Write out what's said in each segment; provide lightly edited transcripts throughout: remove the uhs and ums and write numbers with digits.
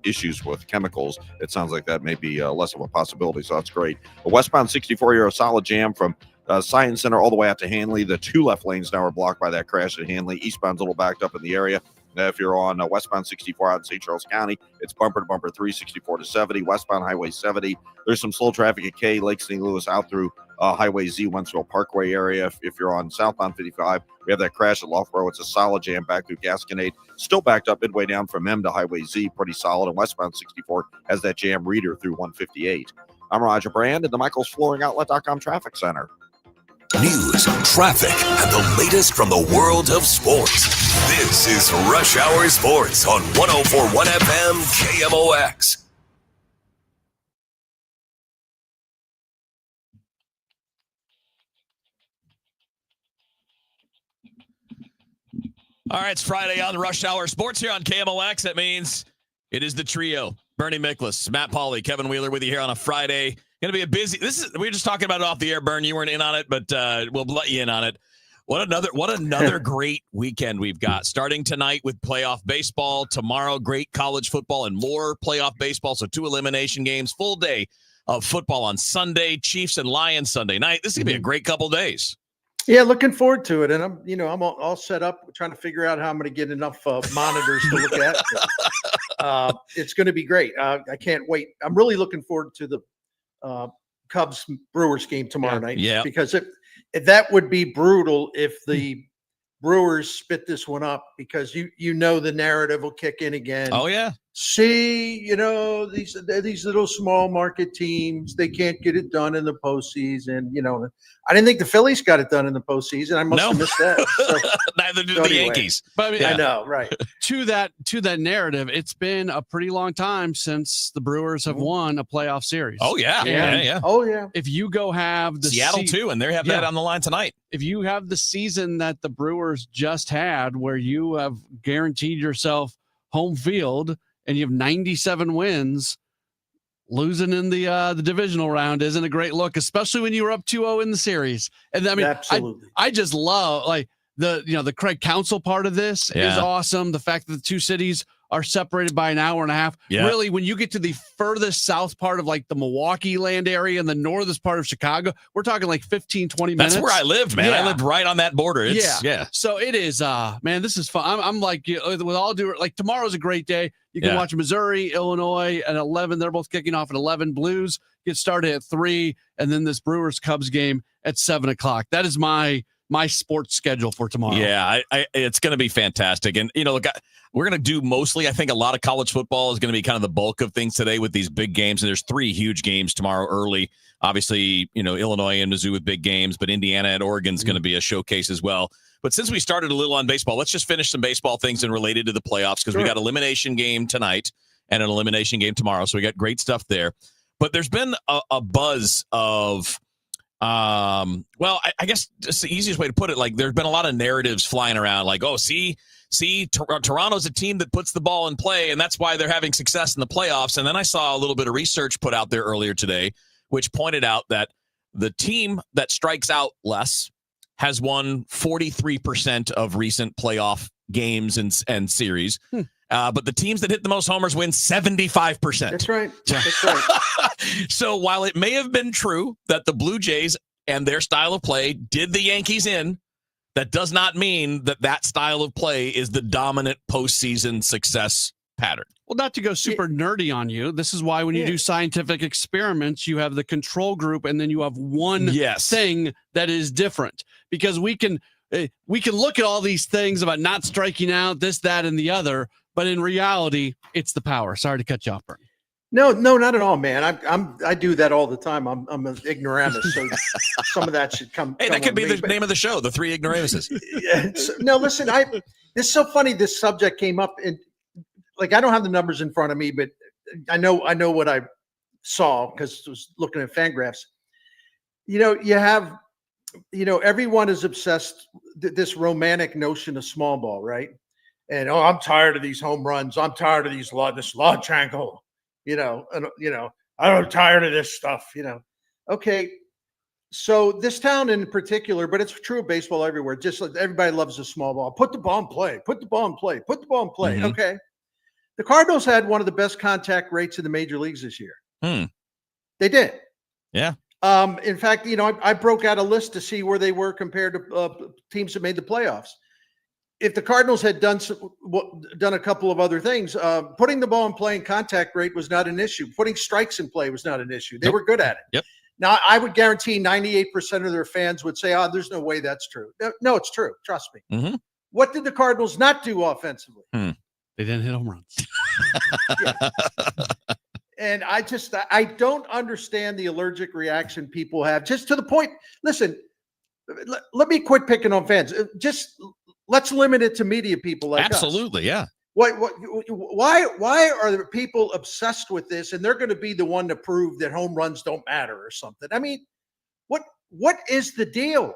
issues with chemicals, it sounds like that may be less of a possibility. So that's great. A westbound 64, you're a solid jam from Science Center all the way out to Hanley. The two left lanes now are blocked by that crash at Hanley. Eastbound's a little backed up in the area. If you're on westbound 64 out in St. Charles County, it's bumper to bumper 364 to 70. Westbound Highway 70. There's some slow traffic at K, Lake St. Louis out through Highway Z, Wentzville Parkway area. If you're on southbound 55, we have that crash at Loughborough. It's a solid jam back through Gasconade. Still backed up midway down from M to Highway Z, pretty solid. And westbound 64 has that jam reader through 158. I'm Roger Brand in the MichaelsFlooringOutlet.com Traffic Center. News, traffic, and the latest from the world of sports. This is Rush Hour Sports on 104.1 FM KMOX. All right, it's Friday on Rush Hour Sports here on KMOX. That means it is the trio. Bernie Miklasz, Matt Pauley, Kevin Wheeler with you here on a Friday. Going to be a busy. We were just talking about it off the air, Bern. You weren't in on it, but we'll let you in on it. What another great weekend we've got. Starting tonight with playoff baseball. Tomorrow, great college football and more playoff baseball. So 2 elimination games, full day of football on Sunday. Chiefs and Lions Sunday night. This is going to be a great couple days. Yeah, looking forward to it. And I'm all set up, trying to figure out how I'm going to get enough monitors to look at. It's going to be great. I can't wait. I'm really looking forward to the Cubs Brewers game tomorrow night. Yeah. Because if that would be brutal if the Brewers spit this one up, because the narrative will kick in again. Oh yeah. See, these little small market teams, they can't get it done in the postseason. I didn't think the Phillies got it done in the postseason. I must have missed that. So, neither did the Yankees. But I mean, I know, right? To that narrative, it's been a pretty long time since the Brewers have won a playoff series. Oh yeah, yeah. Oh yeah. If you go have the Seattle too, and they have that on the line tonight. If you have the season that the Brewers just had, where you have guaranteed yourself home field and you have 97 wins, losing in the divisional round isn't a great look, especially when you were up 2-0 in the series. And I mean, absolutely. I just love the Craig Counsell part of this is awesome. The fact that the two cities are separated by an hour and a half. Yeah. Really, when you get to the furthest south part of like the Milwaukee land area and the northest part of Chicago, we're talking like 15, 20 minutes. That's where I lived, man. Yeah. I lived right on that border. Yeah. So it is, man, this is fun. I'm like, with all due, like tomorrow's a great day. You can watch Missouri, Illinois at 11. They're both kicking off at 11. Blues get started at 3. And then this Brewers Cubs game at 7 o'clock. That is my sports schedule for tomorrow. Yeah, it's going to be fantastic. And, look, we're going to do mostly, I think a lot of college football is going to be kind of the bulk of things today with these big games. And there's 3 huge games tomorrow early. Obviously, Illinois and Mizzou with big games, but Indiana and Oregon is going to be a showcase as well. But since we started a little on baseball, let's just finish some baseball things and related to the playoffs, because we got elimination game tonight and an elimination game tomorrow. So we got great stuff there. But there's been a buzz of I guess just the easiest way to put it, like there's been a lot of narratives flying around like, oh, see, Toronto's a team that puts the ball in play, and that's why they're having success in the playoffs. And then I saw a little bit of research put out there earlier today, which pointed out that the team that strikes out less has won 43% of recent playoff games and series. But the teams that hit the most homers win 75%. That's right. That's right. So while it may have been true that the Blue Jays and their style of play did the Yankees in, that does not mean that style of play is the dominant postseason success pattern. Well, not to go super nerdy on you, this is why when you do scientific experiments, you have the control group and then you have one thing that is different. Because we can look at all these things about not striking out, this, that, and the other, but in reality, it's the power. Sorry to cut you off, Bernie. No, not at all, man. I do that all the time. I'm an ignoramus, so some of that should come. Hey, that could be the name of the show, The Three Ignoramuses. No, listen, this is so funny. This subject came up, and like I don't have the numbers in front of me, but I know what I saw because I was looking at Fangraphs. You have, everyone is obsessed this romantic notion of small ball, right? And I'm tired of these home runs. I'm tired of this law triangle. I'm tired of this stuff, Okay. So this town in particular, but it's true of baseball everywhere. Just like everybody loves a small ball. Put the ball in play. Put the ball in play. Put the ball in play. Mm-hmm. Okay. The Cardinals had one of the best contact rates in the major leagues this year. They did. Yeah. In fact, I broke out a list to see where they were compared to teams that made the playoffs. If the Cardinals had done a couple of other things, putting the ball in play and contact rate was not an issue. Putting strikes in play was not an issue. They were good at it. Yep. Now, I would guarantee 98% of their fans would say, there's no way that's true. No, it's true. Trust me. Mm-hmm. What did the Cardinals not do offensively? They didn't hit home runs. Yeah. And I don't understand the allergic reaction people have, just to the point. Listen, let me quit picking on fans. Just let's limit it to media people like us. Absolutely, yeah. Why are the people obsessed with this, and they're going to be the one to prove that home runs don't matter or something? I mean, what is the deal?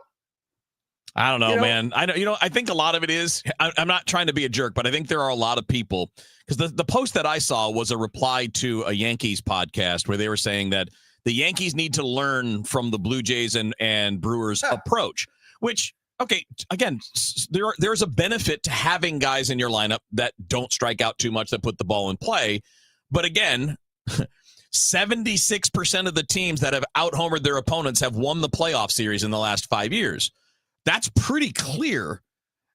I don't know, man. I think a lot of it is, I'm not trying to be a jerk, but I think there are a lot of people, because the post that I saw was a reply to a Yankees podcast where they were saying that the Yankees need to learn from the Blue Jays and Brewers approach, which, okay, again, there's a benefit to having guys in your lineup that don't strike out too much, that put the ball in play. But again, 76% of the teams that have out-homered their opponents have won the playoff series in the last 5 years. That's pretty clear,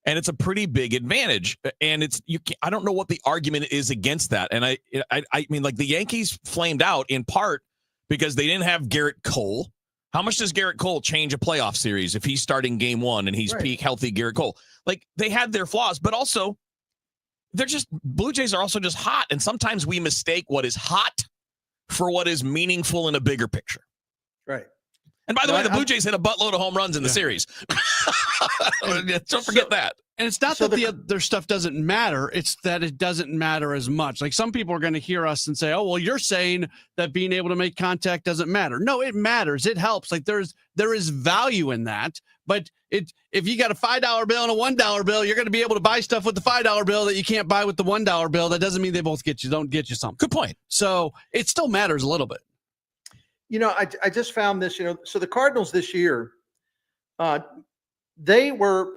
and it's a pretty big advantage. And I don't know what the argument is against that. And I mean, like, the Yankees flamed out in part because they didn't have Garrett Cole. How much does Garrett Cole change a playoff series if he's starting game one and he's peak healthy Garrett Cole? Like, they had their flaws, but also Blue Jays are also just hot. And sometimes we mistake what is hot for what is meaningful in a bigger picture. Right. And by the way, the Blue Jays hit a buttload of home runs in the series. Don't forget that. And it's not that the other stuff doesn't matter. It's that it doesn't matter as much. Like, some people are going to hear us and say, oh, well, you're saying that being able to make contact doesn't matter. No, it matters. It helps. Like, there is value in that. But if you got a $5 bill and a $1 bill, you're going to be able to buy stuff with the $5 bill that you can't buy with the $1 bill. That doesn't mean they both don't get you something. Good point. So it still matters a little bit. I just found this, so the Cardinals this year, they were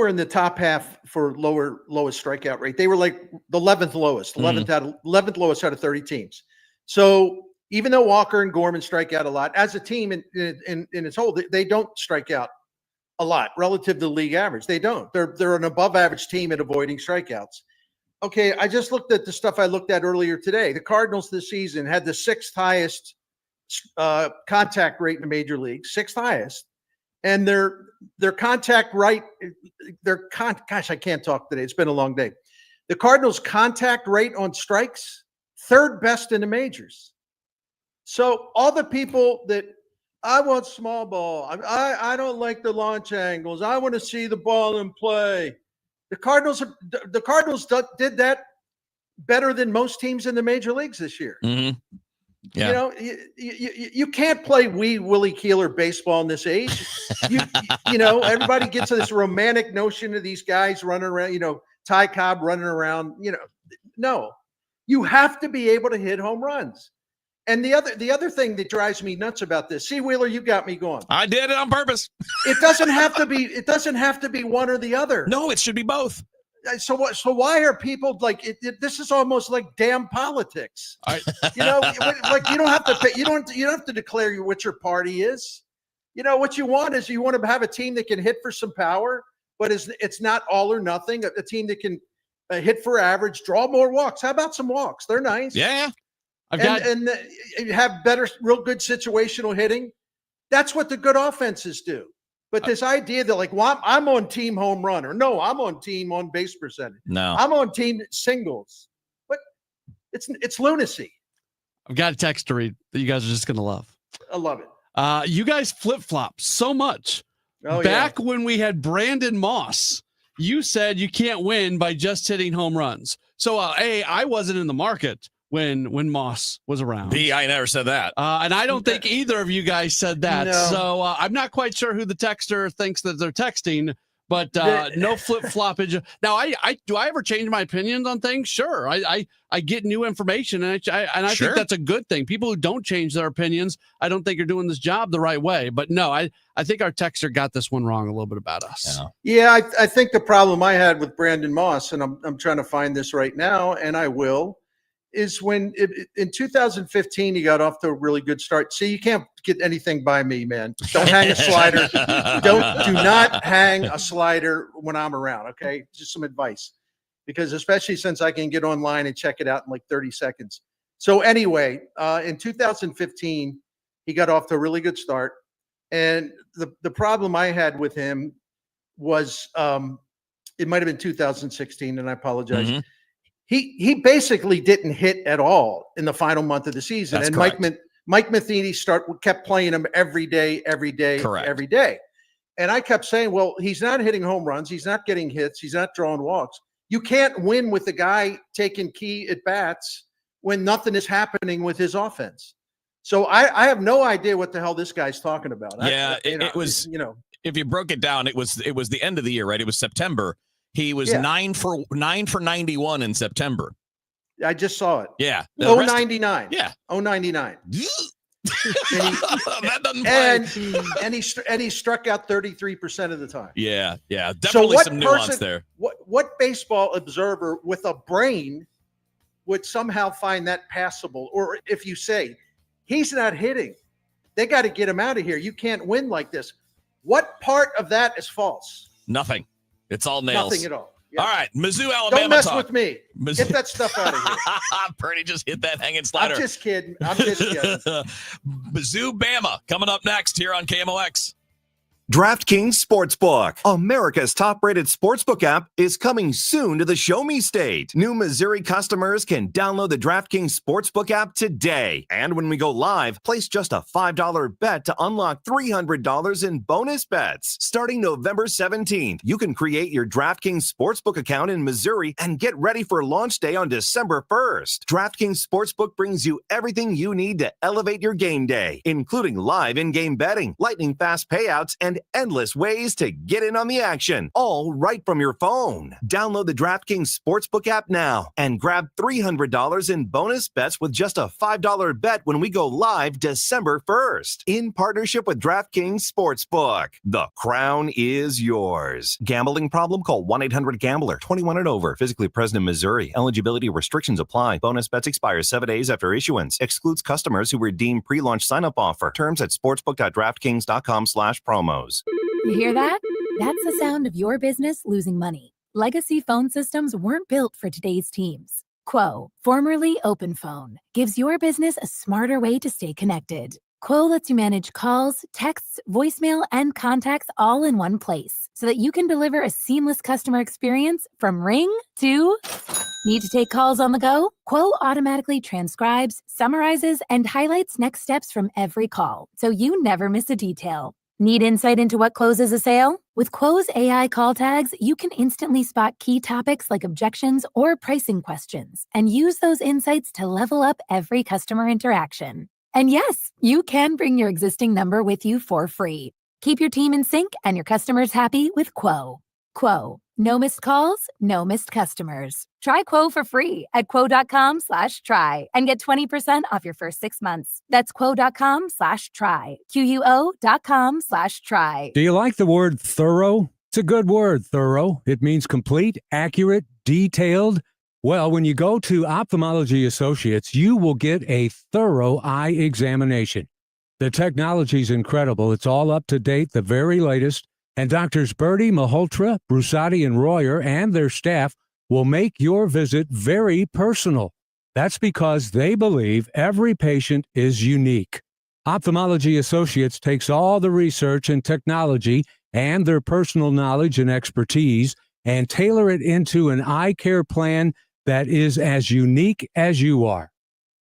in the top half for lowest strikeout rate. They were like the 11th lowest, 11th lowest out of 30 teams. So even though Walker and Gorman strike out a lot, as a team in its whole, they don't strike out a lot relative to the league average. They don't. They're an above average team at avoiding strikeouts. Okay, I just looked at the stuff I looked at earlier today. The Cardinals this season had the sixth highest contact rate in the major league, sixth highest, and their contact rate, gosh, I can't talk today. It's been a long day. The Cardinals' contact rate on strikes, third best in the majors. So all the people that I want small ball, I don't like the launch angles, I want to see the ball in play. The Cardinals did that better than most teams in the major leagues this year. Mm-hmm. Yeah. You can't play Willie Keeler baseball in this age. Everybody gets to this romantic notion of these guys running around, Ty Cobb running around, no, you have to be able to hit home runs. And the other thing that drives me nuts about this, see, Wheeler, you got me going. I did it on purpose. It doesn't have to be one or the other. No, it should be both. So what? So why are people like this? Is almost like damn politics. Like you don't have to pay, you don't have to declare what your party is. What you want is you want to have a team that can hit for some power, but it's not all or nothing. A team that can hit for average, draw more walks. How about some walks? They're nice. Yeah, and have better, real good situational hitting. That's what the good offenses do. But this idea that I'm on team home run, or no, I'm on team on base percentage. No, I'm on team singles. But it's lunacy. I've got a text to read that you guys are just going to love. I love it. You guys flip-flop so much. Back when we had Brandon Moss, you said you can't win by just hitting home runs. So, I wasn't in the market when Moss was around. I never said that. And I don't think either of you guys said that. No. So I'm not quite sure who the texter thinks that they're texting, But no flip-floppage. Now, I do I ever change my opinions on things? Sure. I get new information, and I Sure. think that's a good thing. People who don't change their opinions, I don't think are doing this job the right way. But no, I think our texter got this one wrong a little bit about us. Yeah, I think the problem I had with Brandon Moss, and I'm trying to find this right now, and I will, is when in 2015 he got off to a really good start. See, you can't get anything by me, man. Don't hang a slider. Do not hang a slider when I'm around. Okay, just some advice, because especially since I can get online and check it out in like 30 seconds. So anyway, in 2015 he got off to a really good start, and the problem I had with him was it might have been 2016, and I apologize. Mm-hmm. He basically didn't hit at all in the final month of the season. That's and correct. Mike Matheny kept playing him every day. Correct. Every day. And I kept saying, well, he's not hitting home runs. He's not getting hits. He's not drawing walks. You can't win with the guy taking key at bats when nothing is happening with his offense. So I have no idea what the hell this guy's talking about. Yeah, it was, if you broke it down, it was the end of the year, right? It was September. He was 9 for 91 in September. I just saw it. Yeah. 099. Yeah. 099. That doesn't play. And he struck out 33% of the time. Yeah. Definitely some nuance there. What baseball observer with a brain would somehow find that passable? Or if you say he's not hitting, they got to get him out of here. You can't win like this. What part of that is false? Nothing. It's all nails. Nothing at all. Yeah. All right, Mizzou, Alabama. Don't mess talk. with me. Get that stuff out of here. Bernie just hit that hanging slider. I'm just kidding. Mizzou, Bama coming up next here on KMOX. DraftKings Sportsbook, America's top-rated sportsbook app, is coming soon to the Show Me State. New Missouri customers can download the DraftKings Sportsbook app today. And when we go live, place just a $5 bet to unlock $300 in bonus bets. Starting November 17th, you can create your DraftKings Sportsbook account in Missouri and get ready for launch day on December 1st. DraftKings Sportsbook brings you everything you need to elevate your game day, including live in-game betting, lightning-fast payouts, and endless ways to get in on the action, all right from your phone. Download the DraftKings Sportsbook app now and grab $300 in bonus bets with just a $5 bet when we go live December 1st. In partnership with DraftKings Sportsbook, the crown is yours. Gambling problem? Call 1-800-GAMBLER. 21 and over. Physically present in Missouri. Eligibility restrictions apply. Bonus bets expire 7 days after issuance. Excludes customers who redeem pre-launch sign-up offer. Terms at sportsbook.draftkings.com/promos. You hear that? That's the sound of your business losing money. Legacy phone systems weren't built for today's teams. Quo, formerly OpenPhone, gives your business a smarter way to stay connected. Quo lets you manage calls, texts, voicemail, and contacts all in one place so that you can deliver a seamless customer experience from ring to... Need to take calls on the go? Quo automatically transcribes, summarizes, and highlights next steps from every call, so you never miss a detail. Need insight into what closes a sale? With Quo's AI call tags, you can instantly spot key topics like objections or pricing questions and use those insights to level up every customer interaction. And yes, you can bring your existing number with you for free. Keep your team in sync and your customers happy with Quo. Quo. No missed calls, no missed customers. Try Quo for free at quo.com/try and get 20% off your first 6 months. That's quo.com/try. QUO.com/try. Do you like the word thorough? It's a good word, thorough. It means complete, accurate, detailed. Well, when you go to Ophthalmology Associates, you will get a thorough eye examination. The technology's incredible. It's all up to date, the very latest. And Doctors Bertie, Malhotra, Brusati, and Royer and their staff will make your visit very personal. That's because they believe every patient is unique. Ophthalmology Associates takes all the research and technology and their personal knowledge and expertise and tailor it into an eye care plan that is as unique as you are.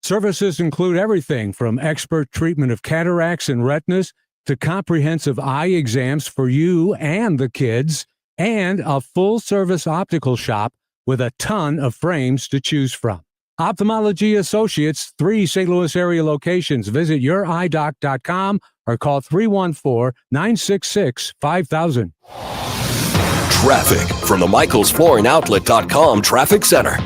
Services include everything from expert treatment of cataracts and retinas to comprehensive eye exams for you and the kids, and a full-service optical shop with a ton of frames to choose from. Ophthalmology Associates, 3 St. Louis area locations. Visit youridoc.com or call 314-966-5000. Traffic from the MichaelsFlooringOutlet.com Traffic Center.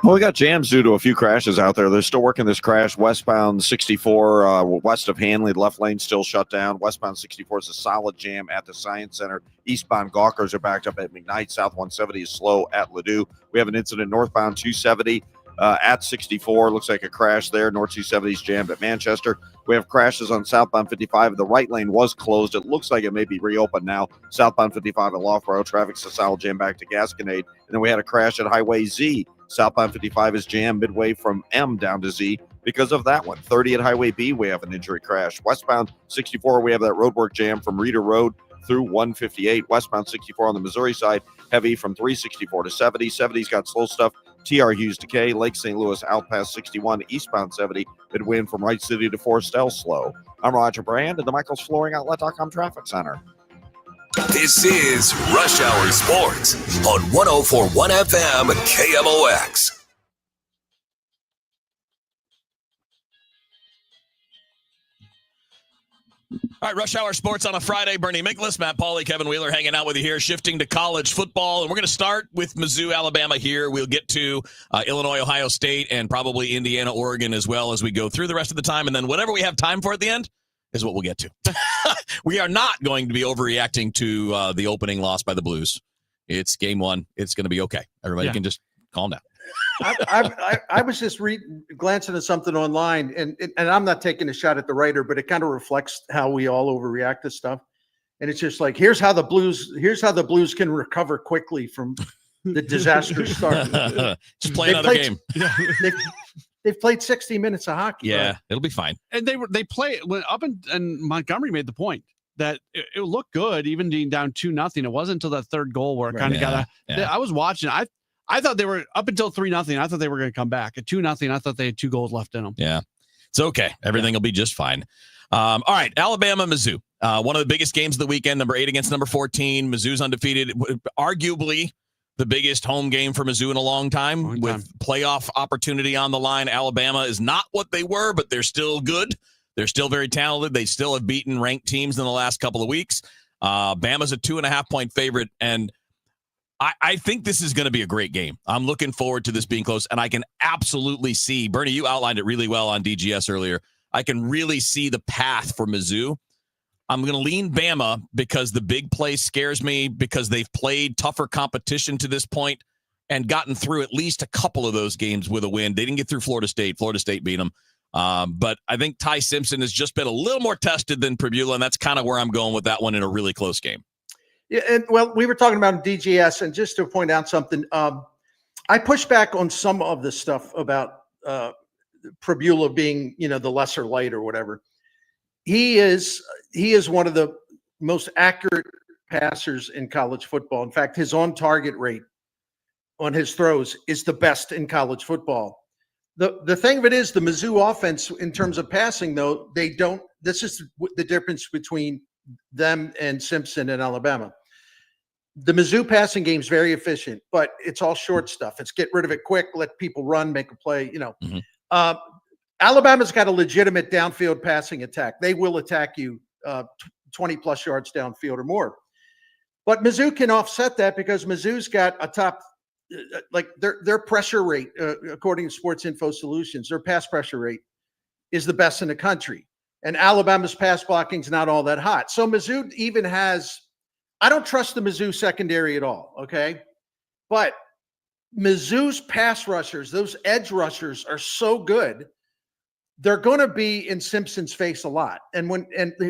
Well, we got jams due to a few crashes out there. They're still working this crash. Westbound 64 west of Hanley, the left lane still shut down. Westbound 64 is a solid jam at the Science Center. Eastbound Gawkers are backed up at McKnight. South 170 is slow at Ladue. We have an incident northbound 270 at 64. Looks like a crash there. North 270 is jammed at Manchester. We have crashes on southbound 55. The right lane was closed. It looks like it may be reopened now. Southbound 55 at Loughborough. Traffic's a solid jam back to Gasconade. And then we had a crash at Highway Z. Southbound 55 is jammed midway from M down to Z because of that one. 30 at Highway B, we have an injury crash. Westbound 64, we have that roadwork jam from Reeder Road through 158. Westbound 64 on the Missouri side, heavy from 364 to 70. 70's got slow stuff. TR Hughes Decay, Lake St. Louis out past 61, eastbound 70, midway from Wright City to Forestell slow. I'm Roger Brand at the MichaelsFlooringOutlet.com Traffic Center. This is Rush Hour Sports on 104.1 FM KMOX. All right, Rush Hour Sports on a Friday. Bernie Miklasz, Matt Pauley, Kevin Wheeler hanging out with you here, shifting to college football. And we're going to start with Mizzou, Alabama here. We'll get to Illinois, Ohio State, and probably Indiana, Oregon as well as we go through the rest of the time. And then whatever we have time for at the end is what we'll get to. We are not going to be overreacting to the opening loss by the Blues. It's game one. It's going to be okay. Everybody can just calm down. I was just glancing at something online, and I'm not taking a shot at the writer, but it kind of reflects how we all overreact to stuff. And it's just like, here's how the Blues can recover quickly from the disastrous start. Just play another game. They've played 60 minutes of hockey. Yeah, right? It'll be fine. And they play when up and Montgomery made the point that it looked good even being down 2-0. It wasn't until that third goal where it kind of I was watching. I thought they were up until 3-0. I thought they were going to come back at 2-0. I thought they had 2 goals left in them. Yeah, it's okay. Everything will be just fine. All right, Alabama, Mizzou. One of the biggest games of the weekend. Number 8 against number 14. Mizzou's undefeated. Arguably the biggest home game for Mizzou in a long time. With playoff opportunity on the line. Alabama is not what they were, but they're still good. They're still very talented. They still have beaten ranked teams in the last couple of weeks. Bama's a 2.5-point favorite, and I think this is going to be a great game. I'm looking forward to this being close, and I can absolutely see, Bernie, you outlined it really well on DGS earlier. I can really see the path for Mizzou. I'm going to lean Bama because the big play scares me because they've played tougher competition to this point and gotten through at least a couple of those games with a win. They didn't get through Florida State. Florida State beat them. But I think Ty Simpson has just been a little more tested than Prebula, and that's kind of where I'm going with that one in a really close game. Yeah, and well, we were talking about DGS, and just to point out something, I push back on some of the stuff about Prebula being, the lesser light or whatever. He is one of the most accurate passers in college football. In fact, his on-target rate on his throws is the best in college football. The thing of it is, the Mizzou offense, in terms of passing, though, they don't. This is the difference between them and Simpson and Alabama. The Mizzou passing game is very efficient, but it's all short stuff. It's get rid of it quick, let people run, make a play. Alabama's got a legitimate downfield passing attack. They will attack you 20 plus yards downfield or more. But Mizzou can offset that because Mizzou's got a top, their pressure rate, according to Sports Info Solutions, their pass pressure rate is the best in the country. And Alabama's pass blocking is not all that hot. So Mizzou even has, I don't trust the Mizzou secondary at all, okay? But Mizzou's pass rushers, those edge rushers are so good, they're going to be in Simpson's face a lot. And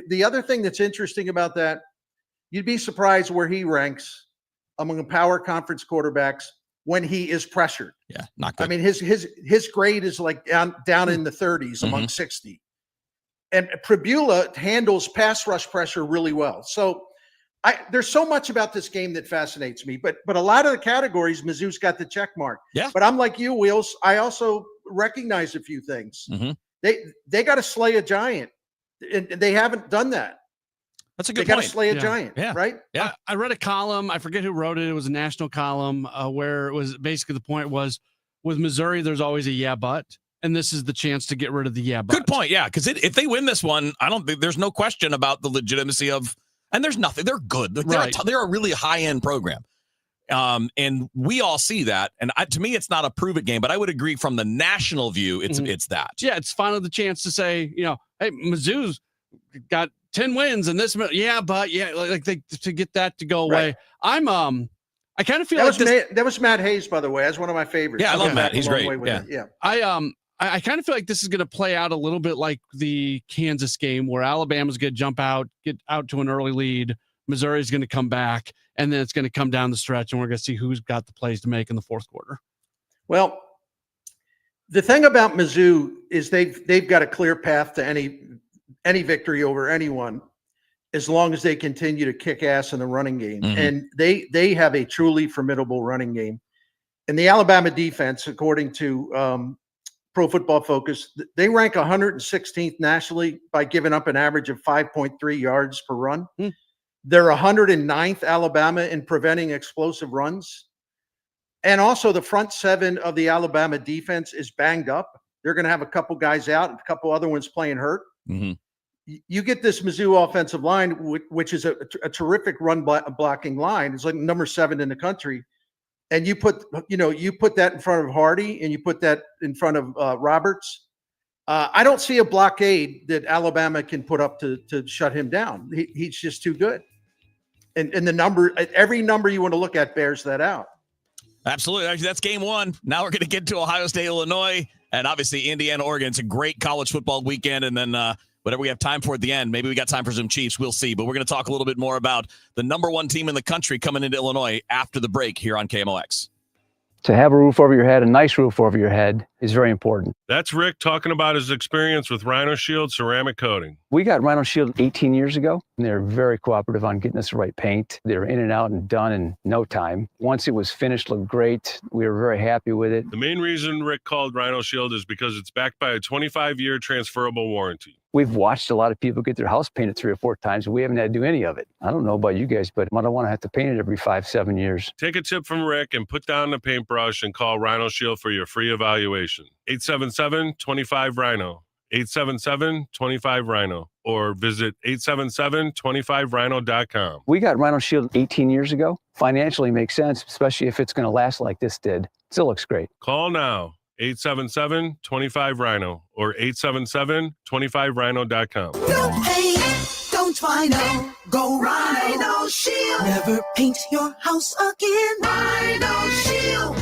the other thing that's interesting about that, you'd be surprised where he ranks among power conference quarterbacks when he is pressured. Yeah, not good. I mean, his grade is like down in the 30s among 60. And Prebula handles pass rush pressure really well. So there's so much about this game that fascinates me, but a lot of the categories, Mizzou's got the check mark. Yeah. But I'm like you, Wheels. I also recognize a few things. Mm-hmm. They got to slay a giant, and they haven't done that. That's a good point. They got to slay a giant, right? Yeah. I read a column. I forget who wrote it. It was a national column where it was basically the point was with Missouri, there's always a yeah, but. And this is the chance to get rid of the yeah, but. Good point. Yeah, because if they win this one, I don't think there's no question about the legitimacy of. And there's nothing. They're good. They're a really high-end program. And we all see that. And to me, it's not a prove it game, but I would agree from the national view, it's that. Yeah, it's finally the chance to say, hey, Mizzou's got 10 wins and this, to get that to go away. Right. I kind of feel that was Matt Hayes, by the way. That's one of my favorites. Yeah, I love Matt. He's great. Yeah. I kind of feel like this is going to play out a little bit like the Kansas game where Alabama's going to jump out, get out to an early lead. Missouri's going to come back, and then it's going to come down the stretch, and we're going to see who's got the plays to make in the fourth quarter. Well, the thing about Mizzou is they've got a clear path to any victory over anyone, as long as they continue to kick ass in the running game. Mm-hmm. And they have a truly formidable running game. And the Alabama defense, according to Pro Football Focus, they rank 116th nationally by giving up an average of 5.3 yards per run. They're 109th Alabama in preventing explosive runs. And also the front seven of the Alabama defense is banged up. They're going to have a couple guys out, a couple other ones playing hurt. Mm-hmm. You get this Mizzou offensive line, which is a terrific run blocking line. It's like number 7 in the country. And you put that in front of Hardy and you put that in front of Roberts. I don't see a blockade that Alabama can put up to shut him down. He's just too good. And every number you want to look at bears that out. Absolutely. Actually, that's game 1. Now we're going to get to Ohio State, Illinois, and obviously Indiana, Oregon. It's a great college football weekend. And then whatever we have time for at the end, maybe we got time for some Chiefs. We'll see. But we're going to talk a little bit more about the number 1 team in the country coming into Illinois after the break here on KMOX. To have a roof over your head, a nice roof over your head, is very important. That's Rick talking about his experience with Rhino Shield ceramic coating. We got Rhino Shield 18 years ago, and they're very cooperative on getting us the right paint. They were in and out and done in no time. Once it was finished, looked great. We were very happy with it. The main reason Rick called Rhino Shield is because it's backed by a 25-year transferable warranty. We've watched a lot of people get their house painted 3 or 4 times, and we haven't had to do any of it. I don't know about you guys, but I don't want to have to paint it every 5-7 years. Take a tip from Rick and put down the paintbrush and call Rhino Shield for your free evaluation. 877-25-RHINO. 877-25-RHINO. Or visit 877-25rhino.com. We got Rhino Shield 18 years ago. Financially makes sense, especially if it's going to last like this did. Still looks great. Call now. 877-25-RHINO or 877-25rhino.com. No pain, don't Rhino. Go Rhino Shield. Never paint your house again. Rhino Shield.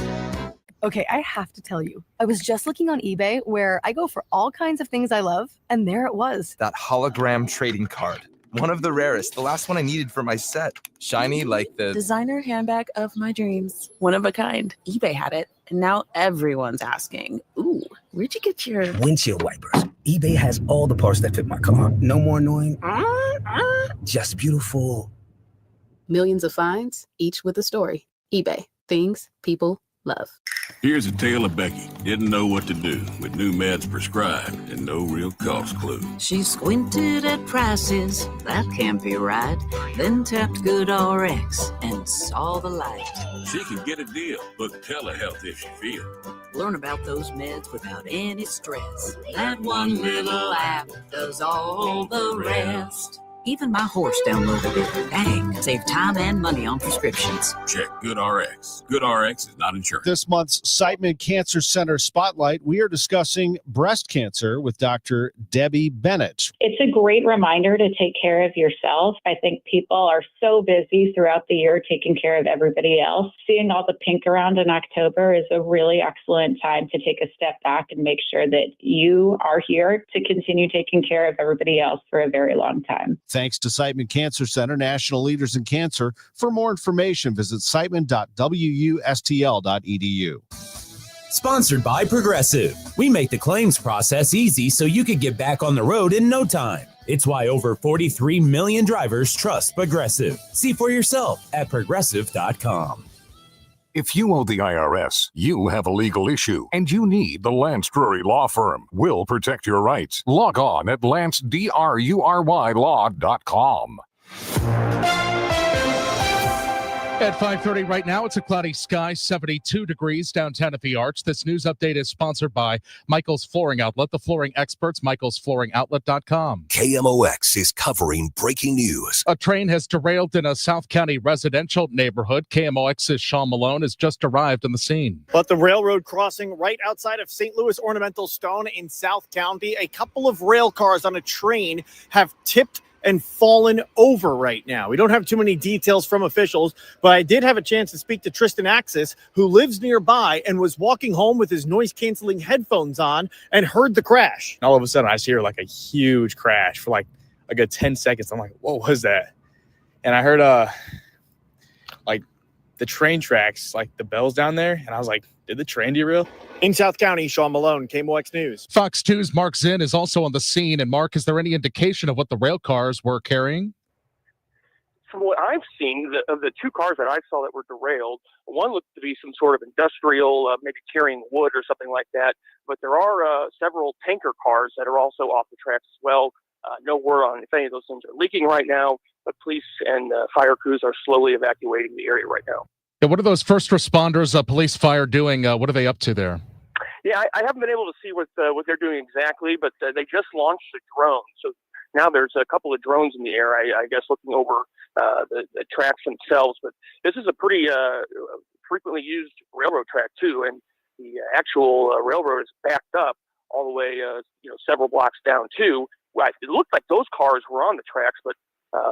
Okay, I have to tell you, I was just looking on eBay where I go for all kinds of things I love, and there it was. That hologram trading card. One of the rarest. The last one I needed for my set. Shiny like the designer handbag of my dreams. One of a kind. eBay had it, and now everyone's asking, ooh, where'd you get your windshield wipers? eBay has all the parts that fit my car. No more annoying. Just beautiful. Millions of finds, each with a story. eBay. Things people love. Here's a tale of Becky. Didn't know what to do with new meds prescribed and no real cost clue. She squinted at prices, that can't be right. Then tapped GoodRx and saw the light. She can get a deal, book telehealth if she feels. Learn about those meds without any stress. That one little app does all the rest. Even my horse downloaded it. Dang, save time and money on prescriptions. Check GoodRx. GoodRx is not insurance. This month's Siteman Cancer Center Spotlight, we are discussing breast cancer with Dr. Debbie Bennett. It's a great reminder to take care of yourself. I think people are so busy throughout the year taking care of everybody else. Seeing all the pink around in October is a really excellent time to take a step back and make sure that you are here to continue taking care of everybody else for a very long time. Thanks to Siteman Cancer Center, national leaders in cancer. For more information, visit siteman.wustl.edu. Sponsored by Progressive. We make the claims process easy so you can get back on the road in no time. It's why over 43 million drivers trust Progressive. See for yourself at progressive.com. If you owe the IRS, you have a legal issue, and you need the Lance Drury Law Firm. We'll protect your rights. Log on at LanceDruryLaw.com. At 5:30 right now, it's a cloudy sky, 72 degrees downtown at the Arch. This news update is sponsored by Michael's Flooring Outlet, the flooring experts, michaelsflooringoutlet.com. KMOX is covering breaking news. A train has derailed in a South County residential neighborhood. KMOX's Sean Malone has just arrived on the scene. But the railroad crossing right outside of St. Louis Ornamental Stone in South County, a couple of rail cars on a train have tipped and fallen over right now. We don't have too many details from officials, but I did have a chance to speak to Tristan Axis, who lives nearby and was walking home with his noise-canceling headphones on and heard the crash. All of a sudden, I just hear like a huge crash for like a good 10 seconds. I'm like, what was that? And I heard like the train tracks, like the bells down there, and I was like, did the train derail? In South County, Sean Malone, KMOX News. Fox 2's Mark Zinn is also on the scene. And Mark, is there any indication of what the rail cars were carrying? From what I've seen, of the two cars that I saw that were derailed, one looked to be some sort of industrial, maybe carrying wood or something like that. But there are several tanker cars that are also off the tracks as well. No word on if any of those things are leaking right now, but police and fire crews are slowly evacuating the area right now. Yeah, what are those first responders, police, fire doing? What are they up to there? Yeah, I haven't been able to see what they're doing exactly, but they just launched a drone. So now there's a couple of drones in the air, I guess, looking over the tracks themselves. But this is a pretty frequently used railroad track, too, and the actual railroad is backed up all the way, several blocks down, too. Well, it looked like those cars were on the tracks, but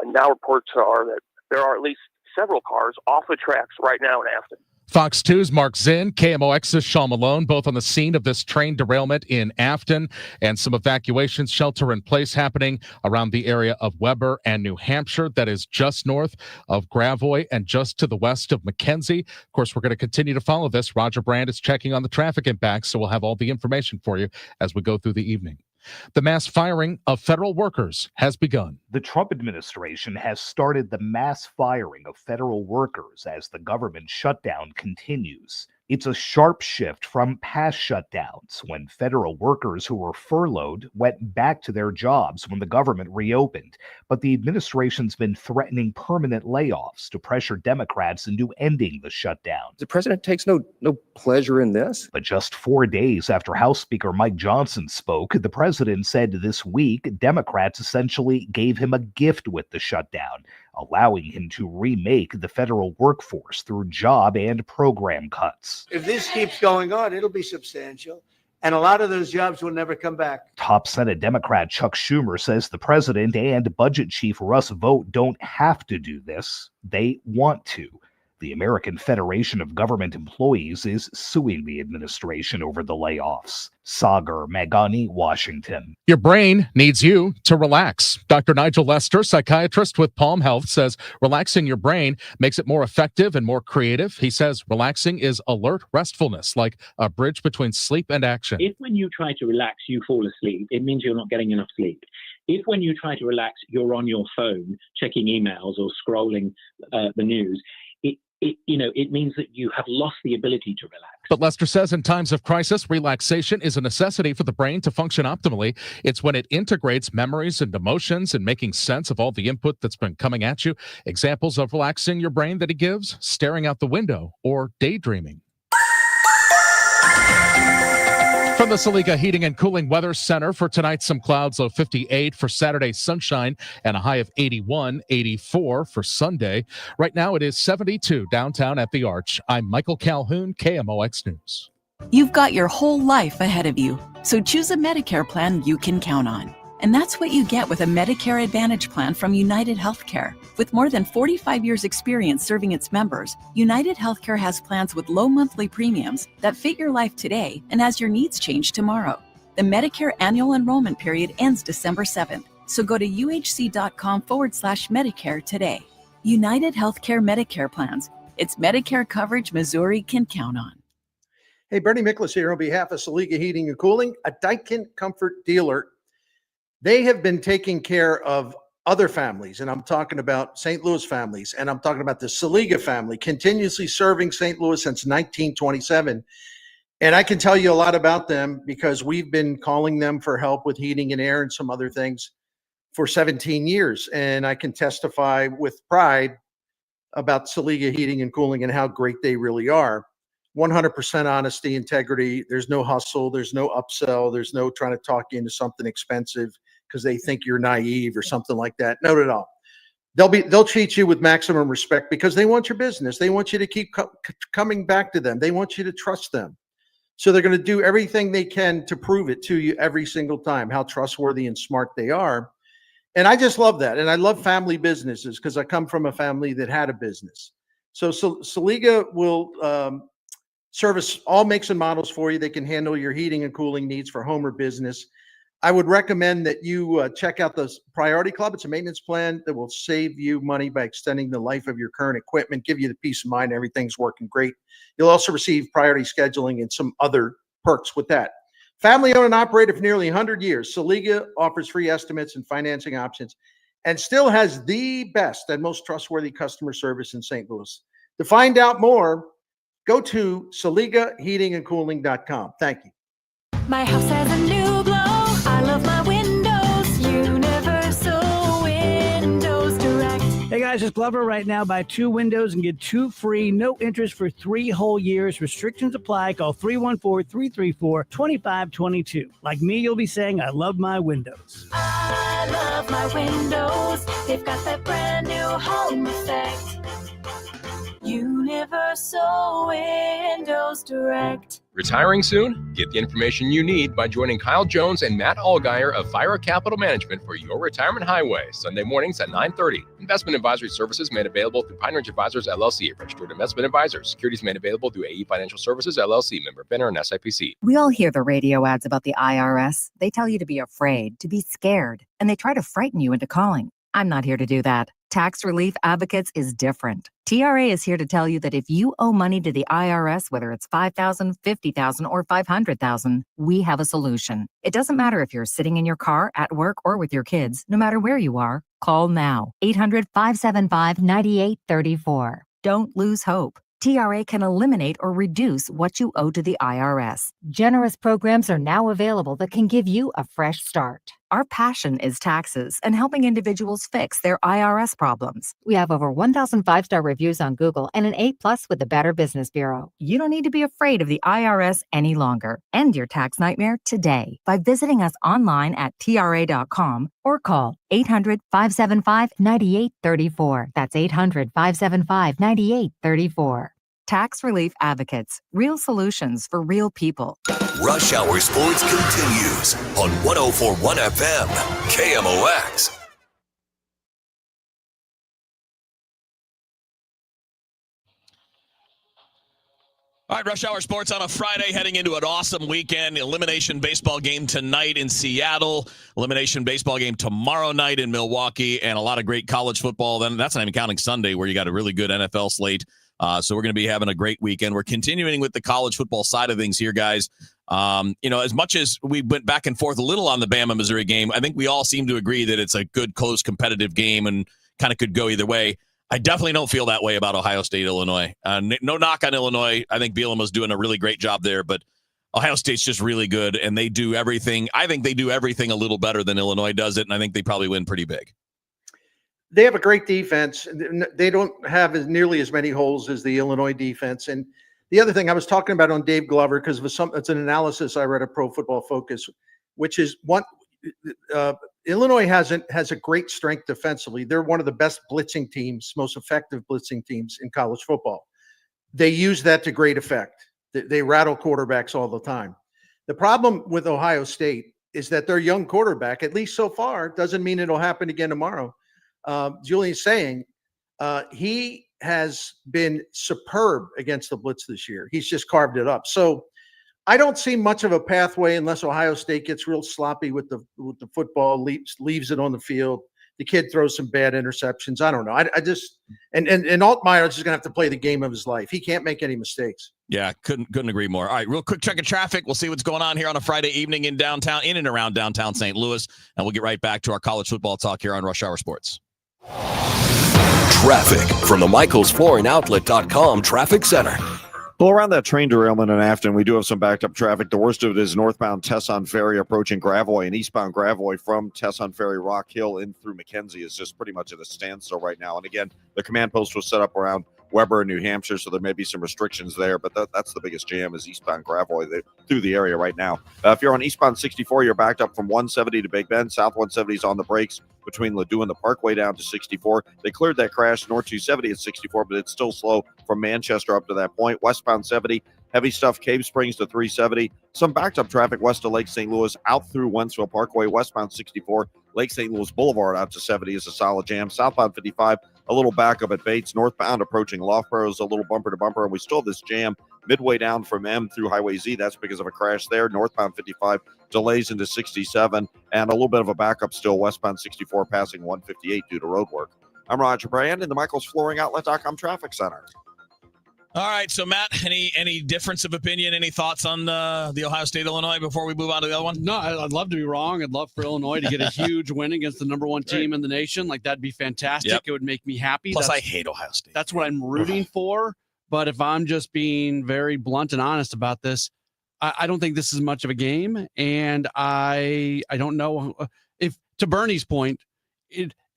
now reports are that there are at least several cars off the tracks right now in Afton. Fox 2's Mark Zinn, KMOX's Sean Malone, both on the scene of this train derailment in Afton, and some evacuations shelter in place happening around the area of Weber and New Hampshire. That is just north of Gravois and just to the west of Mackenzie. Of course, we're going to continue to follow this. Roger Brand is checking on the traffic impacts, so we'll have all the information for you as we go through the evening. The mass firing of federal workers has begun. The Trump administration has started the mass firing of federal workers as the government shutdown continues. It's a sharp shift from past shutdowns when federal workers who were furloughed went back to their jobs when the government reopened. But the administration's been threatening permanent layoffs to pressure Democrats into ending the shutdown. The president takes no pleasure in this. But just 4 days after House Speaker Mike Johnson spoke, the president said this week Democrats essentially gave him a gift with the shutdown, allowing him to remake the federal workforce through job and program cuts. If this keeps going on, it'll be substantial, and a lot of those jobs will never come back. Top Senate Democrat Chuck Schumer says the president and budget chief Russ Vought don't have to do this. They want to. The American Federation of Government Employees is suing the administration over the layoffs. Sagar Magani, Washington. Your brain needs you to relax. Dr. Nigel Lester, psychiatrist with Palm Health, says relaxing your brain makes it more effective and more creative. He says relaxing is alert restfulness, like a bridge between sleep and action. If when you try to relax, you fall asleep, it means you're not getting enough sleep. If when you try to relax, you're on your phone checking emails or scrolling the news, it means that you have lost the ability to relax. But Lester says in times of crisis, relaxation is a necessity for the brain to function optimally. It's when it integrates memories and emotions and making sense of all the input that's been coming at you. Examples of relaxing your brain that he gives: staring out the window or daydreaming. From the Saliga Heating and Cooling Weather Center for tonight, some clouds, low 58. For Saturday, sunshine and a high of 81, 84 for Sunday. Right now, it is 72 downtown at the Arch. I'm Michael Calhoun, KMOX News. You've got your whole life ahead of you, so choose a Medicare plan you can count on. And that's what you get with a Medicare Advantage plan from United Healthcare. With more than 45 years' experience serving its members, United Healthcare has plans with low monthly premiums that fit your life today and as your needs change tomorrow. The Medicare annual enrollment period ends December 7th, so go to uhc.com/Medicare today. United Healthcare Medicare plans. It's Medicare coverage Missouri can count on. Hey, Bernie Miklasz here on behalf of Saliga Heating and Cooling, a Daikin Comfort dealer. They have been taking care of other families, and I'm talking about St. Louis families, and I'm talking about the Saliga family, continuously serving St. Louis since 1927. And I can tell you a lot about them because we've been calling them for help with heating and air and some other things for 17 years. And I can testify with pride about Saliga Heating and Cooling and how great they really are. 100% honesty, integrity. There's no hustle. There's no upsell. There's no trying to talk you into something expensive because they think you're naive or something like that. Not at all. They'll treat you with maximum respect because they want your business. They want you to keep coming back to them. They want you to trust them. So they're going to do everything they can to prove it to you every single time, how trustworthy and smart they are. And I just love that. And I love family businesses because I come from a family that had a business. So Saliga will service all makes and models for you. They can handle your heating and cooling needs for home or business. I would recommend that you check out the Priority Club. It's a maintenance plan that will save you money by extending the life of your current equipment, give you the peace of mind everything's working great. You'll also receive priority scheduling and some other perks with that. Family owned and operated for nearly 100 years, Saliga offers free estimates and financing options and still has the best and most trustworthy customer service in St. Louis. To find out more, go to SaligaHeatingandCooling.com. Thank you. My house has a new glow. I love my windows. Universal Windows Direct. Hey guys, it's Glover. Right now, buy 2 windows and get 2 free, no interest for 3 whole years. Restrictions apply. Call 314-334-2522. Like me, you'll be saying, I love my windows. I love my windows. They've got that brand new home effect. Universal Windows Direct. Retiring soon? Get the information you need by joining Kyle Jones and Matt Allgeier of Fira Capital Management for your retirement highway, Sunday mornings at 9:30. Investment advisory services made available through Pine Ridge Advisors, LLC, a registered investment advisor. Securities made available through AE Financial Services, LLC, member FINRA and SIPC. We all hear the radio ads about the IRS. They tell you to be afraid, to be scared, and they try to frighten you into calling. I'm not here to do that. Tax Relief Advocates is different. TRA is here to tell you that if you owe money to the IRS, whether it's $5,000, $50,000, or $500,000, we have a solution. It doesn't matter if you're sitting in your car, at work, or with your kids. No matter where you are, call now. 800-575-9834. Don't lose hope. TRA can eliminate or reduce what you owe to the IRS. Generous programs are now available that can give you a fresh start. Our passion is taxes and helping individuals fix their IRS problems. We have over 1,000 5-star reviews on Google and an A+ with the Better Business Bureau. You don't need to be afraid of the IRS any longer. End your tax nightmare today by visiting us online at TRA.com or call 800-575-9834. That's 800-575-9834. Tax Relief Advocates. Real solutions for real people. Rush Hour Sports continues on 104.1 FM, KMOX. All right, Rush Hour Sports on a Friday, heading into an awesome weekend. Elimination baseball game tonight in Seattle. Elimination baseball game tomorrow night in Milwaukee, and a lot of great college football. Then that's not even counting Sunday, where you got a really good NFL slate. So we're going to be having a great weekend. We're continuing with the college football side of things here, guys. As much as we went back and forth a little on the Bama-Missouri game, I think we all seem to agree that it's a good, close, competitive game and kind of could go either way. I definitely don't feel that way about Ohio State, Illinois. No knock on Illinois. I think Bielema's doing a really great job there, but Ohio State's just really good, and they do everything. I think they do everything a little better than Illinois does it, and I think they probably win pretty big. They have a great defense. They don't have nearly as many holes as the Illinois defense. And the other thing I was talking about on Dave Glover, because it's an analysis I read at Pro Football Focus, which is Illinois has a great strength defensively. They're one of the best blitzing teams, most effective blitzing teams in college football. They use that to great effect. They rattle quarterbacks all the time. The problem with Ohio State is that their young quarterback, at least so far, doesn't mean it'll happen again tomorrow. Julian's saying he has been superb against the blitz this year. He's just carved it up. So I don't see much of a pathway unless Ohio State gets real sloppy with the football, leaves it on the field. The kid throws some bad interceptions. I don't know. I just and Altmaier is just gonna have to play the game of his life. He can't make any mistakes. Yeah, couldn't agree more. All right, real quick check of traffic. We'll see what's going on here on a Friday evening in and around downtown St. Louis, and we'll get right back to our college football talk here on Rush Hour Sports. Traffic from the MichaelsFlooringOutlet.com Traffic Center. Well, around that train derailment in Afton, we do have some backed up traffic. The worst of it is northbound Tesson Ferry approaching Gravois, and eastbound Gravois from Tesson Ferry, Rock Hill, in through McKenzie is just pretty much at a standstill right now. And again, the command post was set up around Weber in New Hampshire, so there may be some restrictions there, but that's the biggest jam is eastbound Gravois through the area right now. If you're on eastbound 64, you're backed up from 170 to Big Bend. South 170 is on the brakes between Ladue and the Parkway down to 64. They cleared that crash north 270 at 64, but it's still slow from Manchester up to that point. Westbound 70, heavy stuff, Cave Springs to 370. Some backed up traffic west of Lake St. Louis out through Wentzville Parkway. Westbound 64, Lake St. Louis Boulevard out to 70 is a solid jam. Southbound 55, a little backup at Bates. Northbound approaching Loughborough is a little bumper to bumper, and we still have this jam midway down from M through Highway Z. That's because of a crash there. Northbound 55 delays into 67, and a little bit of a backup still westbound 64 passing 158 due to road work. I'm Roger Brand in the Michael's Flooring Outlet.com Traffic Center. All right, so Matt, any difference of opinion, any thoughts on the Ohio State-Illinois before we move on to the other one? No, I'd love to be wrong. I'd love for Illinois to get a huge win against the number one team in the nation. Like, that'd be fantastic. Yep. It would make me happy. Plus, I hate Ohio State. That's what I'm rooting for. But if I'm just being very blunt and honest about this, I don't think this is much of a game. And I don't know if, to Bernie's point,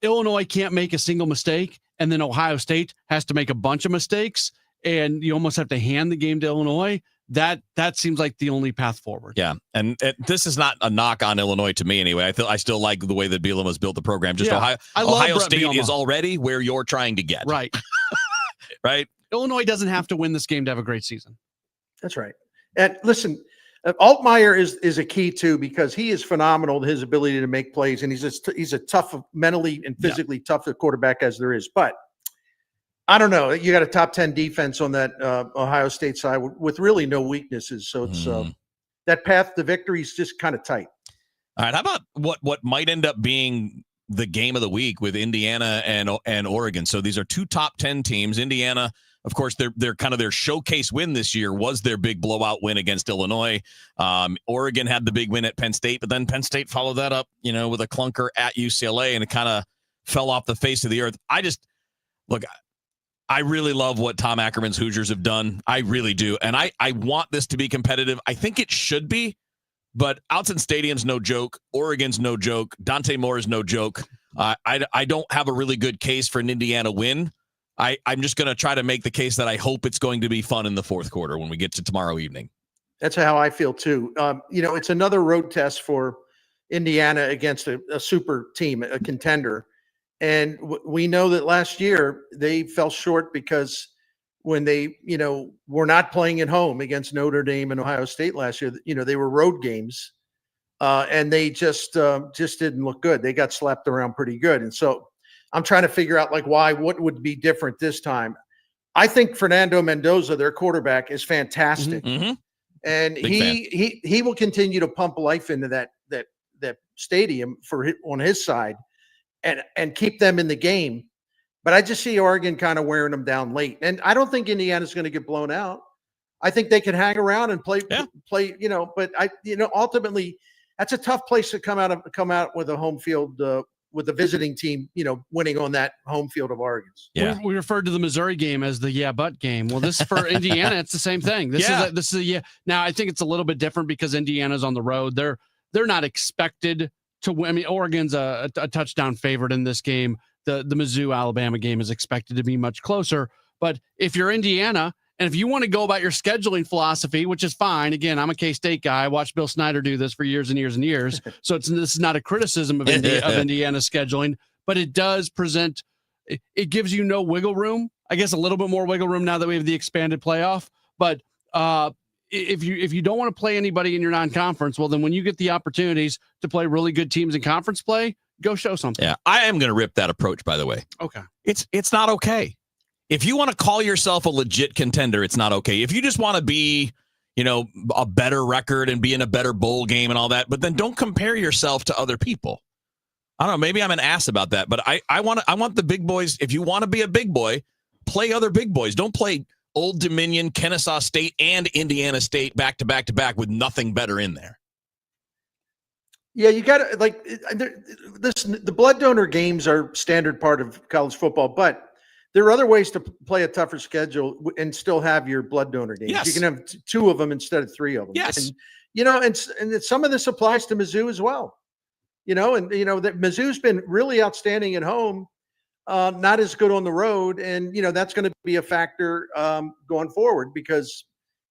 Illinois can't make a single mistake, and then Ohio State has to make a bunch of mistakes, and you almost have to hand the game to Illinois. That seems like the only path forward. Yeah, and this is not a knock on Illinois to me anyway. I still like the way that Bielema's built the program. Just Ohio State Bielema. Is already where you're trying to get. Right. Right. Illinois doesn't have to win this game to have a great season. That's right. And listen, Altmaier is a key too, because he is phenomenal, his ability to make plays, and he's a tough, mentally and physically tough quarterback as there is. But I don't know. You got a top 10 defense on that Ohio State side with really no weaknesses. So it's that path to victory is just kind of tight. All right. How about what might end up being the game of the week with Indiana and Oregon? So these are two top 10 teams. Indiana, of course, they're kind of their showcase win this year was their big blowout win against Illinois. Oregon had the big win at Penn State, but then Penn State followed that up, with a clunker at UCLA, and it kind of fell off the face of the earth. I really love what Tom Ackerman's Hoosiers have done. I really do. And I want this to be competitive. I think it should be, but Autzen Stadium's no joke. Oregon's no joke. Dante Moore is no joke. I don't have a really good case for an Indiana win. I'm just going to try to make the case that I hope it's going to be fun in the fourth quarter when we get to tomorrow evening. That's how I feel too. It's another road test for Indiana against a super team, a contender. And we know that last year they fell short because when they, were not playing at home against Notre Dame and Ohio State last year, they were road games, and they just didn't look good. They got slapped around pretty good. And so I'm trying to figure out what would be different this time. I think Fernando Mendoza, their quarterback, is fantastic. Mm-hmm. And he will continue to pump life into that stadium on his side. And keep them in the game. But I just see Oregon kind of wearing them down late. And I don't think Indiana's going to get blown out. I think they can hang around and play, but ultimately that's a tough place to come out with a home field, with a visiting team, winning on that home field of Oregon's. Yeah. We referred to the Missouri game as the yeah, but game. Well, this for Indiana, it's the same thing. This is Now I think it's a little bit different because Indiana's on the road. They're not expected to win. I mean, Oregon's a touchdown favorite in this game. The Mizzou-Alabama game is expected to be much closer. But if you're Indiana, and if you want to go about your scheduling philosophy, which is fine. Again, I'm a K-State guy. I watched Bill Snyder do this for years and years and years. So this is not a criticism of Indiana's scheduling, but it does present, it gives you no wiggle room. I guess a little bit more wiggle room now that we have the expanded playoff. But if you don't want to play anybody in your non-conference, well, then when you get the opportunities to play really good teams in conference play, go show something. Yeah, I am going to rip that approach, by the way. Okay. It's not okay. If you want to call yourself a legit contender, it's not okay. If you just want to be, a better record and be in a better bowl game and all that, but then don't compare yourself to other people. I don't know. Maybe I'm an ass about that, but I want the big boys. If you want to be a big boy, play other big boys. Don't play Old Dominion, Kennesaw State, and Indiana State back to back to back with nothing better in there. Yeah, you got to the blood donor games are standard part of college football, but there are other ways to play a tougher schedule and still have your blood donor games. Yes. You can have 2 of them instead of 3 of them. Yes. And, and some of this applies to Mizzou as well. That Mizzou's been really outstanding at home, not as good on the road. And, that's going to be a factor going forward, because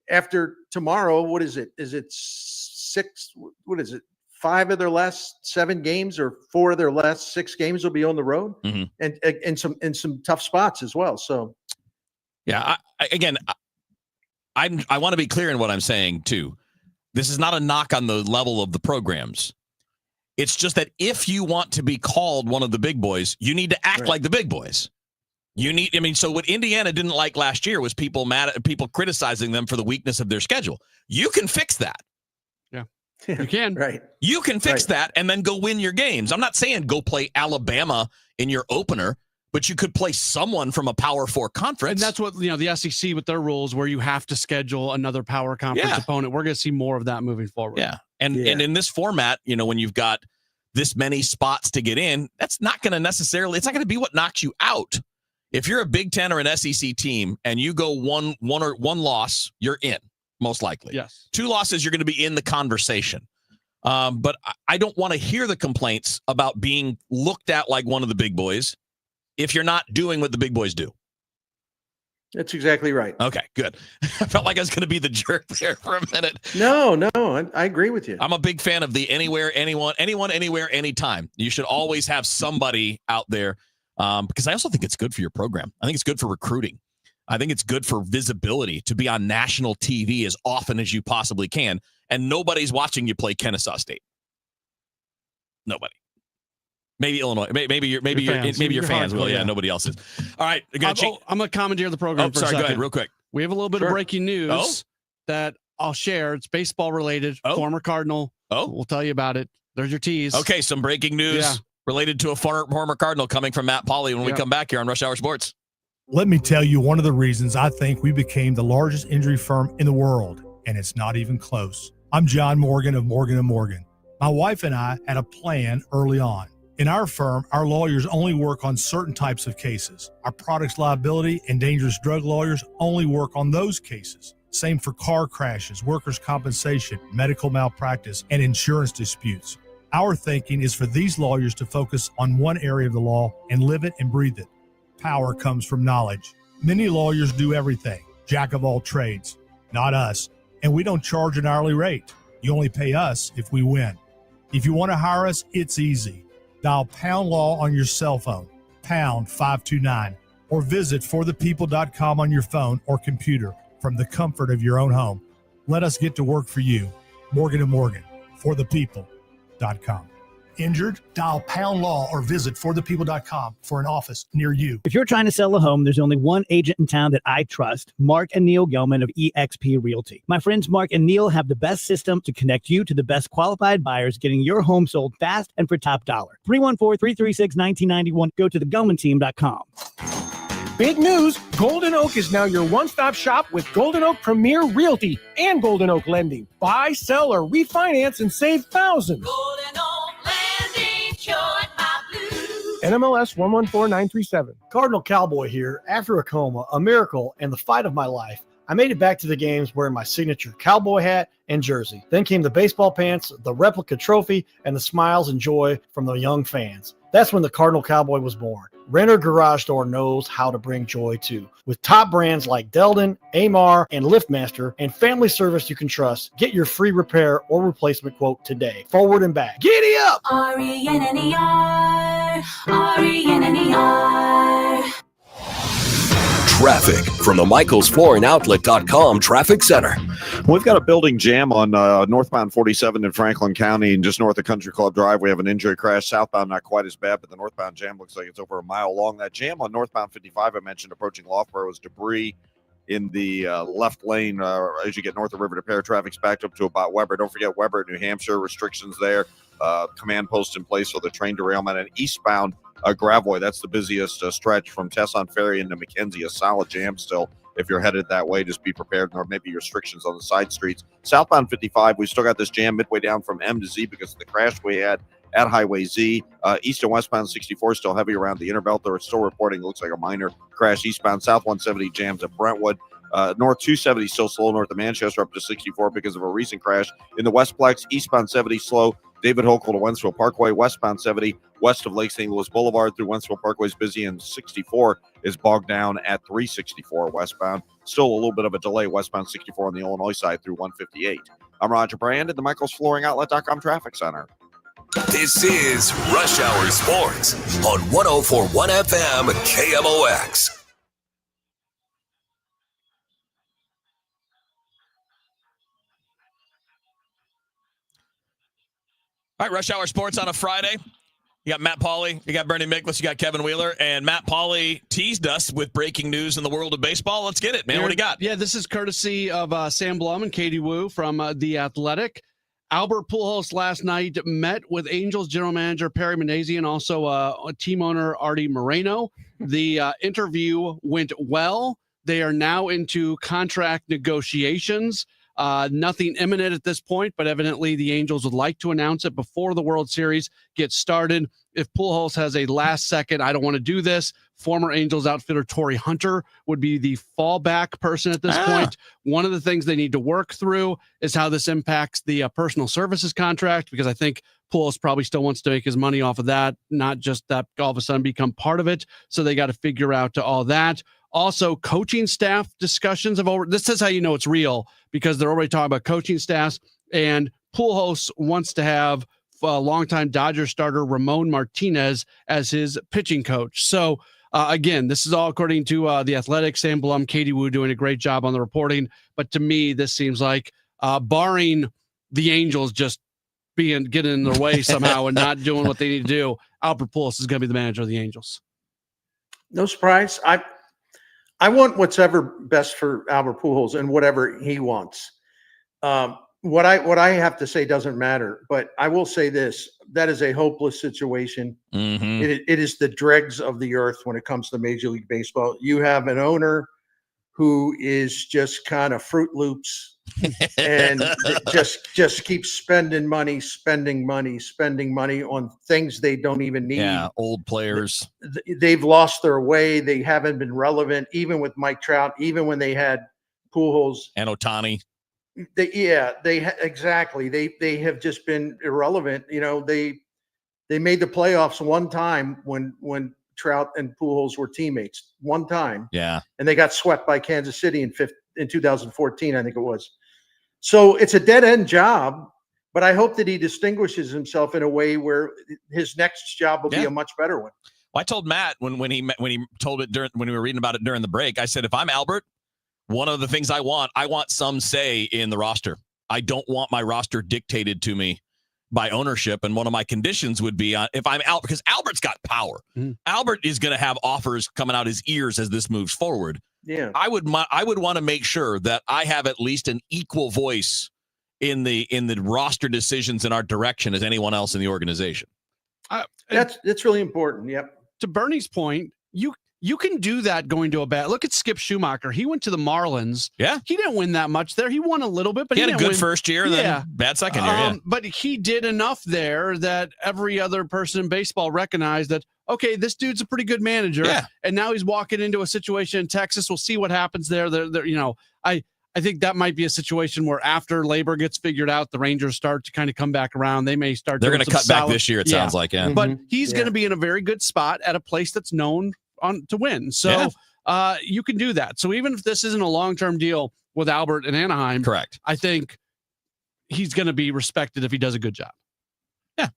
after tomorrow, what is it? Is it 6? What is it? 5 of their last 7 games, or 4 of their last 6 games will be on the road, and some tough spots as well. So, yeah, I want to be clear in what I'm saying too. This is not a knock on the level of the programs. It's just that if you want to be called one of the big boys, you need to act like the big boys. So what Indiana didn't like last year was people criticizing them for the weakness of their schedule. You can fix that. Yeah, you can. Right. You can fix that and then go win your games. I'm not saying go play Alabama in your opener, but you could play someone from a Power 4 conference. And that's what, the SEC with their rules, where you have to schedule another power conference opponent. We're going to see more of that moving forward. Yeah. And in this format, when you've got this many spots to get in, that's not going to necessarily, it's not going to be what knocks you out. If you're a Big Ten or an SEC team and you go one loss, you're in, most likely. Yes. 2 losses, you're going to be in the conversation. But I don't want to hear the complaints about being looked at like one of the big boys if you're not doing what the big boys do. That's exactly right. Okay, good. I felt like I was going to be the jerk there for a minute. No, I agree with you. I'm a big fan of the anywhere, anyone, anywhere, anytime. You should always have somebody out there, because I also think it's good for your program. I think it's good for recruiting. I think it's good for visibility to be on national TV as often as you possibly can, and nobody's watching you play Kennesaw State. Nobody. Maybe Illinois. Maybe your fans will. Yeah, nobody else is. All right, I'm gonna commandeer the program. For a second. Go ahead, real quick. We have a little bit of breaking news that I'll share. It's baseball related. Former Cardinal. We'll tell you about it. There's your tease. Okay, some breaking news related to a former Cardinal coming from Matt Pauley when we come back here on Rush Hour Sports. Let me tell you one of the reasons I think we became the largest injury firm in the world, and it's not even close. I'm John Morgan of Morgan & Morgan. My wife and I had a plan early on. In our firm, our lawyers only work on certain types of cases. Our products liability and dangerous drug lawyers only work on those cases. Same for car crashes, workers' compensation, medical malpractice, and insurance disputes. Our thinking is for these lawyers to focus on one area of the law and live it and breathe it. Power comes from knowledge. Many lawyers do everything, jack of all trades. Not us. And we don't charge an hourly rate. You only pay us if we win. If you want to hire us, it's easy. Dial Pound Law on your cell phone, pound 529, or visit forthepeople.com on your phone or computer from the comfort of your own home. Let us get to work for you. Morgan & Morgan, forthepeople.com. Injured? Dial Pound Law or visit forthepeople.com for an office near you. If you're trying to sell a home, there's only one agent in town that I trust, Mark and Neil Gelman of eXp Realty. My friends Mark and Neil have the best system to connect you to the best qualified buyers, getting your home sold fast and for top dollar. 314-336-1991. Go to thegelmanteam.com. Big news, Golden Oak is now your one-stop shop with Golden Oak Premier Realty and Golden Oak Lending. Buy, sell, or refinance and save thousands. Golden Oak Landing, join my blues. NMLS 114937. Cardinal Cowboy here. After a coma, a miracle, and the fight of my life, I made it back to the games wearing my signature cowboy hat and jersey. Then came the baseball pants, the replica trophy, and the smiles and joy from the young fans. That's when the Cardinal Cowboy was born. Renner Garage Door knows how to bring joy too. With top brands like Delden, Amar, and LiftMaster, and family service you can trust, get your free repair or replacement quote today. Forward and back. Giddy up! RENNER, RENNER. Traffic from the MichaelsFlooringOutlet.com Traffic Center. We've got a building jam on northbound 47 in Franklin County, and just north of Country Club Drive. We have an injury crash. Southbound, not quite as bad, but the northbound jam looks like it's over a mile long. That jam on northbound 55, I mentioned, approaching Loughborough, was debris in the left lane as you get north of River to Pear. Traffic's backed up to about Weber. Don't forget Weber, New Hampshire, restrictions there. Command post in place for the train derailment. And eastbound Gravois, that's the busiest stretch from Tesson Ferry into McKenzie. A solid jam still. If you're headed that way, just be prepared, or maybe restrictions on the side streets. Southbound 55, we still got this jam midway down from M to Z because of the crash we had at Highway Z. East and westbound 64 still heavy around the inner belt. They're still reporting looks like a minor crash eastbound. South 170 jams at Brentwood. North 270 still slow north of Manchester up to 64 because of a recent crash. In the Westplex, eastbound 70 slow. David Hochul to Wentzville Parkway, westbound 70 west of Lake St. Louis Boulevard through Wentzville Parkway is busy, and 64 is bogged down at 364 westbound. Still a little bit of a delay westbound 64 on the Illinois side through 158. I'm Roger Brand at the MichaelsFlooringOutlet.com Traffic Center. This is Rush Hour Sports on 104.1 FM KMOX. All right, Rush Hour Sports on a Friday. You got Matt Pauley, you got Bernie Miklasz, you got Kevin Wheeler, and Matt Pauley teased us with breaking news in the world of baseball. Let's get it, man. What do you got? Yeah, this is courtesy of Sam Blum and Katie Wu from The Athletic. Albert Pujols last night met with Angels general manager Perry Minasian and also team owner Artie Moreno. The interview went well. They are now into contract negotiations. Nothing imminent at this point, but evidently the Angels would like to announce it before the World Series gets started. If Pujols has a last second, I don't want to do this, former Angels outfitter Torrey Hunter would be the fallback person at this point. One of the things they need to work through is how this impacts the personal services contract, because I think Pujols probably still wants to make his money off of that, not just that all of a sudden become part of it. So they got to figure out all that. Also, coaching staff discussions have over. This is how you know it's real, because they're already talking about coaching staffs. And Pujols wants to have a longtime Dodgers starter Ramon Martinez as his pitching coach. So again, this is all according to The Athletic. Sam Blum, Katie Wu doing a great job on the reporting. But to me, this seems like barring the Angels just getting in their way somehow and not doing what they need to do, Albert Pujols is going to be the manager of the Angels. No surprise. I want what's ever best for Albert Pujols and whatever he wants. What I have to say doesn't matter, but I will say this: that is a hopeless situation. Mm-hmm. It is the dregs of the earth when it comes to Major League Baseball. You have an owner who is just kind of Fruit Loops and just keeps spending money on things they don't even need. Yeah, old players. They've lost their way. They haven't been relevant, even with Mike Trout, even when they had Pujols and Ohtani. Exactly. They have just been irrelevant. You know, they made the playoffs one time when Trout and Pujols were teammates one time. Yeah. And they got swept by Kansas City in 2014, I think it was. So it's a dead end job, but I hope that he distinguishes himself in a way where his next job will be a much better one. Well, I told Matt when he told it when we were reading about it during the break, I said, if I'm Albert, one of the things I want some say in the roster. I don't want my roster dictated to me by ownership. And one of my conditions would be if I'm out, because Albert's got power. Albert is going to have offers coming out his ears as this moves forward. Yeah. I would want to make sure that I have at least an equal voice in the roster decisions in our direction as anyone else in the organization. That's really important. Yep. To Bernie's point, you can do that going to a bad. Look at Skip Schumacher. He went to the Marlins. Yeah. He didn't win that much there. He won a little bit, but he had a good win. first year, then bad second year. Yeah. But he did enough there that every other person in baseball recognized that, okay, this dude's a pretty good manager. Yeah. And now he's walking into a situation in Texas. We'll see what happens there. I think that might be a situation where after labor gets figured out, the Rangers start to kind of come back around. They may start. They're going to cut back this year, it sounds like. Yeah. But he's going to be in a very good spot at a place that's known to win. So you can do that. So even if this isn't a long-term deal with Albert and Anaheim, correct, I think he's going to be respected if he does a good job. Yeah.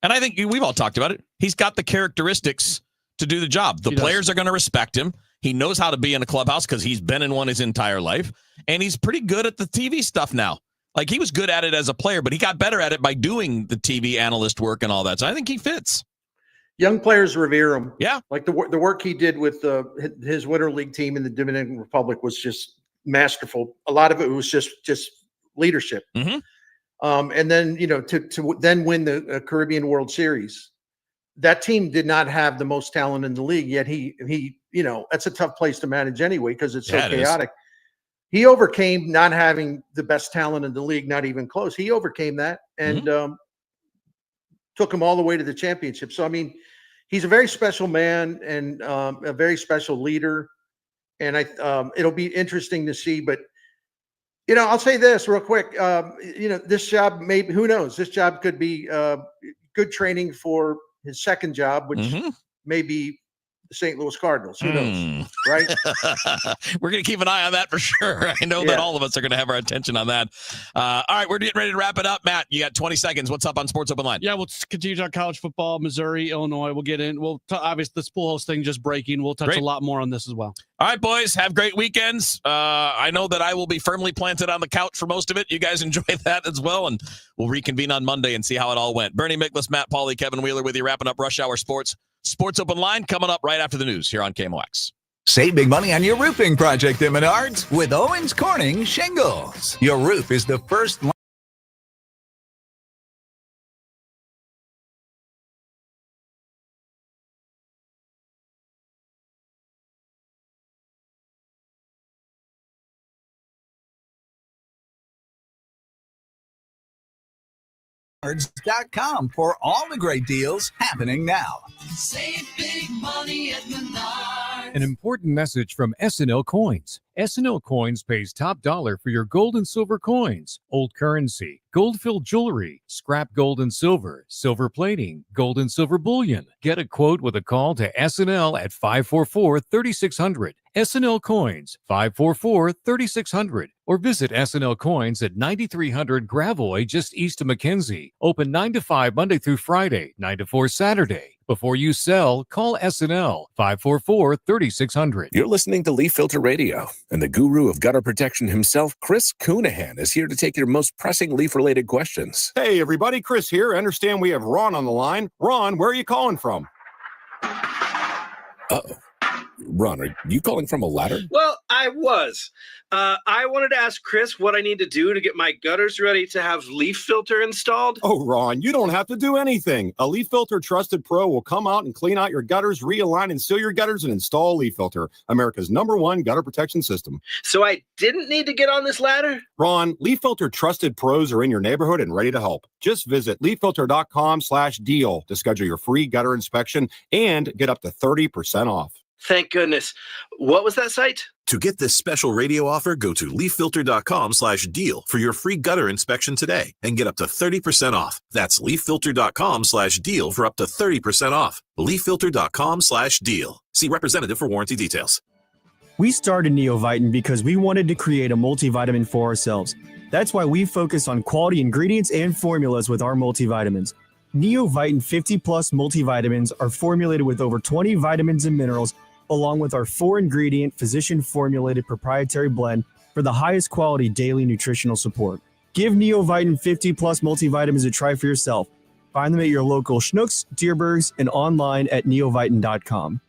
And I think we've all talked about it. He's got the characteristics to do the job. The players are going to respect him. He knows how to be in a clubhouse because he's been in one his entire life. And he's pretty good at the TV stuff now. Like, he was good at it as a player, but he got better at it by doing the TV analyst work and all that. So I think he fits. Young players revere him. Yeah. Like the work he did with his Winter League team in the Dominican Republic was just masterful. A lot of it was just leadership. Mm-hmm. And then, to then win the Caribbean World Series, that team did not have the most talent in the league, yet he that's a tough place to manage anyway, because it's so chaotic. He overcame not having the best talent in the league, not even close. He overcame that. And, took him all the way to the championship. So, I mean, he's a very special man and a very special leader. And it'll be interesting to see. But, I'll say this real quick. This job, maybe, who knows? This job could be good training for his second job, which may be the St. Louis Cardinals. Who knows, right? We're going to keep an eye on that for sure. I know that all of us are going to have our attention on that. All right, we're getting ready to wrap it up. Matt, you got 20 seconds. What's up on Sports Open Line? Yeah, we'll continue to talk college football, Missouri, Illinois. We'll get in. Obviously, the school host thing just breaking. We'll touch a lot more on this as well. All right, boys, have great weekends. I know that I will be firmly planted on the couch for most of it. You guys enjoy that as well, and we'll reconvene on Monday and see how it all went. Bernie Miklasz, Matt Pauley, Kevin Wheeler with you, wrapping up Rush Hour Sports. Sports Open Line coming up right after the news here on KMOX. Save big money on your roofing project at Menards with Owens Corning Shingles. Your roof is the first line. Menards.com for all the great deals happening now. Save big money at Menards. An important message from S&L Coins. S&L Coins pays top dollar for your gold and silver coins, old currency, gold-filled jewelry, scrap gold and silver, silver plating, gold and silver bullion. Get a quote with a call to S&L at 544-3600. S&L Coins, 544-3600. Or visit S&L Coins at 9300 Gravois, just east of McKenzie. Open 9 to 5 Monday through Friday, 9 to 4 Saturday. Before you sell, call S&L 544-3600. You're listening to Leaf Filter Radio, and the guru of gutter protection himself, Chris Coonahan, is here to take your most pressing leaf-related questions. Hey, everybody, Chris here. I understand we have Ron on the line. Ron, where are you calling from? Uh-oh. Ron, are you calling from a ladder? Well, I was. I wanted to ask Chris what I need to do to get my gutters ready to have leaf filter installed. Oh, Ron, you don't have to do anything. A Leaf Filter Trusted Pro will come out and clean out your gutters, realign and seal your gutters, and install a Leaf Filter, America's #1 gutter protection system. So I didn't need to get on this ladder? Ron, Leaf Filter Trusted Pros are in your neighborhood and ready to help. Just visit leaffilter.com/deal to schedule your free gutter inspection and get up to 30% off. Thank goodness. What was that site? To get this special radio offer, go to leaffilter.com/deal for your free gutter inspection today and get up to 30% off. That's leaffilter.com/deal for up to 30% off. leaffilter.com/deal. See representative for warranty details. We started Neovitin because we wanted to create a multivitamin for ourselves. That's why we focus on quality ingredients and formulas with our multivitamins. Neovitin 50 plus multivitamins are formulated with over 20 vitamins and minerals, along with our 4-ingredient physician-formulated proprietary blend for the highest quality daily nutritional support. Give Neovitin 50 plus multivitamins a try for yourself. Find them at your local Schnucks, Dierbergs, and online at neovitin.com.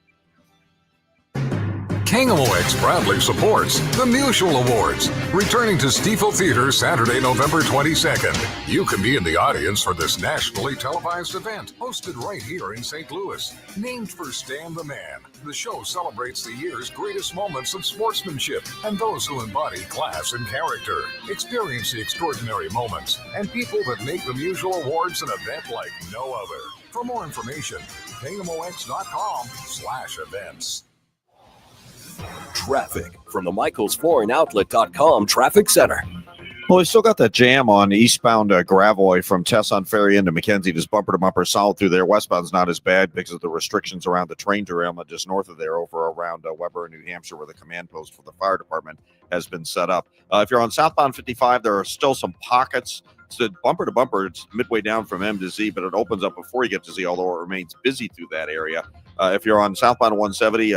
KMOX proudly supports the Musial Awards, returning to Stiefel Theater Saturday, November 22nd. You can be in the audience for this nationally televised event, hosted right here in St. Louis. Named for Stan the Man, the show celebrates the year's greatest moments of sportsmanship and those who embody class and character. Experience the extraordinary moments and people that make the Musial Awards an event like no other. For more information, KMOX.com/events. Traffic from the michaelsflooringoutlet.com traffic center. Well, we still got that jam on eastbound Gravois from Tesson Ferry into McKenzie. Just bumper to bumper, solid through there. Westbound's not as bad because of the restrictions around the train derailment just north of there, over around Weber in New Hampshire, where the command post for the fire department has been set up. If you're on southbound 55, there are still some pockets. It's bumper to bumper. It's midway down from M to Z, but it opens up before you get to Z, although it remains busy through that area. If you're on southbound 170,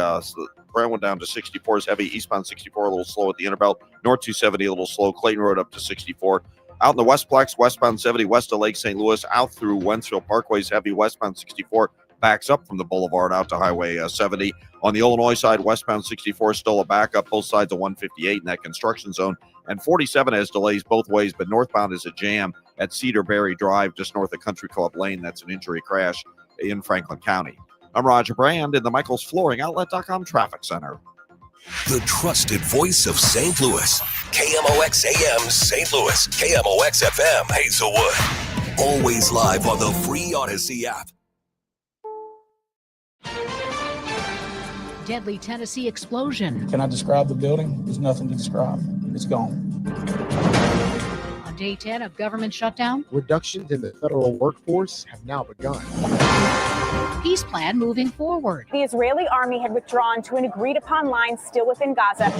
Brentwood down to 64 is heavy. Eastbound 64 a little slow at the Intervale. North 270 a little slow. Clayton Road up to 64. Out in the Westplex, westbound 70 west of Lake St. Louis, out through Wentzville Parkway is heavy. Westbound 64 backs up from the boulevard out to Highway 70. On the Illinois side, westbound 64 still a backup, both sides of 158 in that construction zone. And 47 has delays both ways, but northbound is a jam at Cedar Berry Drive, just north of Country Club Lane. That's an injury crash in Franklin County. I'm Roger Brand in the michaelsflooringoutlet.com traffic center. The trusted voice of St. Louis. KMOX AM St. Louis. KMOX FM Hazelwood. Always live on the free Odyssey app. Deadly Tennessee explosion. Can I describe the building? There's nothing to describe. It's gone. On day 10 of government shutdown, Reductions in the federal workforce have now begun. peace plan moving forward. The Israeli army had withdrawn to an agreed-upon line still within Gaza.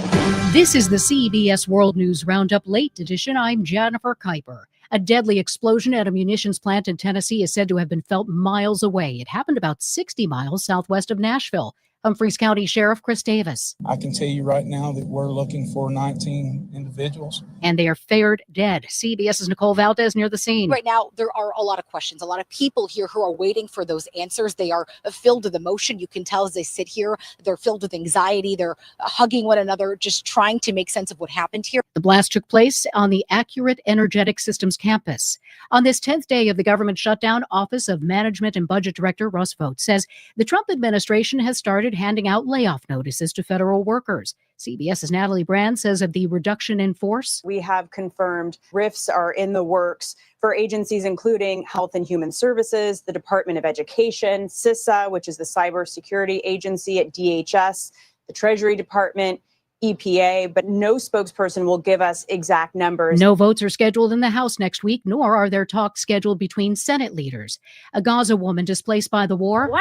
This is the CBS World News Roundup Late Edition. I'm Jennifer Kuiper. A deadly explosion at a munitions plant in Tennessee is said to have been felt miles away. It happened about 60 miles southwest of Nashville. Humphreys County Sheriff Chris Davis. I can tell you right now that we're looking for 19 individuals. And they are feared dead. CBS's Nicole Valdez near the scene. Right now, there are a lot of questions, a lot of people here who are waiting for those answers. They are filled with emotion. You can tell as they sit here, they're filled with anxiety. They're hugging one another, just trying to make sense of what happened here. The blast took place on the Accurate Energetic Systems campus. On this 10th day of the government shutdown, Office of Management and Budget Director Russ Vought says the Trump administration has started handing out layoff notices to federal workers. CBS's Natalie Brand says of the reduction in force. We have confirmed RIFs are in the works for agencies including Health and Human Services, the Department of Education, CISA, which is the cybersecurity agency at DHS, the Treasury Department, EPA, but no spokesperson will give us exact numbers. No votes are scheduled in the House next week, nor are there talks scheduled between Senate leaders. A Gaza woman displaced by the war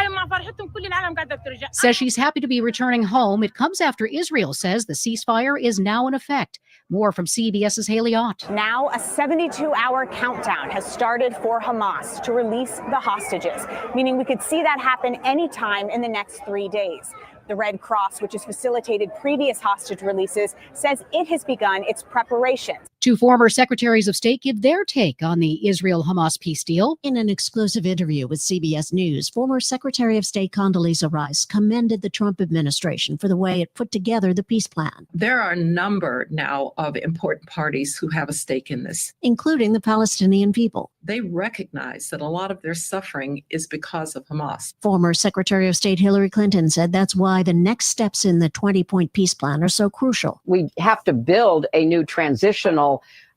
says she's happy to be returning home. It comes after Israel says the ceasefire is now in effect. More from CBS's Haley Ott. Now a 72-hour countdown has started for Hamas to release the hostages, meaning we could see that happen anytime in the next 3 days. The Red Cross, which has facilitated previous hostage releases, says it has begun its preparations. Two former secretaries of state give their take on the Israel-Hamas peace deal. In an exclusive interview with CBS News, former Secretary of State Condoleezza Rice commended the Trump administration for the way it put together the peace plan. There are a number now of important parties who have a stake in this, including the Palestinian people. They recognize that a lot of their suffering is because of Hamas. Former Secretary of State Hillary Clinton said that's why the next steps in the 20-point peace plan are so crucial. We have to build a new transitional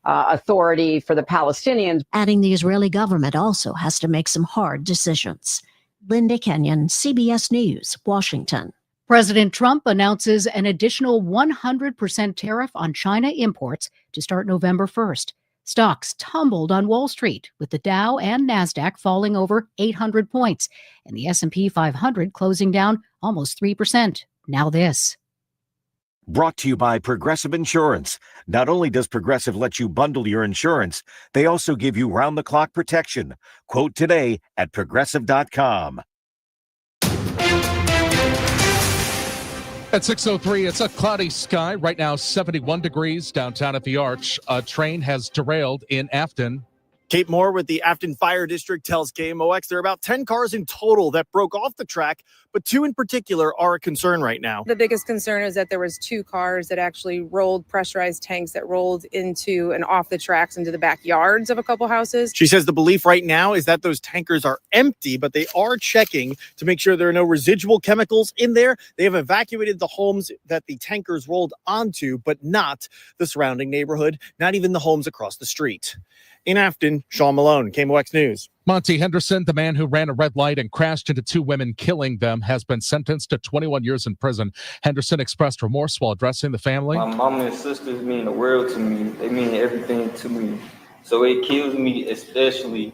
authority for the Palestinians. Adding the Israeli government also has to make some hard decisions. Linda Kenyon, CBS News, Washington. President Trump announces an additional 100% tariff on China imports to start November 1st. Stocks tumbled on Wall Street, with the Dow and Nasdaq falling over 800 points and the S&P 500 closing down almost 3%. Now this. Brought to you by Progressive Insurance. Not only does Progressive let you bundle your insurance, they also give you round-the-clock protection. Quote today at Progressive.com. At 6:03, it's a cloudy sky. Right now, 71 degrees downtown at the Arch. A train has derailed in Afton. Kate Moore with the Afton Fire District tells KMOX there are about 10 cars in total that broke off the track, but 2 in particular are a concern right now. The biggest concern is that there was 2 cars that actually rolled, pressurized tanks that rolled into and off the tracks into the backyards of a couple houses. She says the belief right now is that those tankers are empty, but they are checking to make sure there are no residual chemicals in there. They have evacuated the homes that the tankers rolled onto, but not the surrounding neighborhood, not even the homes across the street. In Afton, Sean Malone, KMOX News. Monty Henderson, the man who ran a red light and crashed into 2 women, killing them, has been sentenced to 21 years in prison. Henderson expressed remorse while addressing the family. My mom and sisters mean the world to me. They mean everything to me. So it kills me, especially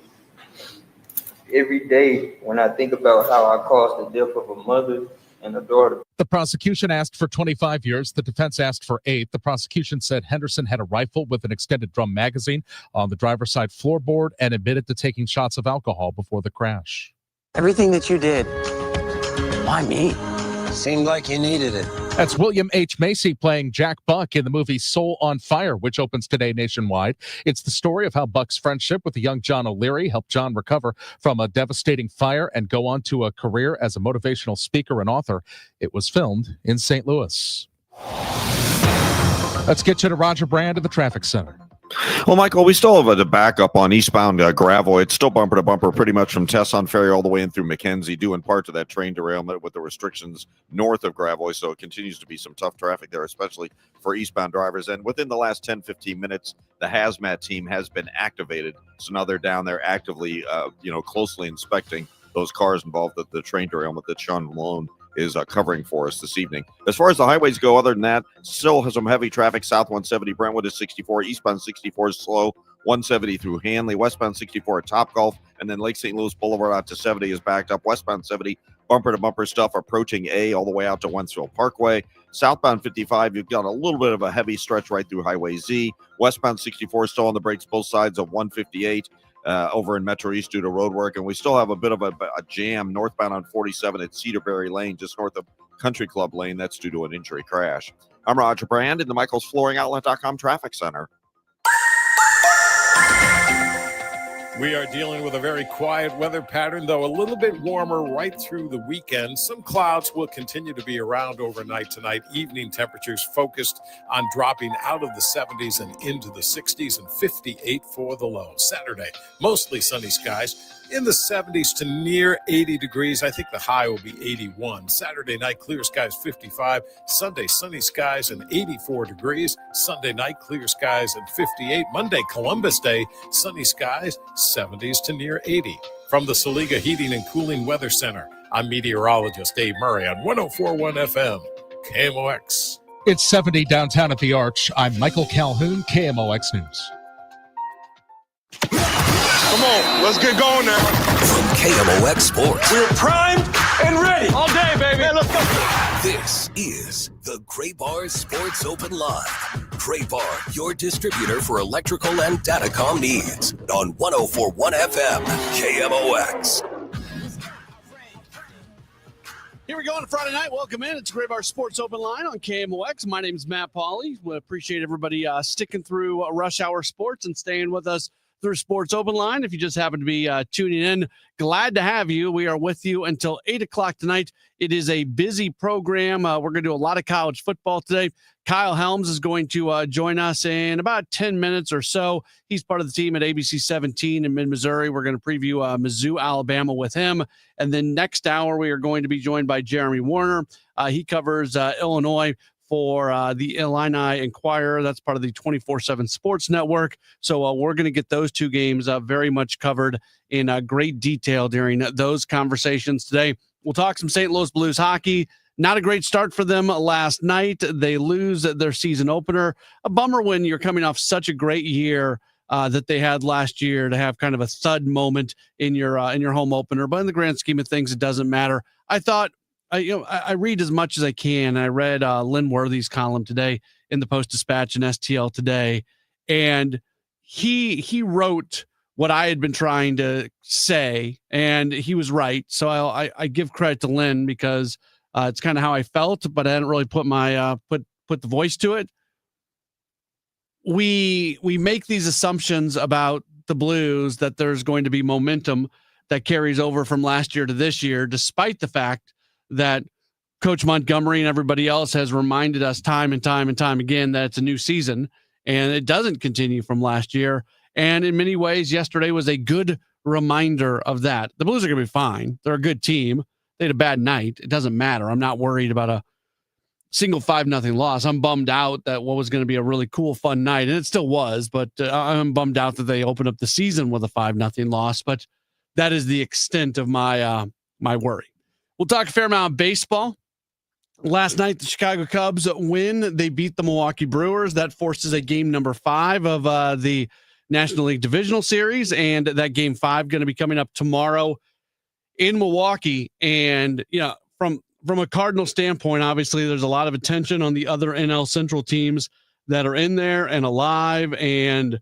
every day when I think about how I caused the death of a mother and a daughter. The prosecution asked for 25 years. The defense asked for 8. The prosecution said Henderson had a rifle with an extended drum magazine on the driver's side floorboard and admitted to taking shots of alcohol before the crash. Everything that you did, why me? Seemed like you needed it. That's William H. Macy playing Jack Buck in the movie Soul on Fire, which opens today nationwide. It's the story of how Buck's friendship with the young John O'Leary helped John recover from a devastating fire and go on to a career as a motivational speaker and author. It was filmed in St. Louis. Let's get you to Roger Brand at the traffic center. Well, Michael, we still have the backup on eastbound Gravois. It's still bumper to bumper pretty much from Tesson Ferry all the way in through Mackenzie, due in part to that train derailment with the restrictions north of Gravois. So it continues to be some tough traffic there, especially for eastbound drivers. And within the last 10, 15 minutes, the hazmat team has been activated. So now they're down there actively, closely inspecting those cars involved with the train derailment that Sean Malone is covering for us this evening. As far as the highways go, other than that, still has some heavy traffic. South 170 Brentwood is 64. Eastbound 64 is slow. 170 through Hanley. Westbound 64 at Topgolf. And then Lake St. Louis Boulevard out to 70 is backed up. Westbound 70, bumper to bumper stuff approaching A all the way out to Wentzville Parkway. Southbound 55, you've got a little bit of a heavy stretch right through Highway Z. Westbound 64 still on the brakes both sides of 158. Over in Metro East due to road work, and we still have a bit of a jam northbound on 47 at Cedarberry Lane, just north of Country Club Lane. That's due to an injury crash. I'm Roger Brand in the Michael's Flooring Outlet.com Traffic Center. We are dealing with a very quiet weather pattern, though a little bit warmer right through the weekend. Some clouds will continue to be around overnight tonight. Evening temperatures focused on dropping out of the 70s and into the 60s, and 58 for the low. Saturday, mostly sunny skies in the 70s to near 80 degrees. I think the high will be 81. Saturday night, clear skies 55. Sunday, sunny skies and 84 degrees. Sunday night, clear skies and 58. Monday, Columbus Day, sunny skies, 70s to near 80. From the Saliga Heating and Cooling Weather Center, I'm meteorologist Dave Murray on 104.1 FM, KMOX. It's 70 downtown at the Arch. I'm Michael Calhoun, KMOX News. Come on, let's get going now. From KMOX Sports. We're primed and ready. All day, baby. Yeah, let's go. This is the Gray Bar Sports Open Live. Gray Bar, your distributor for electrical and datacom needs. On 104.1 FM, KMOX. Here we go on a Friday night. Welcome in. It's Gray Bar Sports Open Line on KMOX. My name is Matt Pauley. We appreciate everybody sticking through Rush Hour Sports and staying with us through Sports Open Line. If you just happen to be tuning in, glad to have you. We are with you until 8 o'clock tonight. It is a busy program. We're going to do a lot of college football today. Kyle Helms is going to join us in about 10 minutes or so. He's part of the team at ABC 17 in mid-Missouri. We're going to preview Mizzou, Alabama with him. And then next hour, we are going to be joined by Jeremy Warner. He covers Illinois for the Illini Inquirer. That's part of the 24/7 Sports Network. So we're going to get those two games very much covered in great detail during those conversations today. We'll talk some St. Louis Blues hockey. Not a great start for them last night. They lose their season opener. A bummer when you're coming off such a great year that they had last year to have kind of a thud moment in your home opener. But in the grand scheme of things, it doesn't matter. I thought, I read as much as I can. I read Lynn Worthy's column today in the Post-Dispatch and STL today, and he wrote what I had been trying to say, and he was right. So I give credit to Lynn because it's kind of how I felt, but I hadn't really put my put the voice to it. We make these assumptions about the Blues that there's going to be momentum that carries over from last year to this year, despite the fact that Coach Montgomery and everybody else has reminded us time and time and time again that it's a new season and it doesn't continue from last year. And in many ways, yesterday was a good reminder of that. The Blues are going to be fine. They're a good team. They had a bad night. It doesn't matter. I'm not worried about a single 5-0 loss. I'm bummed out that what was going to be a really cool, fun night, and it still was, but I'm bummed out that they opened up the season with a 5-0 loss. But that is the extent of my my worry. We'll talk a fair amount of baseball. Last night, the Chicago Cubs win. They beat the Milwaukee Brewers. That forces a game number 5 of the National League Divisional Series, and that game 5 going to be coming up tomorrow in Milwaukee. And from a Cardinal standpoint, obviously there's a lot of attention on the other NL Central teams that are in there and alive. And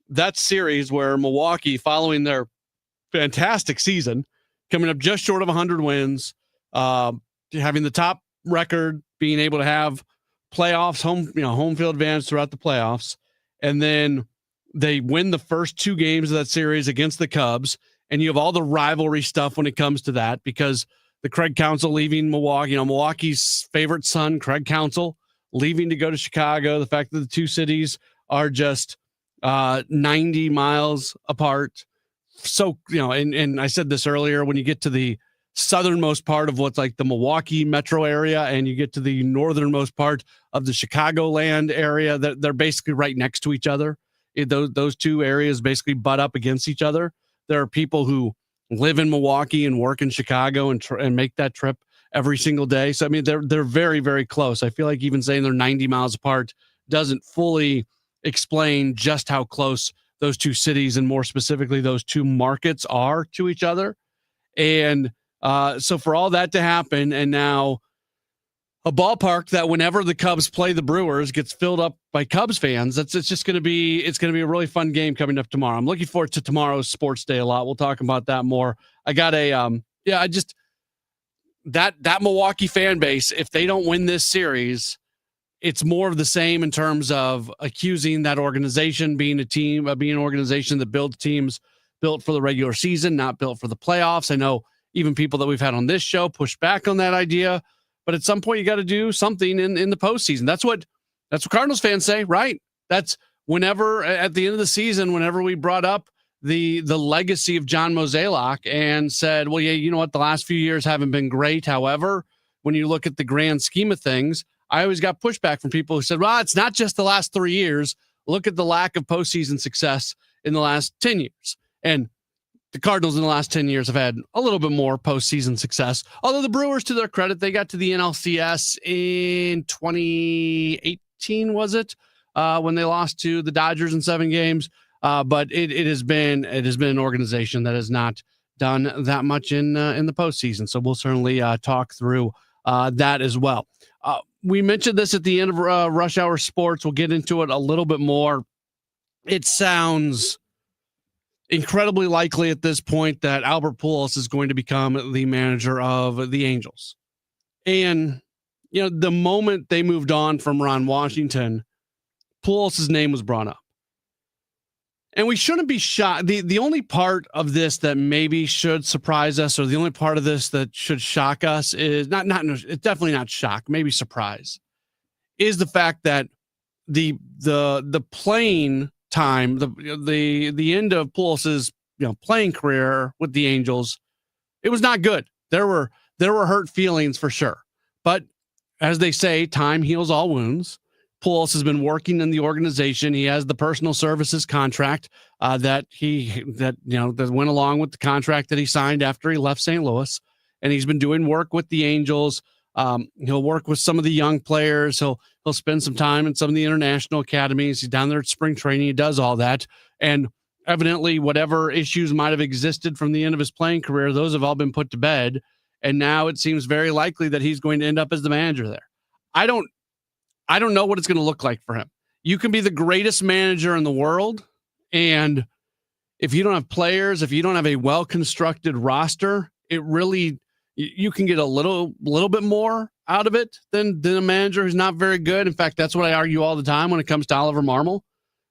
that series where Milwaukee, following their fantastic season, coming up just short of 100 wins, having the top record, being able to have playoffs, home field advantage throughout the playoffs. And then they win the first 2 games of that series against the Cubs. And you have all the rivalry stuff when it comes to that, because the Craig Counsell leaving Milwaukee, Milwaukee's favorite son, Craig Counsell, leaving to go to Chicago. The fact that the two cities are just 90 miles apart. So, and I said this earlier, when you get to the southernmost part of what's like the Milwaukee metro area and you get to the northernmost part of the Chicagoland area, they're basically right next to each other. Those two areas basically butt up against each other. There are people who live in Milwaukee and work in Chicago and make that trip every single day. So, I mean, they're very, very close. I feel like even saying they're 90 miles apart doesn't fully explain just how close those two cities and more specifically those two markets are to each other. And so for all that to happen, and now a ballpark that whenever the Cubs play the Brewers gets filled up by Cubs fans, it's going to be a really fun game coming up tomorrow. I'm looking forward to tomorrow's sports day a lot. We'll talk about that more. I got that Milwaukee fan base, if they don't win this series, it's more of the same in terms of accusing that organization being an organization that builds teams built for the regular season, not built for the playoffs. I know even people that we've had on this show push back on that idea, but at some point you got to do something in the postseason. That's what Cardinals fans say, right? That's whenever at the end of the season, whenever we brought up the legacy of John Mozeliak and said, well, yeah, you know what? The last few years haven't been great. However, when you look at the grand scheme of things, I always got pushback from people who said, well, it's not just the last 3 years. Look at the lack of postseason success in the last 10 years. And the Cardinals in the last 10 years have had a little bit more postseason success. Although the Brewers, to their credit, they got to the NLCS in 2018, was it? When they lost to the Dodgers in 7 games. But it has been an organization that has not done that much in the postseason. So we'll certainly talk through that as well. We mentioned this at the end of Rush Hour Sports. We'll get into it a little bit more. It sounds incredibly likely at this point that Albert Pujols is going to become the manager of the Angels. And, the moment they moved on from Ron Washington, Pujols' name was brought up. And we shouldn't be shocked. The only part of this that maybe should surprise us, or the only part of this that should shock us, is it's definitely not shock, maybe surprise, is the fact that the playing time, the end of Pujols' playing career with the Angels, it was not good. There were hurt feelings for sure. But as they say, time heals all wounds. Pujols has been working in the organization. He has the personal services contract that went along with the contract that he signed after he left St. Louis, and he's been doing work with the Angels. He'll work with some of the young players. He'll spend some time in some of the international academies. He's down there at spring training. He does all that, and evidently, whatever issues might have existed from the end of his playing career, those have all been put to bed. And now it seems very likely that he's going to end up as the manager there. I don't know what it's going to look like for him. You can be the greatest manager in the world, and if you don't have players, if you don't have a well-constructed roster, you can get a little bit more out of it than a manager who's not very good. In fact, that's what I argue all the time when it comes to Oliver Marmol.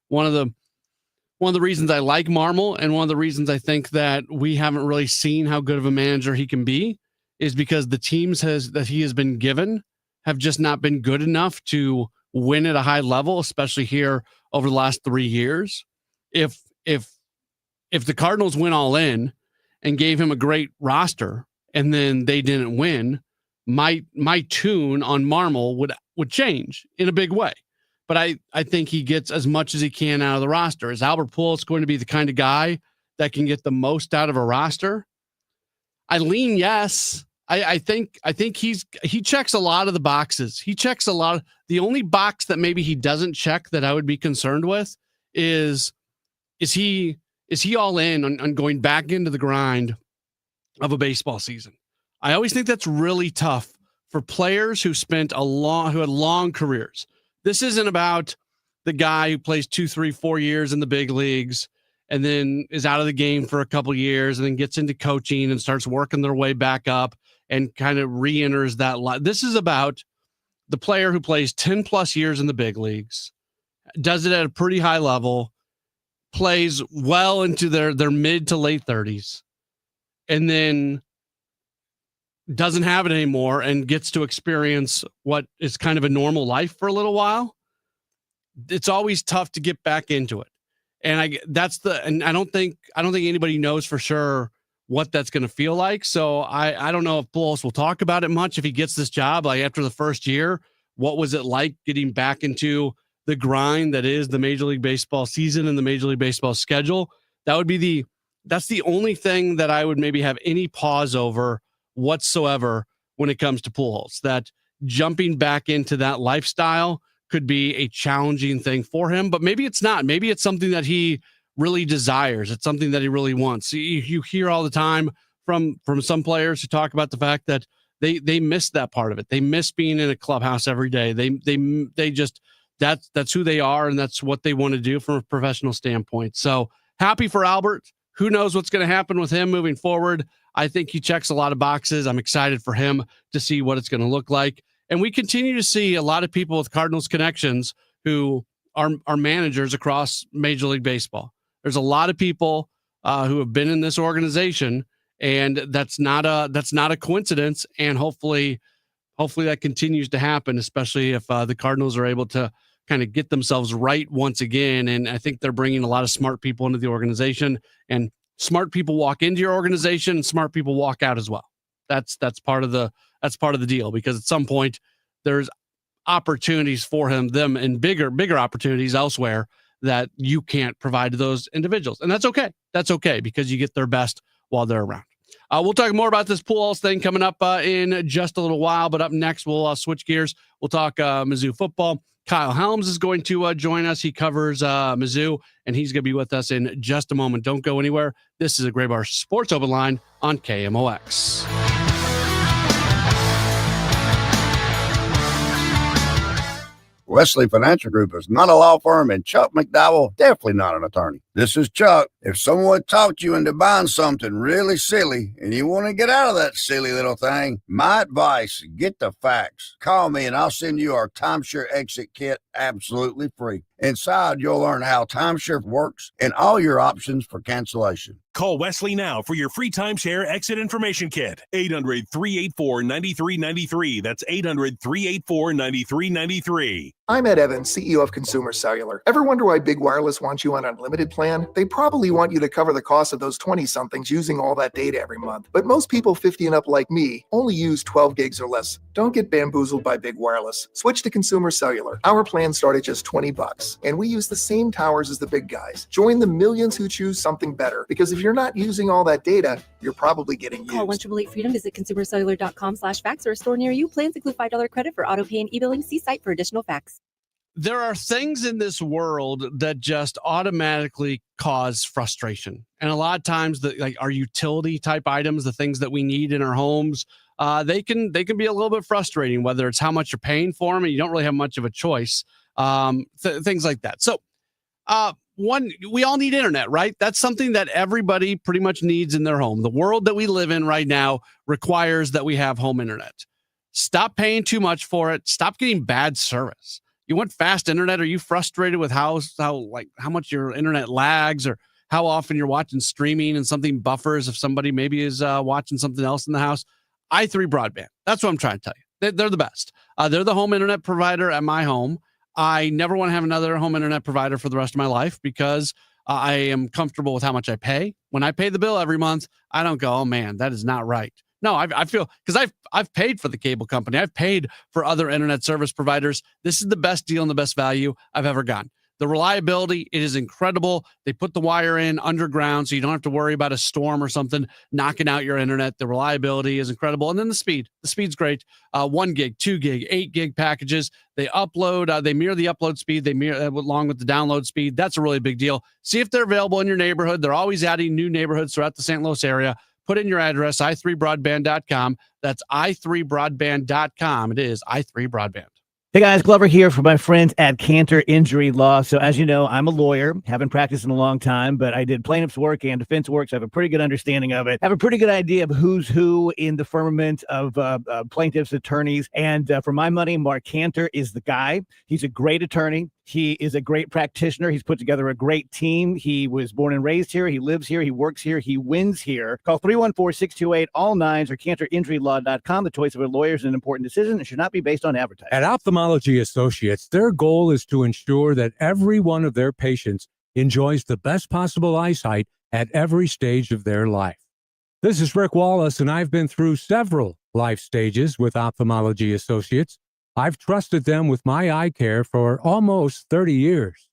One of the reasons I like Marmol, and one of the reasons I think that we haven't really seen how good of a manager he can be, is because the teams that he has been given have just not been good enough to win at a high level, especially here over the last 3 years. If the Cardinals went all in and gave him a great roster and then they didn't win, my tune on Marmol would change in a big way. But I think he gets as much as he can out of the roster. Is Albert Pujols going to be the kind of guy that can get the most out of a roster? I lean yes. I think he checks a lot of the boxes. He checks a lot. The only box that maybe he doesn't check that I would be concerned with is he all in on going back into the grind of a baseball season? I always think that's really tough for players who had long careers. This isn't about the guy who plays 2, 3, 4 years in the big leagues and then is out of the game for a couple of years and then gets into coaching and starts working their way back up and kind of re-enters that line. This is about the player who plays 10 plus years in the big leagues, does it at a pretty high level, plays well into their mid to late 30s, and then doesn't have it anymore and gets to experience what is kind of a normal life for a little while. It's always tough to get back into it. And I don't think anybody knows for sure what that's going to feel like. So I don't know if Pujols will talk about it much if he gets this job. Like after the first year, what was it like getting back into the grind that is the Major League Baseball season and the Major League Baseball schedule? That's the only thing that I would maybe have any pause over whatsoever when it comes to Pujols. That jumping back into that lifestyle could be a challenging thing for him, but maybe it's not. Maybe it's something that he really desires. It's something that he really wants. You hear all the time from some players who talk about the fact that they miss that part of it. They miss being in a clubhouse every day. They just that's who they are, and that's what they want to do from a professional standpoint. So happy for Albert. Who knows what's going to happen with him moving forward? I think he checks a lot of boxes. I'm excited for him to see what it's going to look like. And we continue to see a lot of people with Cardinals connections who are managers across Major League Baseball. There's a lot of people who have been in this organization, and that's not a coincidence. And hopefully that continues to happen, especially if the Cardinals are able to kind of get themselves right once again. And I think they're bringing a lot of smart people into the organization, and smart people walk into your organization and smart people walk out as well. That's part of the deal, because at some point there's opportunities for them and bigger opportunities elsewhere that you can't provide to those individuals. And that's okay. That's okay, because you get their best while they're around. We'll talk more about this Pujols thing coming up in just a little while, but up next we'll switch gears. We'll talk Mizzou football. Kyle Helms is going to join us. He covers Mizzou, and he's going to be with us in just a moment. Don't go anywhere. This is a Gray Bar Sports Open Line on KMOX. Wesley Financial Group is not a law firm, and Chuck McDowell, definitely not an attorney. This is Chuck. If someone talked you into buying something really silly and you want to get out of that silly little thing, my advice, get the facts. Call me and I'll send you our timeshare exit kit absolutely free. Inside, you'll learn how timeshare works and all your options for cancellation. Call Wesley now for your free timeshare exit information kit. 800-384-9393. That's 800-384-9393. I'm Ed Evans, CEO of Consumer Cellular. Ever wonder why Big Wireless wants you on an unlimited plan? They probably want you to cover the cost of those 20-somethings using all that data every month. But most people 50 and up like me only use 12 gigs or less. Don't get bamboozled by Big Wireless. Switch to Consumer Cellular. Our plans start at just $20, and we use the same towers as the big guys. Join the millions who choose something better, because if you're not using all that data, you're probably getting used. Call 1-888-FREEDOM. Visit consumercellular.com/facts, or store near you. Plans include $5 credit for auto pay and e-billing. See site for additional facts. There are things in this world that just automatically cause frustration. And a lot of times our utility type items, the things that we need in our homes, they can be a little bit frustrating, whether it's how much you're paying for them and you don't really have much of a choice, things like that. So we all need internet, right? That's something that everybody pretty much needs in their home. The world that we live in right now requires that we have home internet. Stop paying too much for it. Stop getting bad service. You want fast internet? Are you frustrated with how much your internet lags, or how often you're watching streaming and something buffers if somebody maybe is watching something else in the house? i3 Broadband. That's what I'm trying to tell you. They're the best. They're the home internet provider at my home. I never want to have another home internet provider for the rest of my life, because I am comfortable with how much I pay. When I pay the bill every month, I don't go, oh man, that is not right. No, I feel, because I've paid for the cable company. I've paid for other internet service providers. This is the best deal and the best value I've ever gotten. The reliability, it is incredible. They put the wire in underground, so you don't have to worry about a storm or something knocking out your internet. The reliability is incredible. And then the speed's great. 1 gig, 2 gig, 8 gig packages. They upload, they mirror the upload speed. They mirror along with the download speed. That's a really big deal. See if they're available in your neighborhood. They're always adding new neighborhoods throughout the St. Louis area. Put in your address, i3broadband.com. That's i3broadband.com. It is i3 Broadband. Hey guys, Glover here for my friends at Cantor Injury Law. So as you know, I'm a lawyer, haven't practiced in a long time, but I did plaintiff's work and defense work, so I have a pretty good understanding of it. I have a pretty good idea of who's who in the firmament of plaintiffs' attorneys. And for my money, Mark Cantor is the guy. He's a great attorney. He is a great practitioner. He's put together a great team. He was born and raised here. He lives here. He works here. He wins here. Call 314-628-ALL-9s or CantorInjuryLaw.com. The choice of a lawyer is an important decision and should not be based on advertising. At Ophthalmology Associates, their goal is to ensure that every one of their patients enjoys the best possible eyesight at every stage of their life. This is Rick Wallace, and I've been through several life stages with Ophthalmology Associates. I've trusted them with my eye care for almost 30 years.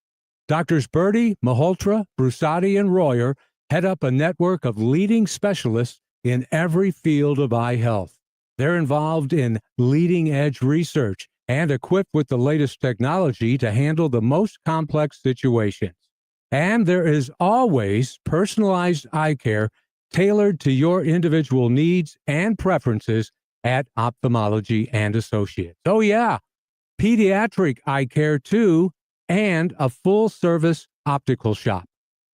Doctors Birdie, Malhotra, Brusati, and Royer head up a network of leading specialists in every field of eye health. They're involved in leading-edge research and equipped with the latest technology to handle the most complex situations. And there is always personalized eye care tailored to your individual needs and preferences at Ophthalmology and Associates. Oh yeah, pediatric eye care too, and a full-service optical shop.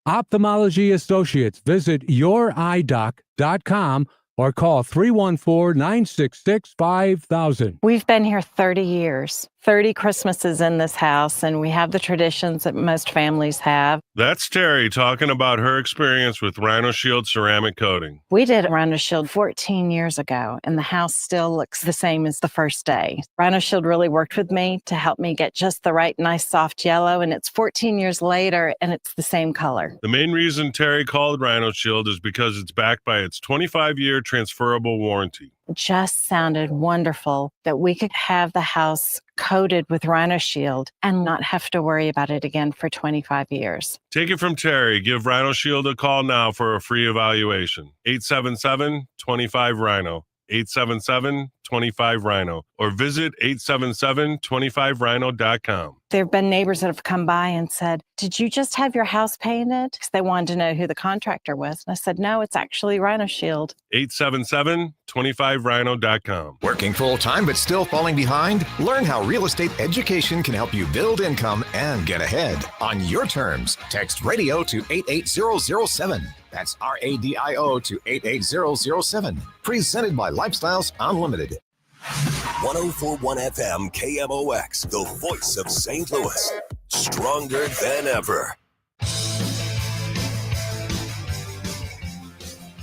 Ophthalmology Associates. Visit youridoc.com or call 314-966-5000. We've been here 30 years, 30 Christmases in this house, and we have the traditions that most families have. That's Terry talking about her experience with Rhino Shield ceramic coating. We did Rhino Shield 14 years ago, and the house still looks the same as the first day. Rhino Shield really worked with me to help me get just the right, nice, soft yellow, and it's 14 years later, and it's the same color. The main reason Terry called Rhino Shield is because it's backed by its 25-year transferable warranty. It just sounded wonderful that we could have the house coated with Rhino Shield and not have to worry about it again for 25 years. Take it from Terry. Give Rhino Shield a call now for a free evaluation. 877-25-RHINO. 877-25-RHINO. Or visit 877-25rhino.com. There have been neighbors that have come by and said, "Did you just have your house painted?" Because they wanted to know who the contractor was. And I said, "No, it's actually Rhino Shield." 877-25rhino.com. Working full-time but still falling behind? Learn how real estate education can help you build income and get ahead on your terms. Text radio to 88007. That's RADIO to 88007. Presented by Lifestyles Unlimited. 1041 FM KMOX, the voice of St. Louis. Stronger than ever.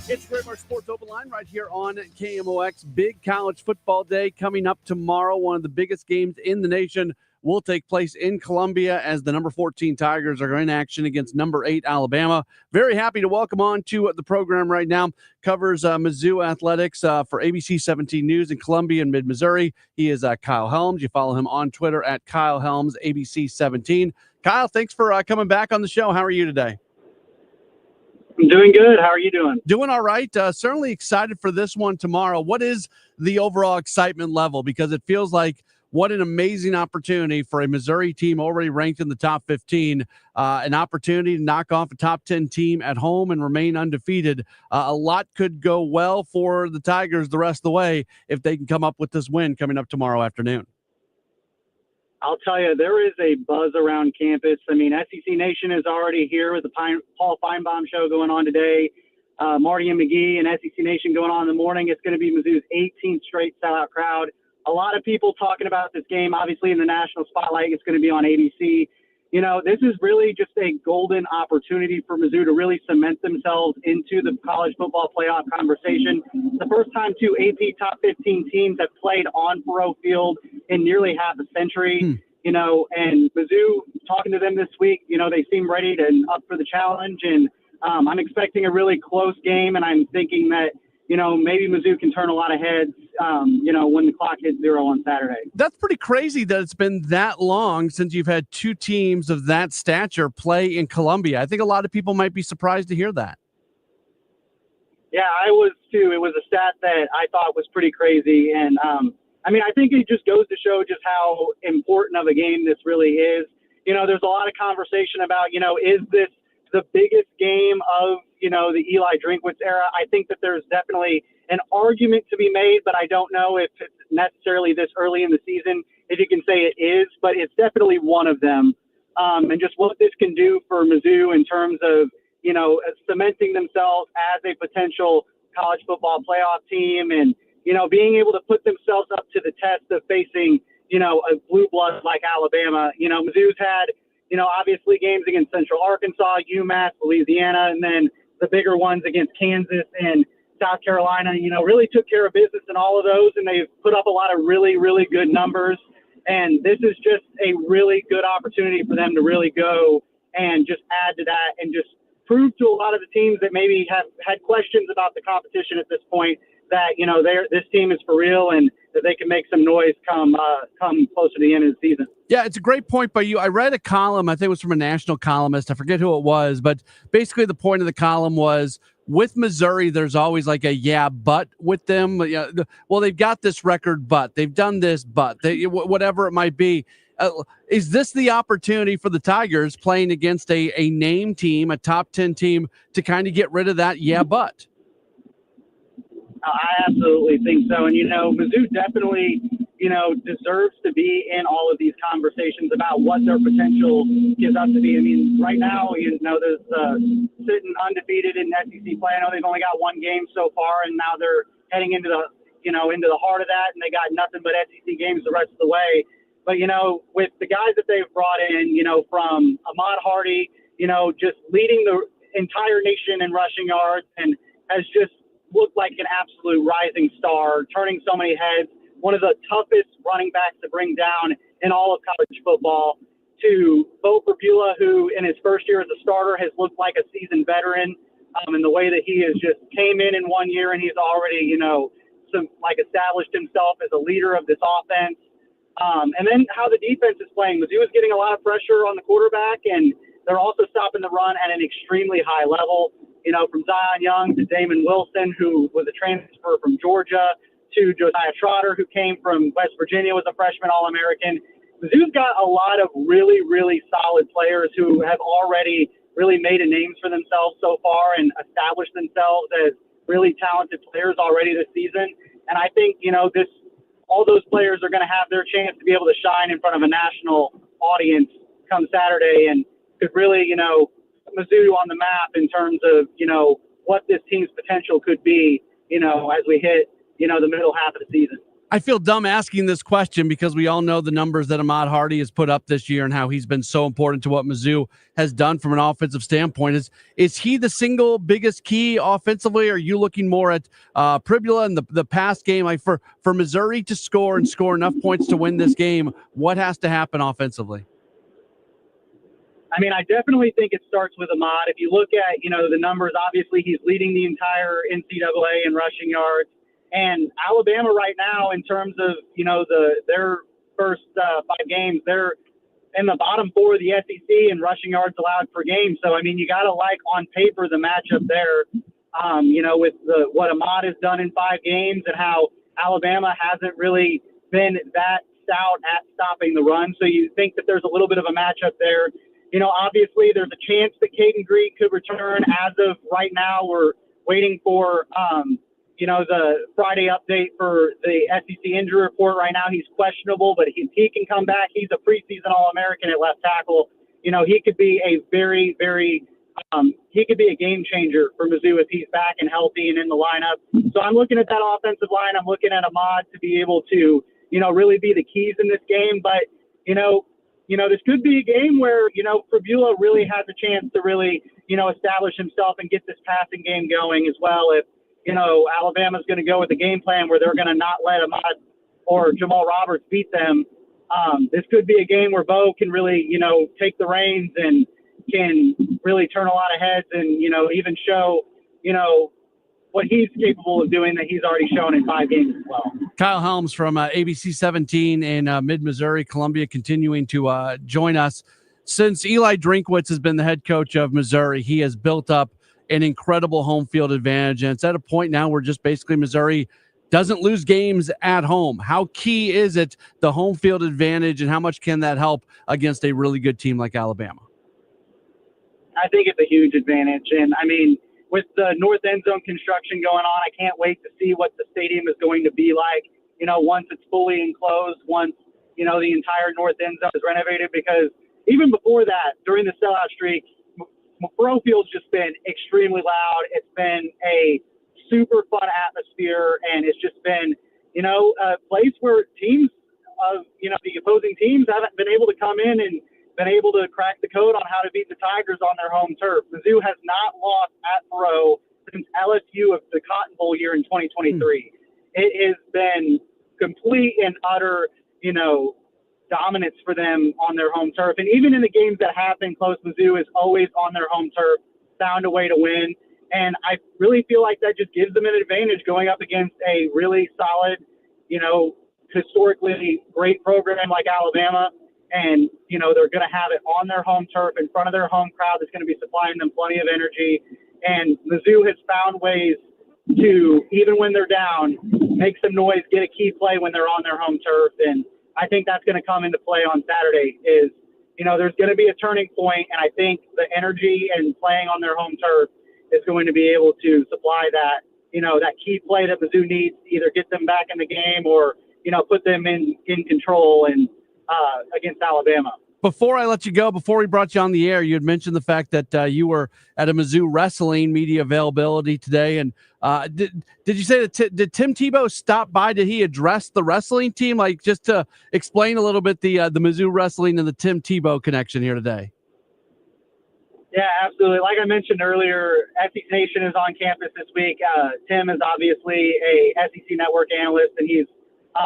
It's Kramer Sports Open Line right here on KMOX. Big college football day coming up tomorrow. One of the biggest games in the nation will take place in Columbia as the number 14 Tigers are in action against number 8 Alabama. Very happy to welcome on to the program right now. Covers Mizzou athletics for ABC 17 News in Columbia and mid-Missouri. He is Kyle Helms. You follow him on Twitter at Kyle Helms, ABC 17. Kyle, thanks for coming back on the show. How are you today? I'm doing good. How are you doing? Doing all right. Certainly excited for this one tomorrow. What is the overall excitement level? Because it feels like what an amazing opportunity for a Missouri team already ranked in the top 15, an opportunity to knock off a top 10 team at home and remain undefeated. A lot could go well for the Tigers the rest of the way if they can come up with this win coming up tomorrow afternoon. I'll tell you, there is a buzz around campus. I mean, SEC Nation is already here with the Paul Feinbaum show going on today. Marty and McGee and SEC Nation going on in the morning. It's going to be Mizzou's 18th straight sellout crowd. A lot of people talking about this game, obviously in the national spotlight. It's going to be on ABC. You know, this is really just a golden opportunity for Mizzou to really cement themselves into the college football playoff conversation. The first time two AP top 15 teams have played on Faurot Field in nearly half a century. You know, and Mizzou, talking to them this week, you know, they seem ready and up for the challenge. And I'm expecting a really close game, and I'm thinking that, you know, maybe Mizzou can turn a lot of heads, you know, when the clock hits 0 on Saturday. That's pretty crazy that it's been that long since you've had two teams of that stature play in Columbia. I think a lot of people might be surprised to hear that. Yeah, I was too. It was a stat that I thought was pretty crazy. And, I mean, I think it just goes to show just how important of a game this really is. You know, there's a lot of conversation about, you know, is this the biggest game of, you know, the Eli Drinkwitz era? I think that there's definitely an argument to be made, but I don't know if it's necessarily this early in the season, if you can say it is, but it's definitely one of them. And just what this can do for Mizzou in terms of, you know, cementing themselves as a potential college football playoff team and, you know, being able to put themselves up to the test of facing, you know, a blue blood like Alabama. You know, Mizzou's had, you know, obviously games against Central Arkansas, UMass, Louisiana, and then the bigger ones against Kansas and South Carolina, you know, really took care of business in all of those, and they've put up a lot of really, really good numbers. And this is just a really good opportunity for them to really go and just add to that and just prove to a lot of the teams that maybe have had questions about the competition at this point that, this team is for real and that they can make some noise come closer to the end of the season. Yeah, it's a great point by you. I read a column, I think it was from a national columnist. I forget who it was, but basically the point of the column was with Missouri, there's always like a but with them. Well, they've got this record, but they've done this, but whatever it might be. Is this the opportunity for the Tigers playing against a name team, a top 10 team, to kind of get rid of that but? I absolutely think so. And, Mizzou definitely, deserves to be in all of these conversations about what their potential is up to be. I mean, right now, there's sitting undefeated in SEC play. I know they've only got one game so far, and now they're heading into the, into the heart of that, and they got nothing but SEC games the rest of the way. But, with the guys that they've brought in, from Ahmad Hardy, just leading the entire nation in rushing yards and has just looked like an absolute rising star, turning so many heads, one of the toughest running backs to bring down in all of college football, to Bo Perbula, who in his first year as a starter has looked like a seasoned veteran, in the way that he has just came in 1 year and he's already, established himself as a leader of this offense. And then how the defense is playing. Mizzou is getting a lot of pressure on the quarterback, and they're also stopping the run at an extremely high level. From Zion Young to Damon Wilson, who was a transfer from Georgia, to Josiah Trotter, who came from West Virginia, was a freshman All-American. Mizzou's got a lot of really, really solid players who have already really made a name for themselves so far and established themselves as really talented players already this season. And I think, all those players are going to have their chance to be able to shine in front of a national audience come Saturday and could really, Mizzou on the map in terms of, what this team's potential could be, as we hit, the middle half of the season. I feel dumb asking this question because we all know the numbers that Ahmad Hardy has put up this year and how he's been so important to what Mizzou has done from an offensive standpoint. Is he the single biggest key offensively? Or are you looking more at Perbula and the past game? Like for Missouri to score and score enough points to win this game, what has to happen offensively? I mean, I definitely think it starts with Ahmad. If you look at, the numbers, obviously he's leading the entire NCAA in rushing yards. And Alabama right now, in terms of, their first 5 games, they're in the bottom 4 of the SEC in rushing yards allowed per game. So, I mean, you got to like on paper the matchup there, with what Ahmad has done in 5 games and how Alabama hasn't really been that stout at stopping the run. So you think that there's a little bit of a matchup there. Obviously there's a chance that Caden Greek could return. As of right now, we're waiting for, the Friday update for the SEC injury report. Right now he's questionable, but he can come back. He's a preseason All-American at left tackle. He could be a very, very he could be a game changer for Mizzou if he's back and healthy and in the lineup. So I'm looking at that offensive line. I'm looking at Ahmad to be able to, really be the keys in this game. But, this could be a game where, Perbula really has a chance to really, establish himself and get this passing game going as well. If, Alabama's going to go with the game plan where they're going to not let Ahmad or Jamal Roberts beat them. This could be a game where Bo can really, take the reins and can really turn a lot of heads and, even show, what he's capable of doing that he's already shown in 5 games as well. Kyle Helms from ABC 17 in mid-Missouri, Columbia, continuing to join us. Since Eli Drinkwitz has been the head coach of Missouri, he has built up an incredible home field advantage. And it's at a point now where just basically Missouri doesn't lose games at home. How key is it, the home field advantage, and how much can that help against a really good team like Alabama? I think it's a huge advantage. And, I mean, with the north end zone construction going on, I can't wait to see what the stadium is going to be like, once it's fully enclosed, once, the entire north end zone is renovated. Because even before that, during the sellout streak, Pro Field's just been extremely loud. It's been a super fun atmosphere, and it's just been, a place where teams of, the opposing teams haven't been able to come in and been able to crack the code on how to beat the Tigers on their home turf. Mizzou has not lost at Thoreau since LSU of the Cotton Bowl year in 2023. It has been complete and utter, dominance for them on their home turf. And even in the games that have been close, Mizzou is always on their home turf, found a way to win. And I really feel like that just gives them an advantage going up against a really solid, historically great program like Alabama. And, they're going to have it on their home turf in front of their home crowd that's going to be supplying them plenty of energy. And Mizzou has found ways to, even when they're down, make some noise, get a key play when they're on their home turf. And I think that's going to come into play on Saturday is, there's going to be a turning point, and I think the energy and playing on their home turf is going to be able to supply that, that key play that Mizzou needs to either get them back in the game or, put them in control and against Alabama. Before I let you go, before we brought you on the air, you had mentioned the fact that you were at a Mizzou wrestling media availability today. And did you say that did Tim Tebow stop by? Did he address the wrestling team? Like, just to explain a little bit the Mizzou wrestling and the Tim Tebow connection here today. Yeah, absolutely. Like I mentioned earlier, SEC Nation is on campus this week. Tim is obviously a SEC Network analyst, and he's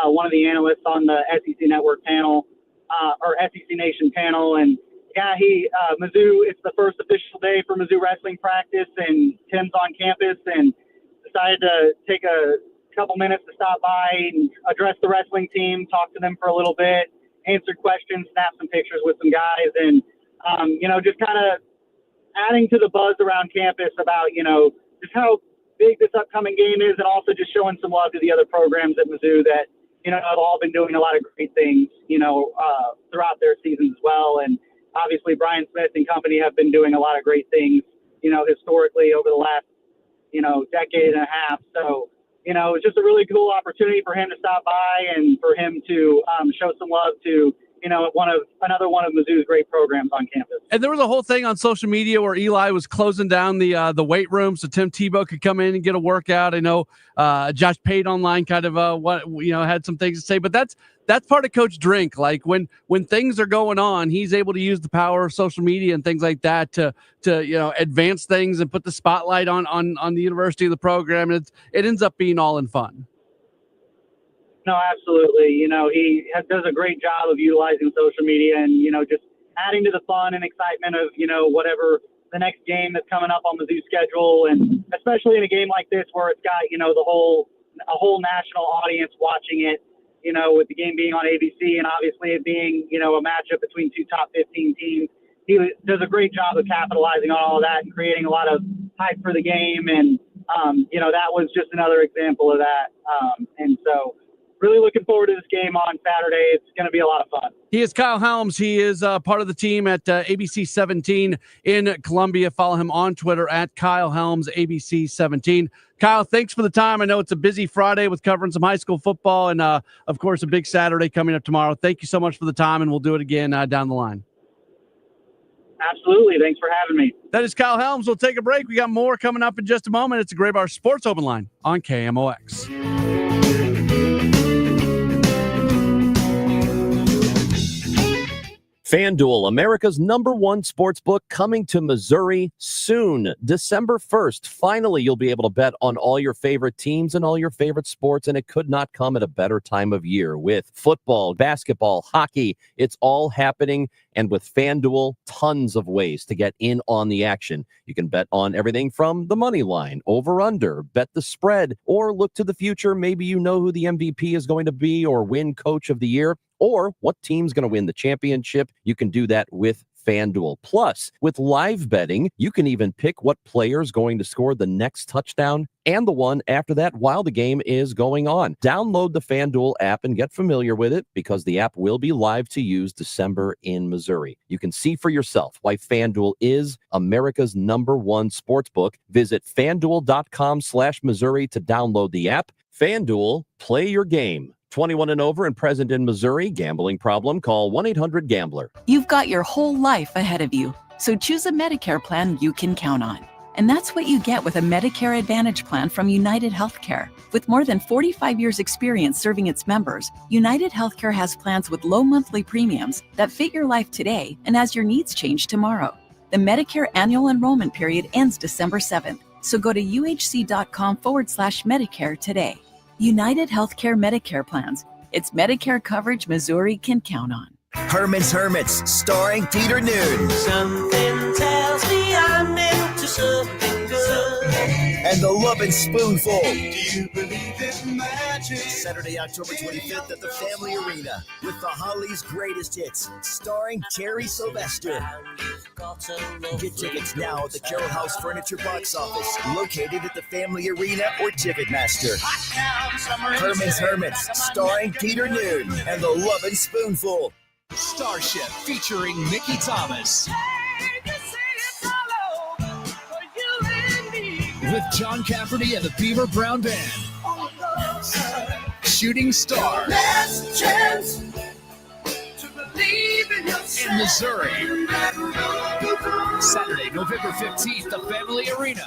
one of the analysts on the SEC Network panel. Or SEC Nation panel. And yeah, Mizzou, it's the first official day for Mizzou wrestling practice, and Tim's on campus and decided to take a couple minutes to stop by and address the wrestling team, talk to them for a little bit, answer questions, snap some pictures with some guys, and, just kind of adding to the buzz around campus about, just how big this upcoming game is, and also just showing some love to the other programs at Mizzou that, have all been doing a lot of great things, throughout their seasons as well. And obviously Brian Smith and company have been doing a lot of great things, historically over the last, decade and a half. So, it's just a really cool opportunity for him to stop by and for him to show some love to, another one of Mizzou's great programs on campus. And there was a whole thing on social media where Eli was closing down the weight room so Tim Tebow could come in and get a workout. I know Josh Pate online kind of had some things to say, but that's part of Coach Drink. Like when things are going on, he's able to use the power of social media and things like that to advance things and put the spotlight on the university of the program. And it ends up being all in fun. No, absolutely. He does a great job of utilizing social media and, just adding to the fun and excitement of, whatever the next game that's coming up on the Mizzou schedule. And especially in a game like this where it's got, a whole national audience watching it, with the game being on ABC and obviously it being, a matchup between two top 15 teams. He does a great job of capitalizing on all of that and creating a lot of hype for the game. And, that was just another example of that. And so, really looking forward to this game on Saturday. It's going to be a lot of fun. He is Kyle Helms. He is part of the team at ABC 17 in Columbia. Follow him on Twitter at Kyle Helms, ABC 17. Kyle, thanks for the time. I know it's a busy Friday with covering some high school football and, of course, a big Saturday coming up tomorrow. Thank you so much for the time, and we'll do it again down the line. Absolutely. Thanks for having me. That is Kyle Helms. We'll take a break. We got more coming up in just a moment. It's a Gray Bar Sports Open Line on KMOX. FanDuel, America's #1 sportsbook, coming to Missouri soon, December 1st. Finally, you'll be able to bet on all your favorite teams and all your favorite sports, and it could not come at a better time of year with football, basketball, hockey. It's all happening, and with FanDuel, tons of ways to get in on the action. You can bet on everything from the money line, over-under, bet the spread, or look to the future. Maybe you know who the MVP is going to be or win Coach of the Year, or what team's going to win the championship. You can do that with FanDuel. Plus, with live betting, you can even pick what player is going to score the next touchdown and the one after that while the game is going on. Download the FanDuel app and get familiar with it, because the app will be live to use December in Missouri. You can see for yourself why FanDuel is America's #1 sportsbook. Visit FanDuel.com/Missouri to download the app. FanDuel, play your game. 21 and over and present in Missouri. Gambling problem? Call 1-800-GAMBLER. You've got your whole life ahead of you, so choose a Medicare plan you can count on. And that's what you get with a Medicare Advantage plan from United Healthcare. With more than 45 years experience serving its members, United Healthcare has plans with low monthly premiums that fit your life today and as your needs change tomorrow. The Medicare annual enrollment period ends December 7th, so go to uhc.com/Medicare today. United Healthcare Medicare plans. It's Medicare coverage Missouri can count on. Herman's Hermits, starring Peter Noon. Something tells me I'm into something good. And the Lovin' Spoonful. Do you believe in magic? Saturday, October 25th at the Family Arena with the Hollies' greatest hits, starring Terry Sylvester. Get tickets now at the Carroll House Furniture box office, located at the Family Arena or Ticketmaster. Herman's Hermits, starring Peter Noon and the Lovin' Spoonful. Starship featuring Mickey Thomas. With John Cafferty and the Beaver Brown Band. Shooting Star. Last chance to believe in yourself. In Missouri. Saturday, November 15th, the Family Arena.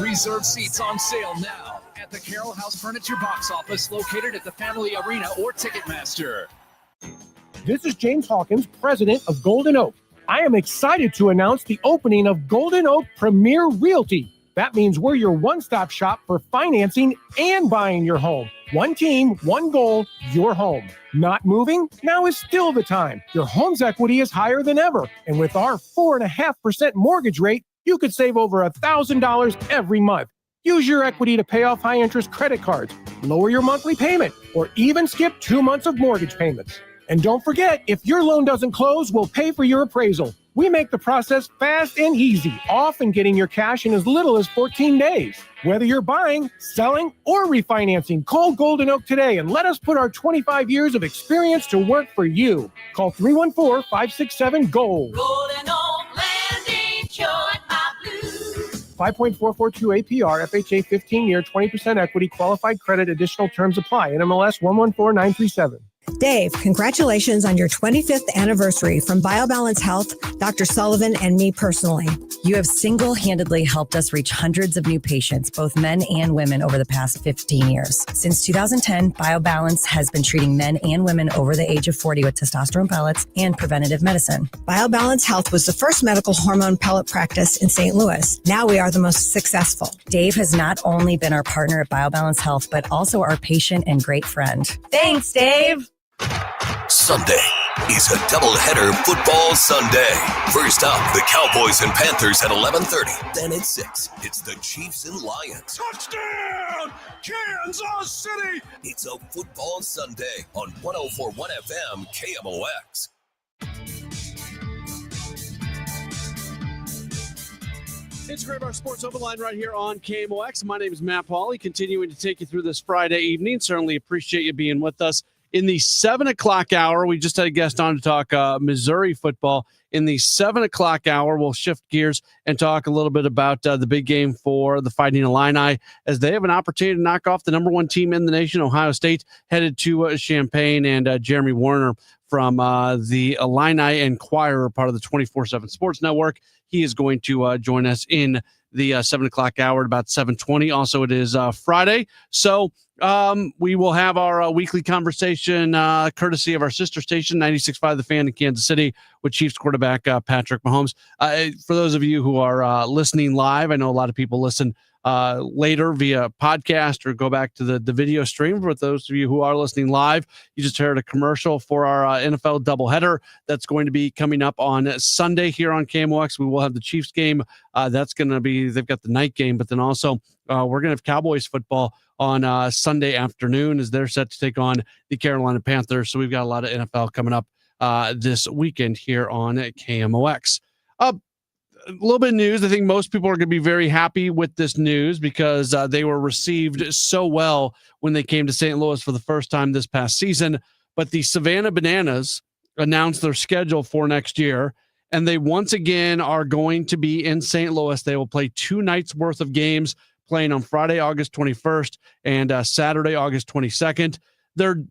Reserve seats on sale now at the Carroll House Furniture box office, located at the Family Arena or Ticketmaster. This is James Hawkins, president of Golden Oak. I am excited to announce the opening of Golden Oak Premier Realty. That means we're your one-stop shop for financing and buying your home. One team, one goal, your home. Not moving? Now is still the time. Your home's equity is higher than ever. And with our 4.5% mortgage rate, you could save over $1,000 every month. Use your equity to pay off high-interest credit cards, lower your monthly payment, or even skip 2 months of mortgage payments. And don't forget, if your loan doesn't close, we'll pay for your appraisal. We make the process fast and easy, often getting your cash in as little as 14 days. Whether you're buying, selling, or refinancing, call Golden Oak today and let us put our 25 years of experience to work for you. Call 314-567-GOLD. Golden Oak Landing, join my blues. 5.442 APR, FHA 15-year, 20% equity, qualified credit, additional terms apply. NMLS 114937. Dave, congratulations on your 25th anniversary from BioBalance Health, Dr. Sullivan, and me personally. You have single-handedly helped us reach hundreds of new patients, both men and women, over the past 15 years. Since 2010, BioBalance has been treating men and women over the age of 40 with testosterone pellets and preventative medicine. BioBalance Health was the first medical hormone pellet practice in St. Louis. Now we are the most successful. Dave has not only been our partner at BioBalance Health, but also our patient and great friend. Thanks, Dave. Sunday is a doubleheader football Sunday. First up, the Cowboys and Panthers at 11:30. Then at 6, it's the Chiefs and Lions. Touchdown, Kansas City! It's a football Sunday on 104.1 FM KMOX. It's Grave Bar Sports Open Line right here on KMOX. My name is Matt Pauley, continuing to take you through this Friday evening. Certainly appreciate you being with us. In the 7 o'clock hour, we just had a guest on to talk Missouri football. In the 7 o'clock hour, we'll shift gears and talk a little bit about the big game for the Fighting Illini, as they have an opportunity to knock off the number one team in the nation, Ohio State, headed to Champaign. And Jeremy Warner from the Illini Enquirer, part of the 24/7 Sports Network, he is going to join us in the 7 o'clock hour at about 7:20. Also, it is Friday. So we will have our weekly conversation courtesy of our sister station, 96.5 The Fan in Kansas City, with Chiefs quarterback Patrick Mahomes. For those of you who are listening live, I know a lot of people listen later via podcast or go back to the video stream. For those of you who are listening live, you just heard a commercial for our NFL doubleheader that's going to be coming up on Sunday here on KMOX. We will have the Chiefs game. That's going to be, they've got the night game, but then also we're going to have Cowboys football on Sunday afternoon as they're set to take on the Carolina Panthers. So we've got a lot of NFL coming up this weekend here on KMOX. A little bit of news. I think most people are going to be very happy with this news because they were received so well when they came to St. Louis for the first time this past season. But the Savannah Bananas announced their schedule for next year, and they once again are going to be in St. Louis. They will play 2 nights worth of games, playing on Friday, August 21st and Saturday, August 22nd. They're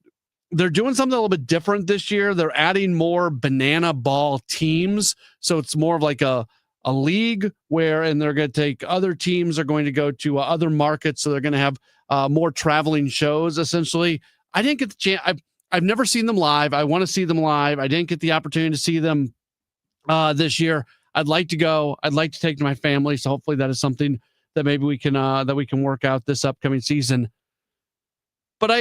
doing something a little bit different this year. They're adding more banana ball teams. So it's more of like a league and they're going to take other teams are going to go to other markets. So they're going to have more traveling shows. Essentially, I didn't get the chance. I've never seen them live. I want to see them live. I didn't get the opportunity to see them this year. I'd like to go. I'd like to take my family. So hopefully that is something that maybe we can work out this upcoming season. But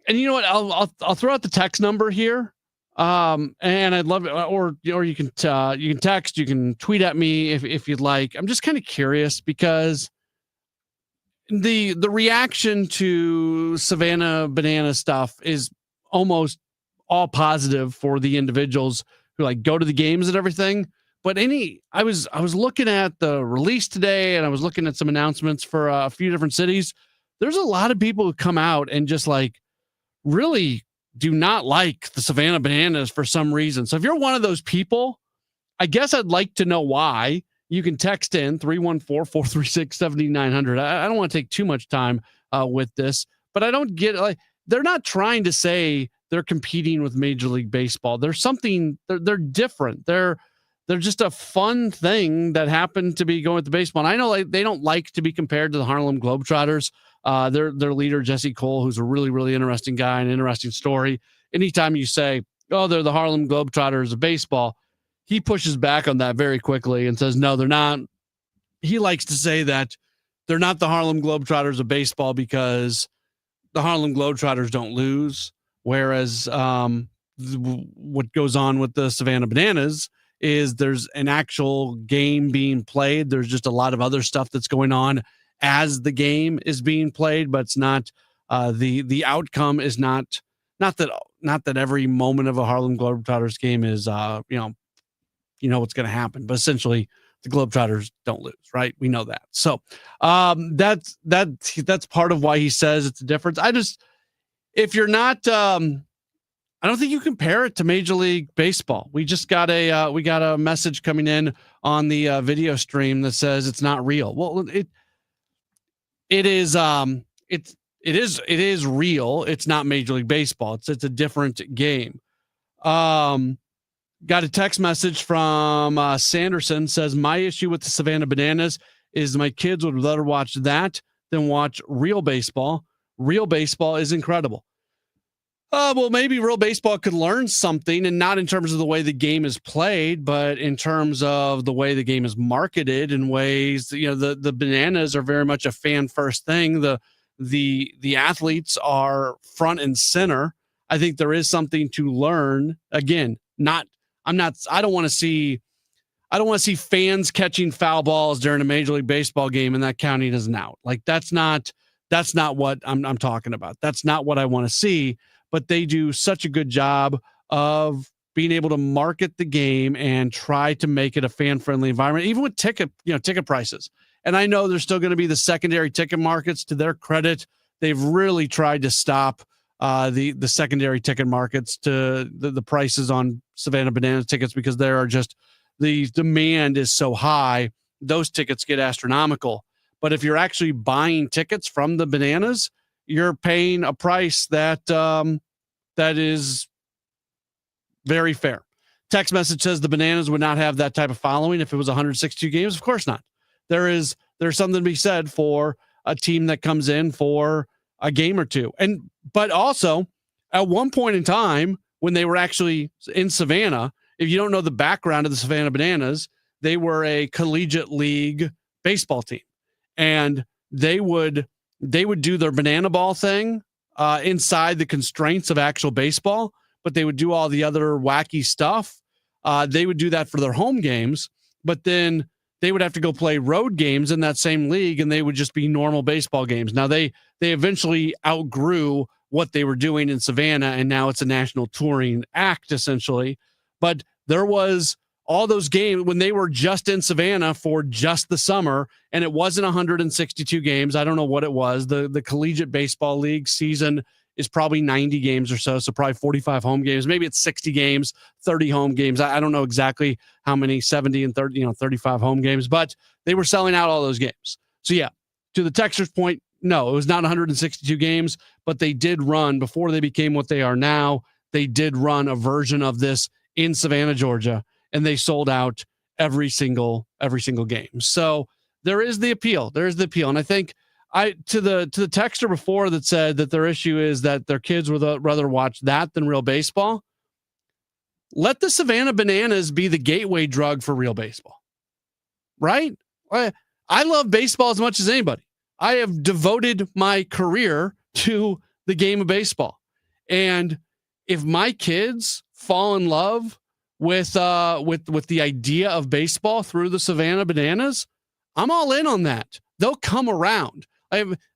And you know what? I'll throw out the text number here. And I'd love it, or you can text, you can tweet at me if you'd like. I'm just kind of curious because the reaction to Savannah Banana stuff is almost all positive for the individuals who like go to the games and everything. But I was looking at the release today, and I was looking at some announcements for a few different cities. There's a lot of people who come out and just like really do not like the Savannah Bananas for some reason. So if you're one of those people, I guess I'd like to know why. You can text in 314-436-7900. I don't want to take too much time with this, but I don't get like they're not trying to say they're competing with Major League Baseball. There's something they're different. They're just a fun thing that happened to be going with the baseball. And I know like they don't like to be compared to the Harlem Globetrotters. Their leader, Jesse Cole, who's a really, really interesting guy, an interesting story. Anytime you say, oh, they're the Harlem Globetrotters of baseball, he pushes back on that very quickly and says, no, they're not. He likes to say that they're not the Harlem Globetrotters of baseball because the Harlem Globetrotters don't lose. Whereas what goes on with the Savannah Bananas is there's an actual game being played. There's just a lot of other stuff that's going on as the game is being played, but it's not the outcome is not that every moment of a Harlem Globetrotters game is what's going to happen, but essentially the Globetrotters don't lose, right? We know that. So that's part of why he says it's a difference. If you're not I don't think you compare it to Major League Baseball. We just got a message coming in on the video stream that says it's not real. Well, it is real. It's not Major League Baseball. It's a different game. Got a text message from Sanderson, says my issue with the Savannah Bananas is my kids would rather watch that than watch real baseball. Real baseball is incredible. Well, maybe real baseball could learn something, and not in terms of the way the game is played, but in terms of the way the game is marketed in ways, the Bananas are very much a fan first thing. The athletes are front and center. I think there is something to learn. Again, I don't want to see fans catching foul balls during a Major League Baseball game and that counting as an out. Like that's not what I'm talking about. That's not what I want to see. But they do such a good job of being able to market the game and try to make it a fan-friendly environment, even with ticket prices. And I know there's still going to be the secondary ticket markets. To their credit, they've really tried to stop the secondary ticket markets to the prices on Savannah Banana tickets, because there are just the demand is so high. Those tickets get astronomical. But if you're actually buying tickets from the Bananas, you're paying a price that is very fair. Text message says the Bananas would not have that type of following if it was 162 games. Of course not. There's something to be said for a team that comes in for a game or two. But also at one point in time when they were actually in Savannah, if you don't know the background of the Savannah Bananas, they were a collegiate league baseball team, and they would do their banana ball thing inside the constraints of actual baseball, but they would do all the other wacky stuff. They would do that for their home games, but then they would have to go play road games in that same league, and they would just be normal baseball games. Now they eventually outgrew what they were doing in Savannah, and now it's a national touring act essentially. But there was all those games when they were just in Savannah for just the summer, and it wasn't 162 games. I don't know what it was. The Collegiate Baseball League season is probably 90 games or so probably 45 home games. Maybe it's 60 games, 30 home games. I don't know exactly how many, 70 and 30, 35 home games, but they were selling out all those games. So yeah, to the texter's point, no, it was not 162 games, but they did run, before they became what they are now, they did run a version of this in Savannah, Georgia, and they sold out every single game. So there is the appeal. And I think to the texter before that said that their issue is that their kids would rather watch that than real baseball. Let the Savannah Bananas be the gateway drug for real baseball, right? I love baseball as much as anybody. I have devoted my career to the game of baseball. And if my kids fall in love with the idea of baseball through the Savannah Bananas, I'm all in on that. They'll come around.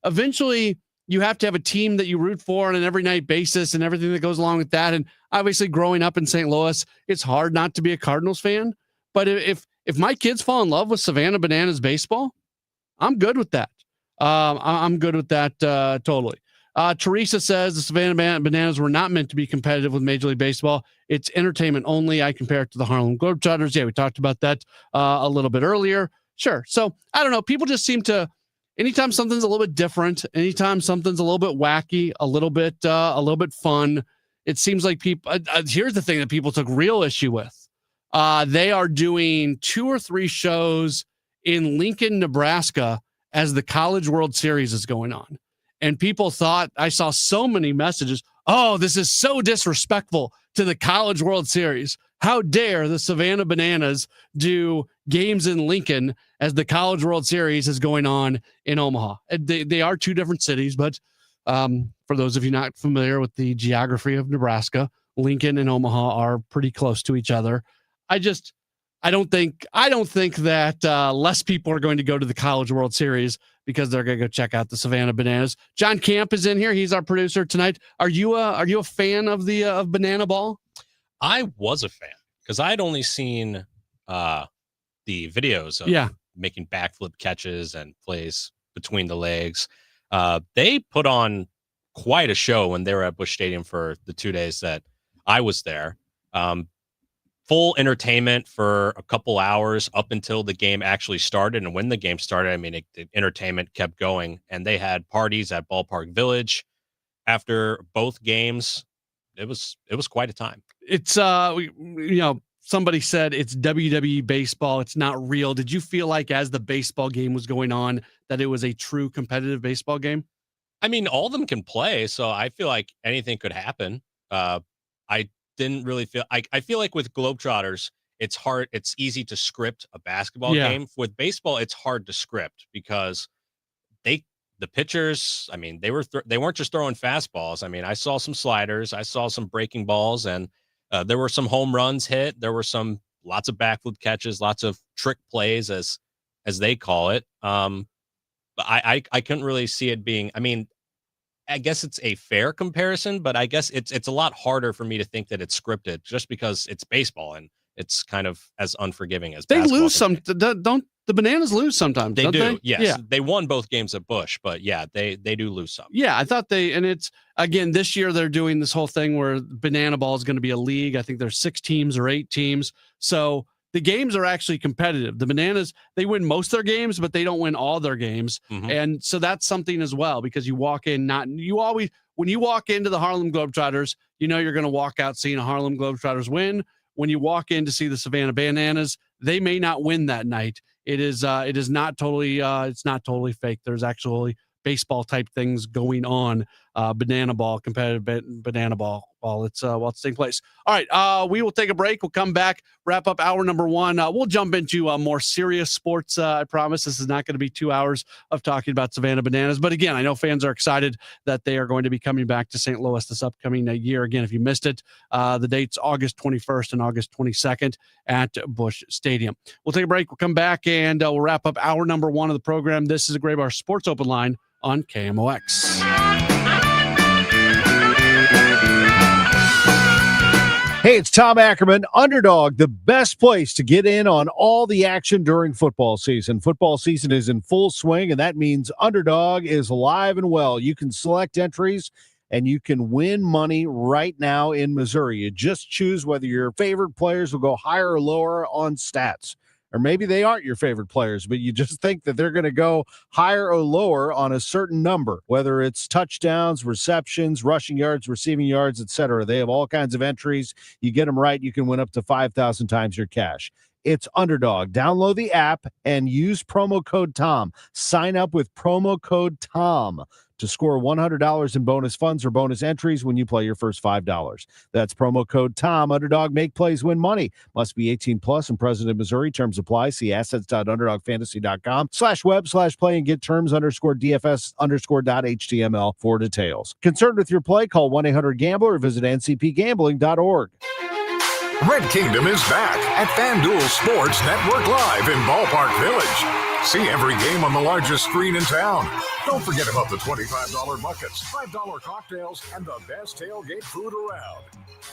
Eventually, you have to have a team that you root for on an every night basis and everything that goes along with that. And obviously, growing up in St. Louis, it's hard not to be a Cardinals fan. But if my kids fall in love with Savannah Bananas baseball, I'm good with that. I'm good with that totally. Teresa says the Savannah Bananas were not meant to be competitive with Major League Baseball. It's entertainment only. I compare it to the Harlem Globetrotters. Yeah, we talked about that a little bit earlier. Sure. So I don't know. People just seem to, anytime something's a little bit different, anytime something's a little bit wacky, a little bit fun, it seems like people. Here's the thing that people took real issue with. They are doing 2 or 3 shows in Lincoln, Nebraska, as the College World Series is going on. And people thought, I saw so many messages, oh, this is so disrespectful to the College World Series. How dare the Savannah Bananas do games in Lincoln as the College World Series is going on in Omaha? They are 2 different cities, but for those of you not familiar with the geography of Nebraska, Lincoln and Omaha are pretty close to each other. I don't think that less people are going to go to the College World Series because they're going to go check out the Savannah Bananas. John Camp is in here. He's our producer tonight. Are you a fan of the of Banana Ball? I was a fan because I'd only seen the videos of making backflip catches and plays between the legs. They put on quite a show when they were at Busch Stadium for the 2 days that I was there. Full entertainment for a couple hours up until the game actually started. And when the game started, I mean, the entertainment kept going, and they had parties at Ballpark Village after both games. It was quite a time. It's, somebody said it's WWE baseball. It's not real. Did you feel like as the baseball game was going on that it was a true competitive baseball game? I mean, all of them can play, so I feel like anything could happen. I didn't really feel I feel like with Globetrotters, it's hard. It's easy to script a basketball game. With baseball, it's hard to script because the pitchers, I mean, they weren't just throwing fastballs. I mean, I saw some sliders, I saw some breaking balls, and there were some home runs hit. There were lots of backflip catches, lots of trick plays as they call it. But I couldn't really see it being, I mean, I guess it's a fair comparison, but I guess it's a lot harder for me to think that it's scripted just because it's baseball and it's kind of as unforgiving as they basketball. Lose some. Don't the Bananas lose sometimes? They do. They? Yes, yeah. They won both games at Busch, but yeah, they do lose some. Yeah, I thought and it's again this year they're doing this whole thing where Banana Ball is going to be a league. I think there's 6 teams or 8 teams, so the games are actually competitive. The Bananas, they win most of their games, but they don't win all their games. Mm-hmm. And so that's something as well, because you walk in, when you walk into the Harlem Globetrotters, you know you're going to walk out seeing a Harlem Globetrotters win. When you walk in to see the Savannah Bananas, they may not win that night. It is not totally, it's not totally fake. There's actually baseball type things going on. Banana Ball, competitive Banana Ball while it's taking place. All right, we will take a break. We'll come back, wrap up hour number 1. We'll jump into more serious sports. I promise this is not going to be 2 hours of talking about Savannah Bananas. But again, I know fans are excited that they are going to be coming back to St. Louis this upcoming year. Again, if you missed it, the dates August 21st and August 22nd at Busch Stadium. We'll take a break. We'll come back and we'll wrap up hour number 1 of the program. This is a Gray Bar Sports Open Line on KMOX. Hey, it's Tom Ackerman. Underdog, the best place to get in on all the action during football season. Football season is in full swing, and that means Underdog is alive and well. You can select entries, and you can win money right now in Missouri. You just choose whether your favorite players will go higher or lower on stats. Or maybe they aren't your favorite players, but you just think that they're going to go higher or lower on a certain number, whether it's touchdowns, receptions, rushing yards, receiving yards, etc. They have all kinds of entries. You get them right, you can win up to 5,000 times your cash. It's Underdog. Download the app and use promo code TOM. Sign up with promo code TOM. to score $100 in bonus funds or bonus entries when you play your first $5. That's promo code TOM. Underdog, make plays, win money. Must be 18 plus and present in Missouri. Terms apply. See assets.underdogfantasy.com/web/play and get terms _DFS_.html for details. Concerned with your play? Call 1-800-GAMBLER or visit ncpgambling.org. Red Kingdom is back at FanDuel Sports Network Live in Ballpark Village. See every game on the largest screen in town. Don't forget about the $25 buckets, $5 cocktails, and the best tailgate food around.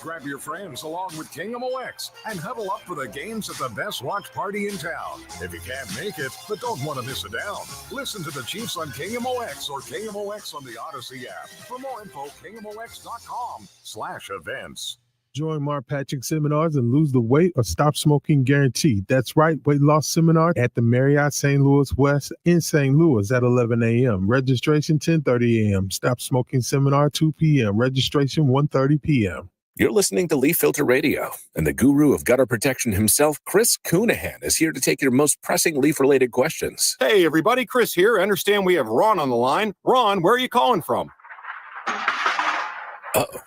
Grab your friends along with Kingdom OX and huddle up for the games at the best watch party in town. If you can't make it, but don't want to miss a down, listen to the Chiefs on Kingdom OX or Kingdom OX on the Odyssey app. For more info, kingdomox.com/events. Join Mark Patrick seminars and lose the weight or stop smoking guaranteed. That's right, weight loss seminar at the Marriott St. Louis West in St. Louis at 11 a.m. Registration 10:30 a.m. Stop smoking seminar 2 p.m. Registration 1:30 p.m. You're listening to Leaf Filter Radio, and the guru of gutter protection himself, Chris Coonahan, is here to take your most pressing leaf-related questions. Hey, everybody, Chris here. I understand we have Ron on the line. Ron, where are you calling from? Uh-oh.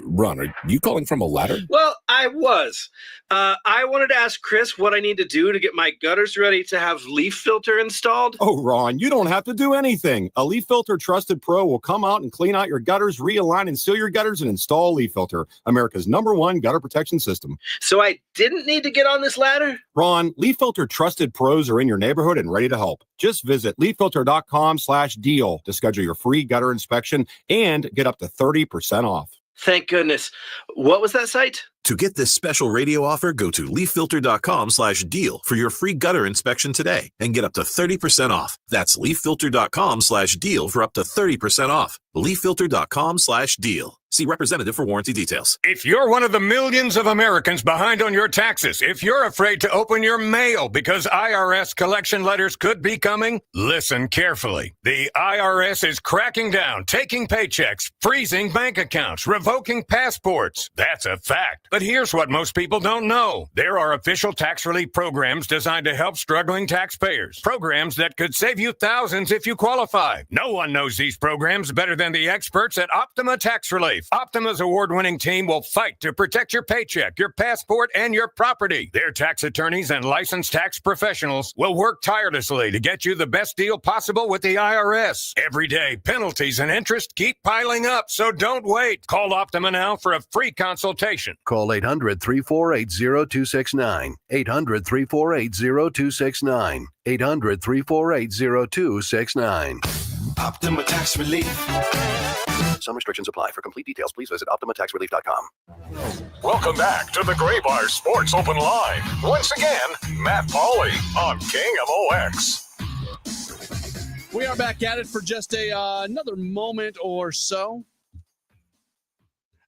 Ron, are you calling from a ladder? Well, I was. I wanted to ask Chris what I need to do to get my gutters ready to have leaf filter installed. Oh, Ron, you don't have to do anything. A Leaf Filter Trusted Pro will come out and clean out your gutters, realign and seal your gutters, and install Leaf Filter, America's #1 gutter protection system. So I didn't need to get on this ladder? Ron, Leaf Filter Trusted Pros are in your neighborhood and ready to help. Just visit leaffilter.com/deal to schedule your free gutter inspection and get up to 30% off. Thank goodness. What was that site? To get this special radio offer, go to leaffilter.com/deal for your free gutter inspection today and get up to 30% off. That's leaffilter.com/deal for up to 30% off. leaffilter.com/deal. See representative for warranty details. If you're one of the millions of Americans behind on your taxes, if you're afraid to open your mail because IRS collection letters could be coming, listen carefully. The IRS is cracking down, taking paychecks, freezing bank accounts, revoking passports. That's a fact. But here's what most people don't know. There are official tax relief programs designed to help struggling taxpayers. Programs that could save you thousands if you qualify. No one knows these programs better than the experts at Optima Tax Relief. Optima's award-winning team will fight to protect your paycheck, your passport, and your property. Their tax attorneys and licensed tax professionals will work tirelessly to get you the best deal possible with the IRS. Every day, penalties and interest keep piling up, so don't wait. Call Optima now for a free consultation. Call 800-348-0269. 800-348-0269. 800-348-0269. Optima Tax Relief. Some restrictions apply. For complete details, please visit OptimaTaxRelief.com. Welcome back to the Gray Bar Sports Open Line. Once again, Matt Pauley on KMOX. We are back at it for just another moment or so,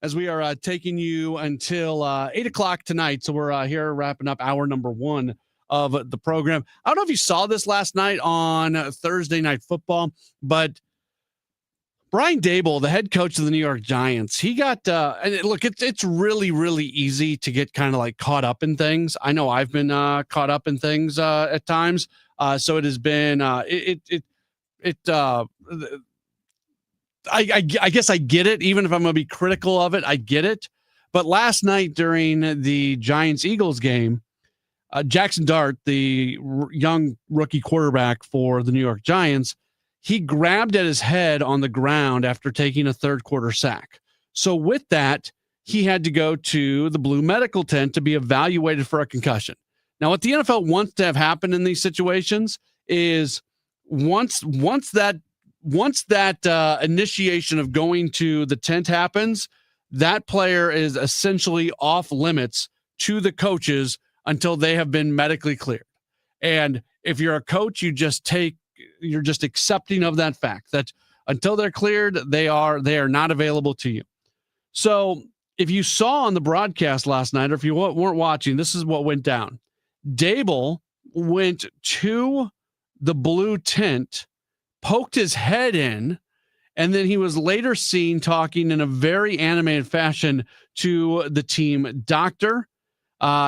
as we are taking you until 8 o'clock tonight. So we're here wrapping up hour number 1 of the program. I don't know if you saw this last night on Thursday Night Football, but Brian Daboll, the head coach of the New York Giants, he got, and look, it's really, really easy to get kind of like caught up in things. I know I've been caught up in things at times. So it has been, I guess I get it. Even if I'm going to be critical of it, I get it. But last night during the Giants-Eagles game, Jackson Dart, the young rookie quarterback for the New York Giants, he grabbed at his head on the ground after taking a third quarter sack. So with that, he had to go to the Blue Medical tent to be evaluated for a concussion. Now, what the NFL wants to have happen in these situations is once that initiation of going to the tent happens, that player is essentially off limits to the coaches until they have been medically cleared. And if you're a coach, you're just accepting of that fact that until they're cleared, they are not available to you. So if you saw on the broadcast last night, or if you weren't watching, this is what went down. Daboll went to the blue tent, poked his head in, and then he was later seen talking in a very animated fashion to the team doctor.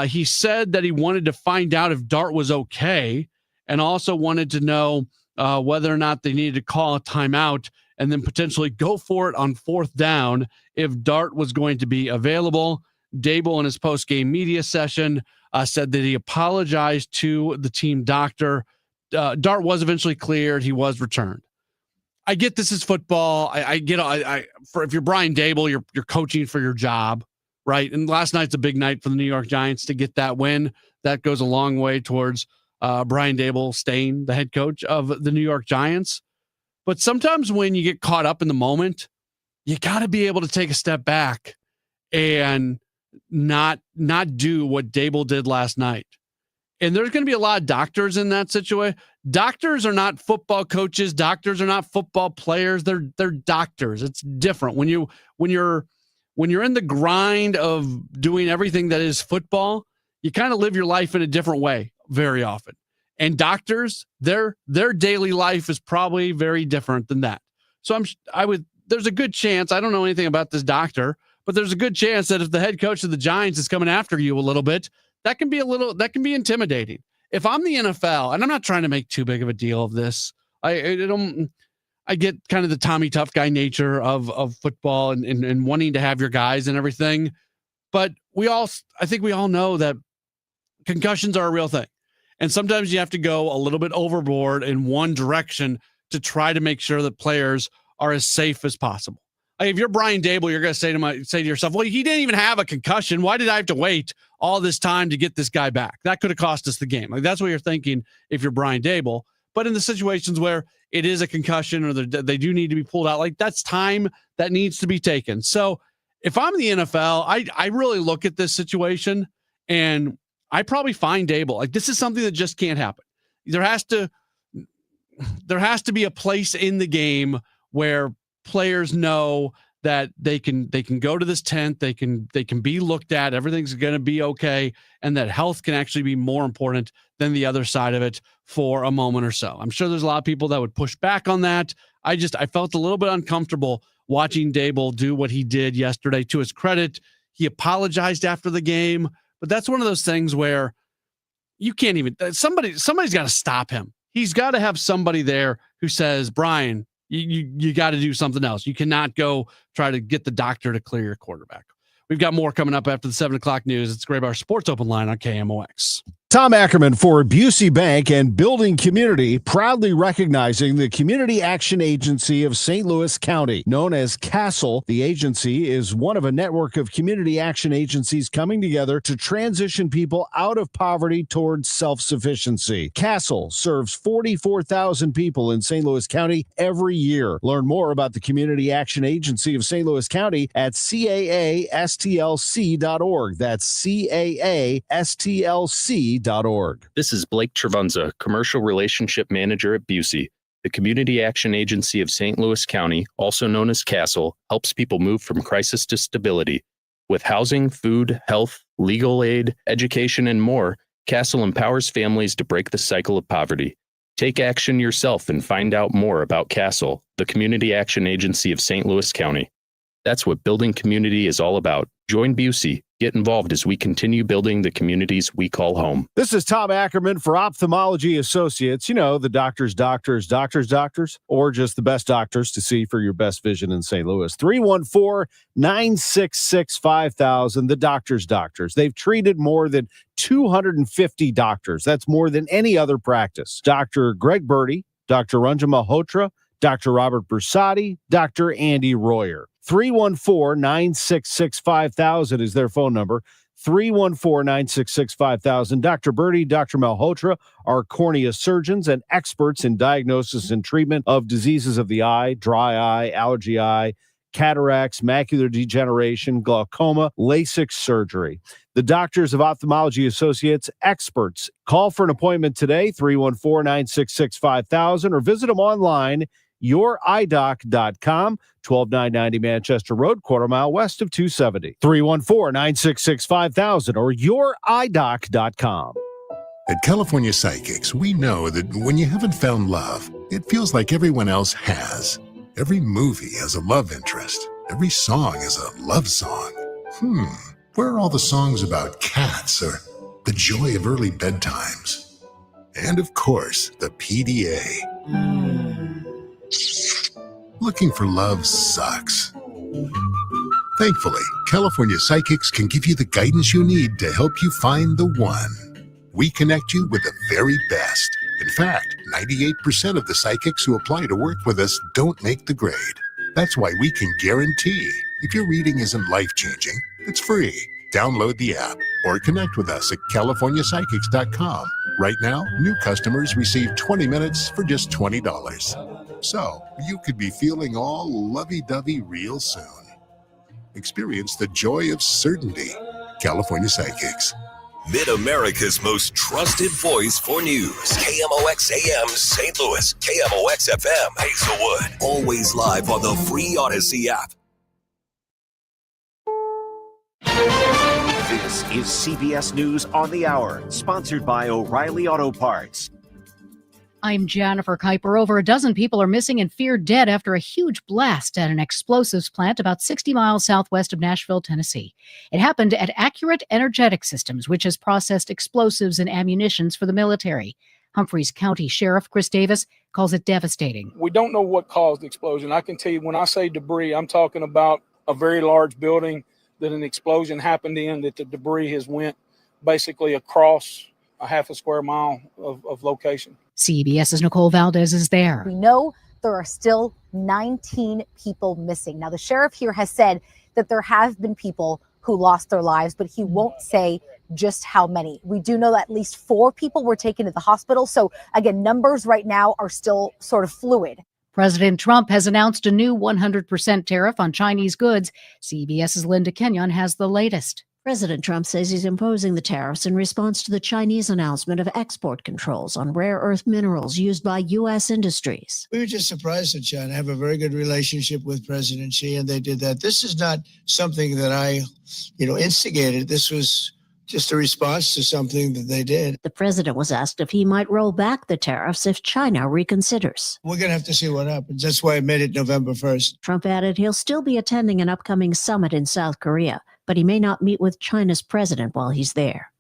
He said that he wanted to find out if Dart was okay, and also wanted to know whether or not they needed to call a timeout and then potentially go for it on 4th down if Dart was going to be available. Dable in his post-game media session said that he apologized to the team doctor. Dart was eventually cleared. He was returned. I get this is football. I get if you're Brian Dable, you're coaching for your job, right? And last night's a big night for the New York Giants to get that win. That goes a long way towards Brian Dable staying the head coach of the New York Giants. But sometimes when you get caught up in the moment, you got to be able to take a step back and not do what Dable did last night. And there's going to be a lot of doctors in that situation. Doctors are not football coaches. Doctors are not football players. They're doctors. It's different when you're in the grind of doing everything that is football. You kind of live your life in a different way very often. And doctors, their daily life is probably very different than that. So there's a good chance, I don't know anything about this doctor, but there's a good chance that if the head coach of the Giants is coming after you a little bit, that can be intimidating. If I'm the NFL, and I'm not trying to make too big of a deal of this, I get kind of the Tommy tough guy nature of football and wanting to have your guys and everything. But I think we all know that concussions are a real thing. And sometimes you have to go a little bit overboard in one direction to try to make sure that players are as safe as possible. Like if you're Brian Dable, you're going to say to yourself, well, he didn't even have a concussion. Why did I have to wait all this time to get this guy back? That could have cost us the game. Like that's what you're thinking if you're Brian Dable. But in the situations where it is a concussion or they do need to be pulled out, like that's time that needs to be taken. So if I'm the NFL, I really look at this situation and I probably find Dable. Like this is something that just can't happen. There has to be a place in the game where players know that they can go to this tent, they can be looked at, everything's going to be okay, and that health can actually be more important than the other side of it for a moment or so. I'm sure there's a lot of people that would push back on that. I felt a little bit uncomfortable watching Dable do what he did yesterday. To his credit, he apologized after the game, but that's one of those things where you can't even somebody's got to stop him. He's got to have somebody there who says, Brian, you got to do something else. You cannot go try to get the doctor to clear your quarterback. We've got more coming up after the 7:00 news. It's Graybar Sports Open Line on KMOX. Tom Ackerman for Busey Bank and Building Community, proudly recognizing the Community Action Agency of St. Louis County. Known as CASTLE, the agency is one of a network of community action agencies coming together to transition people out of poverty towards self-sufficiency. CASTLE serves 44,000 people in St. Louis County every year. Learn more about the Community Action Agency of St. Louis County at caastlc.org. That's caastlc.org. This is Blake Trevenza, Commercial Relationship Manager at Busey. The Community Action Agency of St. Louis County, also known as CASTLE, helps people move from crisis to stability. With housing, food, health, legal aid, education, and more, CASTLE empowers families to break the cycle of poverty. Take action yourself and find out more about CASTLE, the Community Action Agency of St. Louis County. That's what building community is all about. Join Busey. Get involved as we continue building the communities we call home. This is Tom Ackerman for Ophthalmology Associates. You know, the doctors, or just the best doctors to see for your best vision in St. Louis. 314-966-5000, the doctors. They've treated more than 250 doctors. That's more than any other practice. Dr. Greg Birdie, Dr. Ranjan Malhotra, Dr. Robert Bersati, Dr. Andy Royer. 314-966-5000 is their phone number. 314-966-5000. Dr. Birdie, Dr. Malhotra are cornea surgeons and experts in diagnosis and treatment of diseases of the eye, dry eye, allergy eye, cataracts, macular degeneration, glaucoma, LASIK surgery. The Doctors of Ophthalmology Associates, experts. Call for an appointment today, 314-966-5000, or visit them online, youridoc.com, 12990 Manchester Road, quarter-mile west of 270. 314-966-5000 or youridoc.com. At California Psychics, we know that when you haven't found love, it feels like everyone else has. Every movie has a love interest. Every song is a love song. Where are all the songs about cats or the joy of early bedtimes? And of course, the PDA. Looking for love sucks. Thankfully, California Psychics can give you the guidance you need to help you find the one. We connect you with the very best. In fact, 98% of the psychics who apply to work with us don't make the grade. That's why we can guarantee if your reading isn't life-changing, it's free. Download the app or connect with us at CaliforniaPsychics.com. Right now, new customers receive 20 minutes for just $20. So, you could be feeling all lovey-dovey real soon. Experience the joy of certainty. California Psychics. Mid-America's most trusted voice for news. KMOX AM St. Louis. KMOX FM Hazelwood. Always live on the free Odyssey app. This is CBS News on the Hour, sponsored by O'Reilly Auto Parts. I'm Jennifer Kuiper. Over a dozen people are missing and feared dead after a huge blast at an explosives plant about 60 miles southwest of Nashville, Tennessee. It happened at Accurate Energetic Systems, which has processed explosives and ammunitions for the military. Humphreys County Sheriff Chris Davis calls it devastating. We don't know what caused the explosion. I can tell you when I say debris, I'm talking about a very large building that an explosion happened in, that the debris has went basically across a half a square mile of location. CBS's Nicole Valdez is there. We know there are still 19 people missing. Now, the sheriff here has said that there have been people who lost their lives, but he won't say just how many. We do know that at least 4 people were taken to the hospital. So again, numbers right now are still sort of fluid. President Trump has announced a new 100% tariff on Chinese goods. CBS's Linda Kenyon has the latest. President Trump says he's imposing the tariffs in response to the Chinese announcement of export controls on rare earth minerals used by U.S. industries. We were just surprised that China have a very good relationship with President Xi, and they did that. This is not something that I, instigated. This was just a response to something that they did. The president was asked if he might roll back the tariffs if China reconsiders. We're going to have to see what happens. That's why I made it November 1st. Trump added he'll still be attending an upcoming summit in South Korea, but he may not meet with China's president while he's there.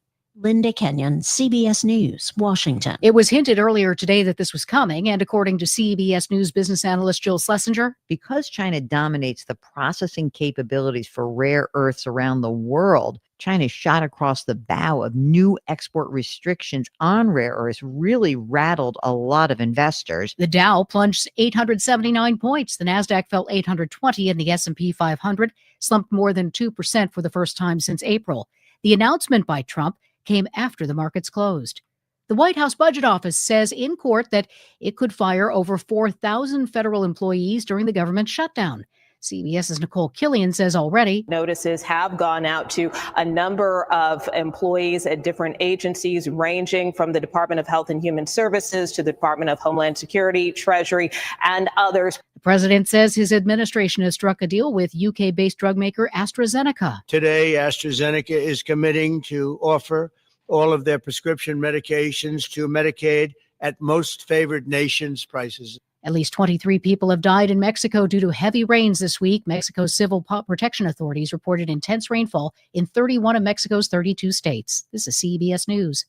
Linda Kenyon, CBS News, Washington. It was hinted earlier today that this was coming, and according to CBS News business analyst Jill Schlesinger, because China dominates the processing capabilities for rare earths around the world, China shot across the bow of new export restrictions on rare earths, really rattled a lot of investors. The Dow plunged 879 points. The Nasdaq fell 820, and the S&P 500 slumped more than 2% for the first time since April. The announcement by Trump came after the markets closed. The White House Budget Office says in court that it could fire over 4,000 federal employees during the government shutdown. CBS's Nicole Killian says already notices have gone out to a number of employees at different agencies, ranging from the Department of Health and Human Services to the Department of Homeland Security, Treasury, and others. The president says his administration has struck a deal with UK-based drug maker AstraZeneca. Today, AstraZeneca is committing to offer all of their prescription medications to Medicaid at most favored nations prices. At least 23 people have died in Mexico due to heavy rains this week. Mexico's civil protection authorities reported intense rainfall in 31 of Mexico's 32 states. This is CBS News.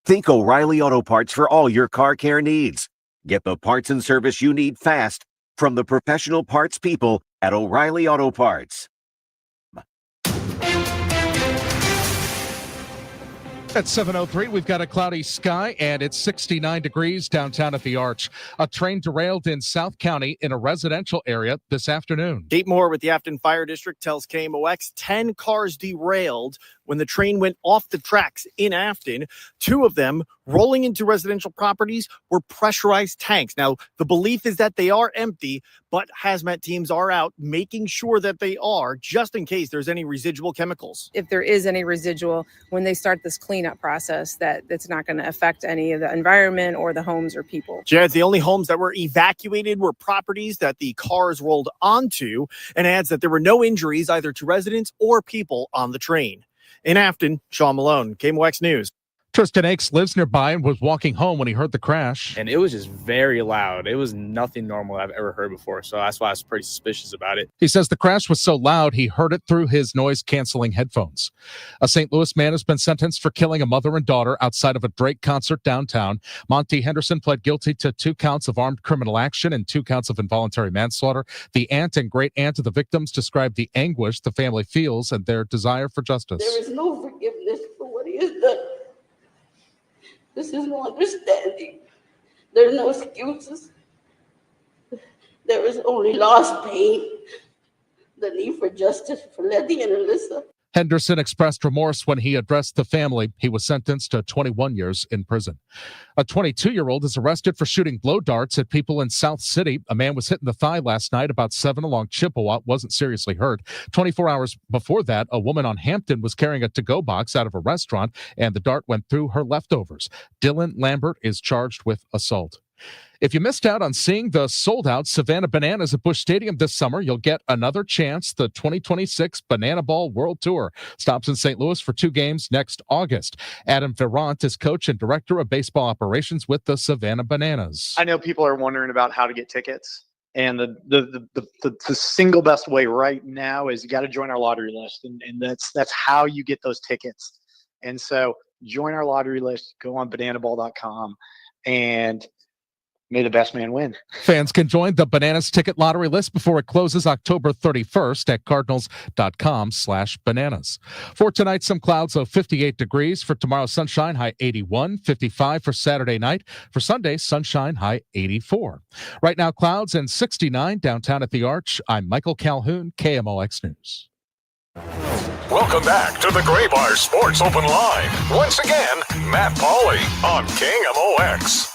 Think O'Reilly Auto Parts for all your car care needs. Get the parts and service you need fast from the professional parts people at O'Reilly Auto Parts. At 7:03, we've got a cloudy sky, and it's 69 degrees downtown at the Arch. A train derailed in South County in a residential area this afternoon. Kate Moore with the Afton Fire District tells KMOX 10 cars derailed when the train went off the tracks in Afton. 2 of them rolling into residential properties were pressurized tanks. Now, the belief is that they are empty, but hazmat teams are out making sure that they are, just in case there's any residual chemicals. If there is any residual, when they start this cleanup process, that's not going to affect any of the environment or the homes or people. Jared, the only homes that were evacuated were properties that the cars rolled onto, and adds that there were no injuries either to residents or people on the train. In Afton, Sean Malone, KMOX News. Tristan Akes lives nearby and was walking home when he heard the crash. And it was just very loud. It was nothing normal I've ever heard before. So that's why I was pretty suspicious about it. He says the crash was so loud he heard it through his noise-canceling headphones. A St. Louis man has been sentenced for killing a mother and daughter outside of a Drake concert downtown. Monty Henderson pled guilty to 2 counts of armed criminal action and 2 counts of involuntary manslaughter. The aunt and great-aunt of the victims described the anguish the family feels and their desire for justice. There is no forgiveness for what he has done. This is no understanding. There are no excuses. There is only lost pain, the need for justice for Letty and Alyssa. Henderson expressed remorse when he addressed the family. He was sentenced to 21 years in prison. A 22-year-old is arrested for shooting blow darts at people in South City. A man was hit in the thigh last night about 7 along Chippewa, wasn't seriously hurt. 24 hours before that, a woman on Hampton was carrying a to-go box out of a restaurant, and the dart went through her leftovers. Dylan Lambert is charged with assault. If you missed out on seeing the sold-out Savannah Bananas at Busch Stadium this summer, you'll get another chance. The 2026 Banana Ball World Tour stops in St. Louis for 2 games next August. Adam Ferrant is coach and director of baseball operations with the Savannah Bananas. I know people are wondering about how to get tickets, and the single best way right now is you got to join our lottery list, and that's how you get those tickets. And so join our lottery list, go on bananaball.com, and may the best man win. Fans can join the Bananas ticket lottery list before it closes October 31st at cardinals.com/bananas. For tonight, some clouds of 58 degrees. For tomorrow, sunshine, high 81, 55 for Saturday night. For Sunday, sunshine, high 84. Right now, clouds and 69 downtown at the Arch. I'm Michael Calhoun, KMOX News. Welcome back to the Gray Bar Sports Open Line. Once again, Matt Pauley on KMOX.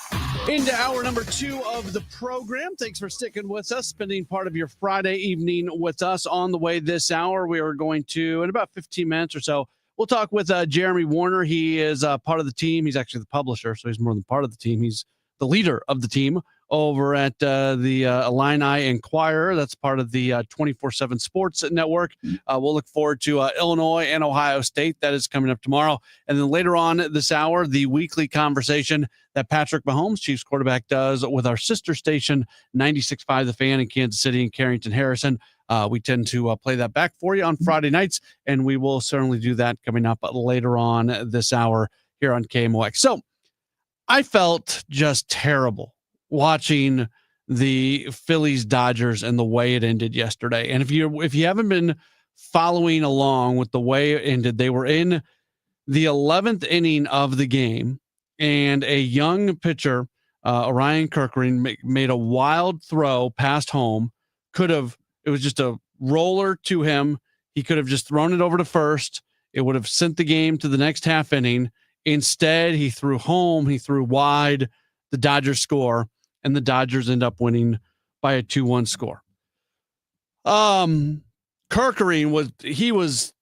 Into hour number 2 of the program. Thanks for sticking with us, spending part of your Friday evening with us. On the way this hour, we are going to, in about 15 minutes or so, we'll talk with Jeremy Warner. He is part of the team. He's actually the publisher, so he's more than part of the team. He's the leader of the team over at the Illini Inquirer. That's part of the 24/7 Sports Network. We'll look forward to Illinois and Ohio State. That is coming up tomorrow. And then later on this hour, the weekly conversation that Patrick Mahomes, Chiefs quarterback, does with our sister station, 96.5 The Fan in Kansas City and Carrington Harrison. We tend to play that back for you on Friday nights, and we will certainly do that coming up later on this hour here on KMOX. So I felt just terrible watching the Phillies Dodgers and the way it ended yesterday. And if you haven't been following along with the way it ended, they were in the 11th inning of the game, and a young pitcher, Orion Kirkering, made a wild throw past home. It was just a roller to him. He could have just thrown it over to first. It would have sent the game to the next half inning. Instead, he threw home. He threw wide. The Dodgers score, and the Dodgers end up winning by a 2-1 score. Kirkering was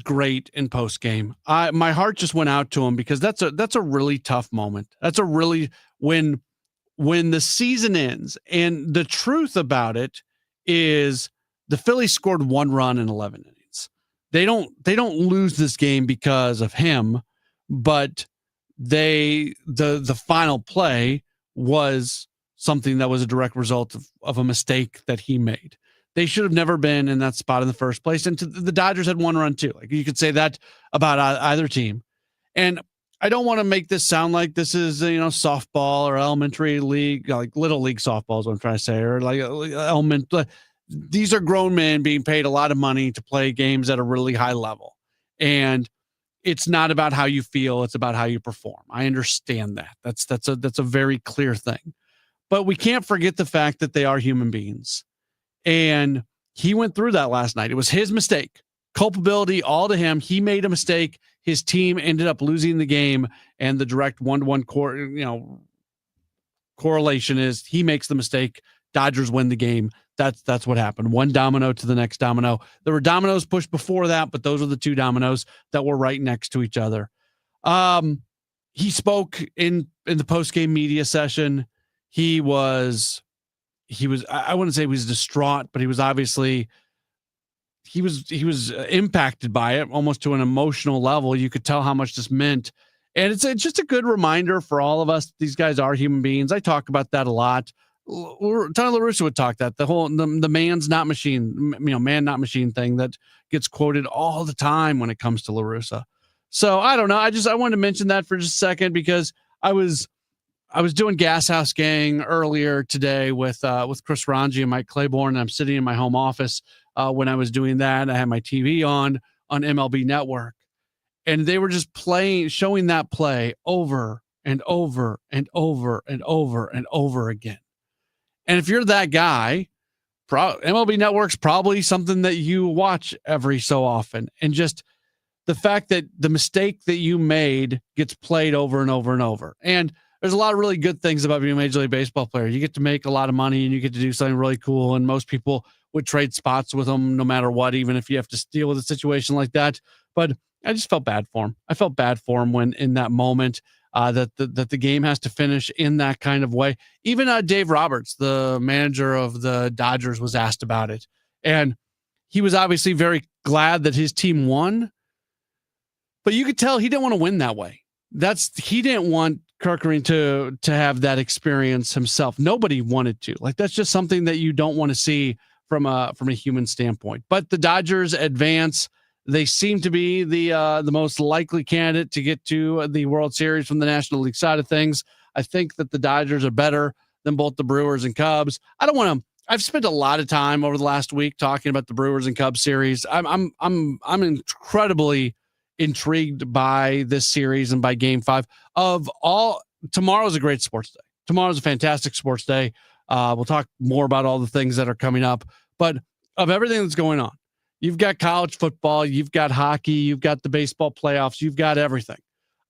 great in post game. My heart just went out to him because that's a really tough moment. That's a really when the season ends, and the truth about it is the Phillies scored 1 run in 11 innings. They don't lose this game because of him, but the final play was something that was a direct result of a mistake that he made. They should have never been in that spot in the first place. And the Dodgers had 1 run too. Like, you could say that about either team. And I don't want to make this sound like this is, softball or elementary league, like little league softball is what I'm trying to say, or like these are grown men being paid a lot of money to play games at a really high level. And it's not about how you feel. It's about how you perform. I understand that. That's a very clear thing. But we can't forget the fact that they are human beings. And he went through that last night. It was his mistake. Culpability all to him. He made a mistake. His team ended up losing the game, and the direct 1-to-1 correlation is he makes the mistake. Dodgers win the game. That's what happened. One domino to the next domino. There were dominoes pushed before that, but those are the 2 dominoes that were right next to each other. He spoke in the post-game media session. He was, I wouldn't say he was distraught, but he was obviously, he was impacted by it almost to an emotional level. You could tell how much this meant. And it's just a good reminder for all of us. These guys are human beings. I talk about that a lot. Tony La Russa would talk that the man's not machine, man not machine thing that gets quoted all the time when it comes to La Russa. So I don't know. I wanted to mention that for just a second because I was doing Gas House Gang earlier today with Chris Ranji and Mike Claiborne. And I'm sitting in my home office when I was doing that. I had my TV on MLB Network, and they were just showing that play over and over and over and over and over again. And if you're that guy, MLB Network's probably something that you watch every so often. And just the fact that the mistake that you made gets played over and over and over. And there's a lot of really good things about being a Major League Baseball player. You get to make a lot of money and you get to do something really cool. And most people would trade spots with them no matter what, even if you have to deal with a situation like that. But I just felt bad for him. I felt bad for him when in that moment that the game has to finish in that kind of way. Even Dave Roberts, the manager of the Dodgers, was asked about it. And he was obviously very glad that his team won. But you could tell he didn't want to win that way. He didn't want Kerkering to have that experience himself. Nobody wanted to. Like, that's just something that you don't want to see from a human standpoint. But the Dodgers advance. They seem to be the most likely candidate to get to the World Series from the National League side of things. I think that the Dodgers are better than both the Brewers and Cubs. I've spent a lot of time over the last week talking about the Brewers and Cubs series. I'm incredibly intrigued by this series and by Game 5 of all. Tomorrow's a great sports day. Tomorrow's a fantastic sports day. We'll talk more about all the things that are coming up, but of everything that's going on, you've got college football, you've got hockey, you've got the baseball playoffs, you've got everything.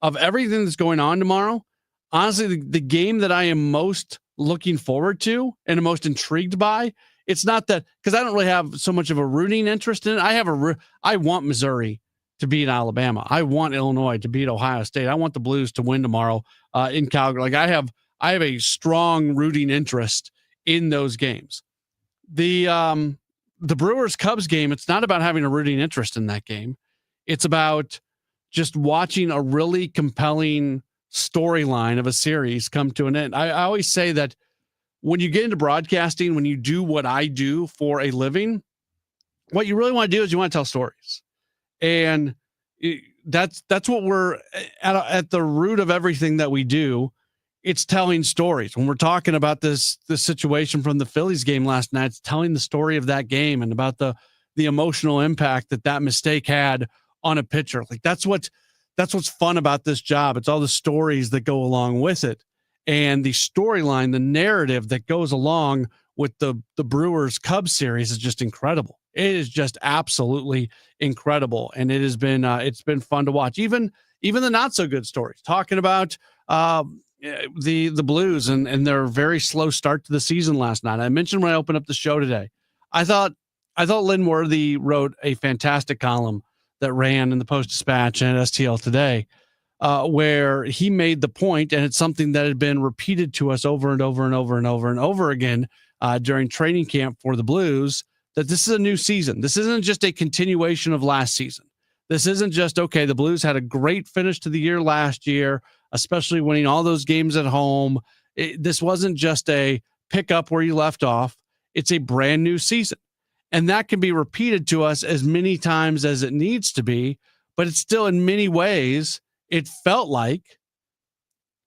Of everything that's going on tomorrow, honestly, the game that I am most looking forward to and most intrigued by, it's not that, because I don't really have so much of a rooting interest in it. I want Missouri to beat Alabama. I want Illinois to beat Ohio State. I want the Blues to win tomorrow in Calgary. Like, I have a strong rooting interest in those games. The Brewers-Cubs game, it's not about having a rooting interest in that game. It's about just watching a really compelling storyline of a series come to an end. I always say that when you get into broadcasting, when you do what I do for a living, what you really want to do is you want to tell stories. And that's what we're at the root of everything that we do. It's telling stories. When we're talking about this situation from the Phillies game last night, it's telling the story of that game and about the emotional impact that mistake had on a pitcher. Like, that's what's fun about this job. It's all the stories that go along with it, and the storyline, the narrative that goes along with the Brewers Cubs series is just incredible. It is just absolutely incredible, and it has been it's been fun to watch. Even the not so good stories, talking about the Blues and their very slow start to the season last night. I mentioned when I opened up the show today, I thought Lynn Worthy wrote a fantastic column that ran in the Post-Dispatch and at STL Today, where he made the point, and it's something that had been repeated to us over and over and over and over and over again during training camp for the Blues, that this is a new season. This isn't just a continuation of last season. This isn't just, okay, the Blues had a great finish to the year last year, especially winning all those games at home. This wasn't just a pick up where you left off. It's a brand new season. And that can be repeated to us as many times as it needs to be, but it's still, in many ways, it felt like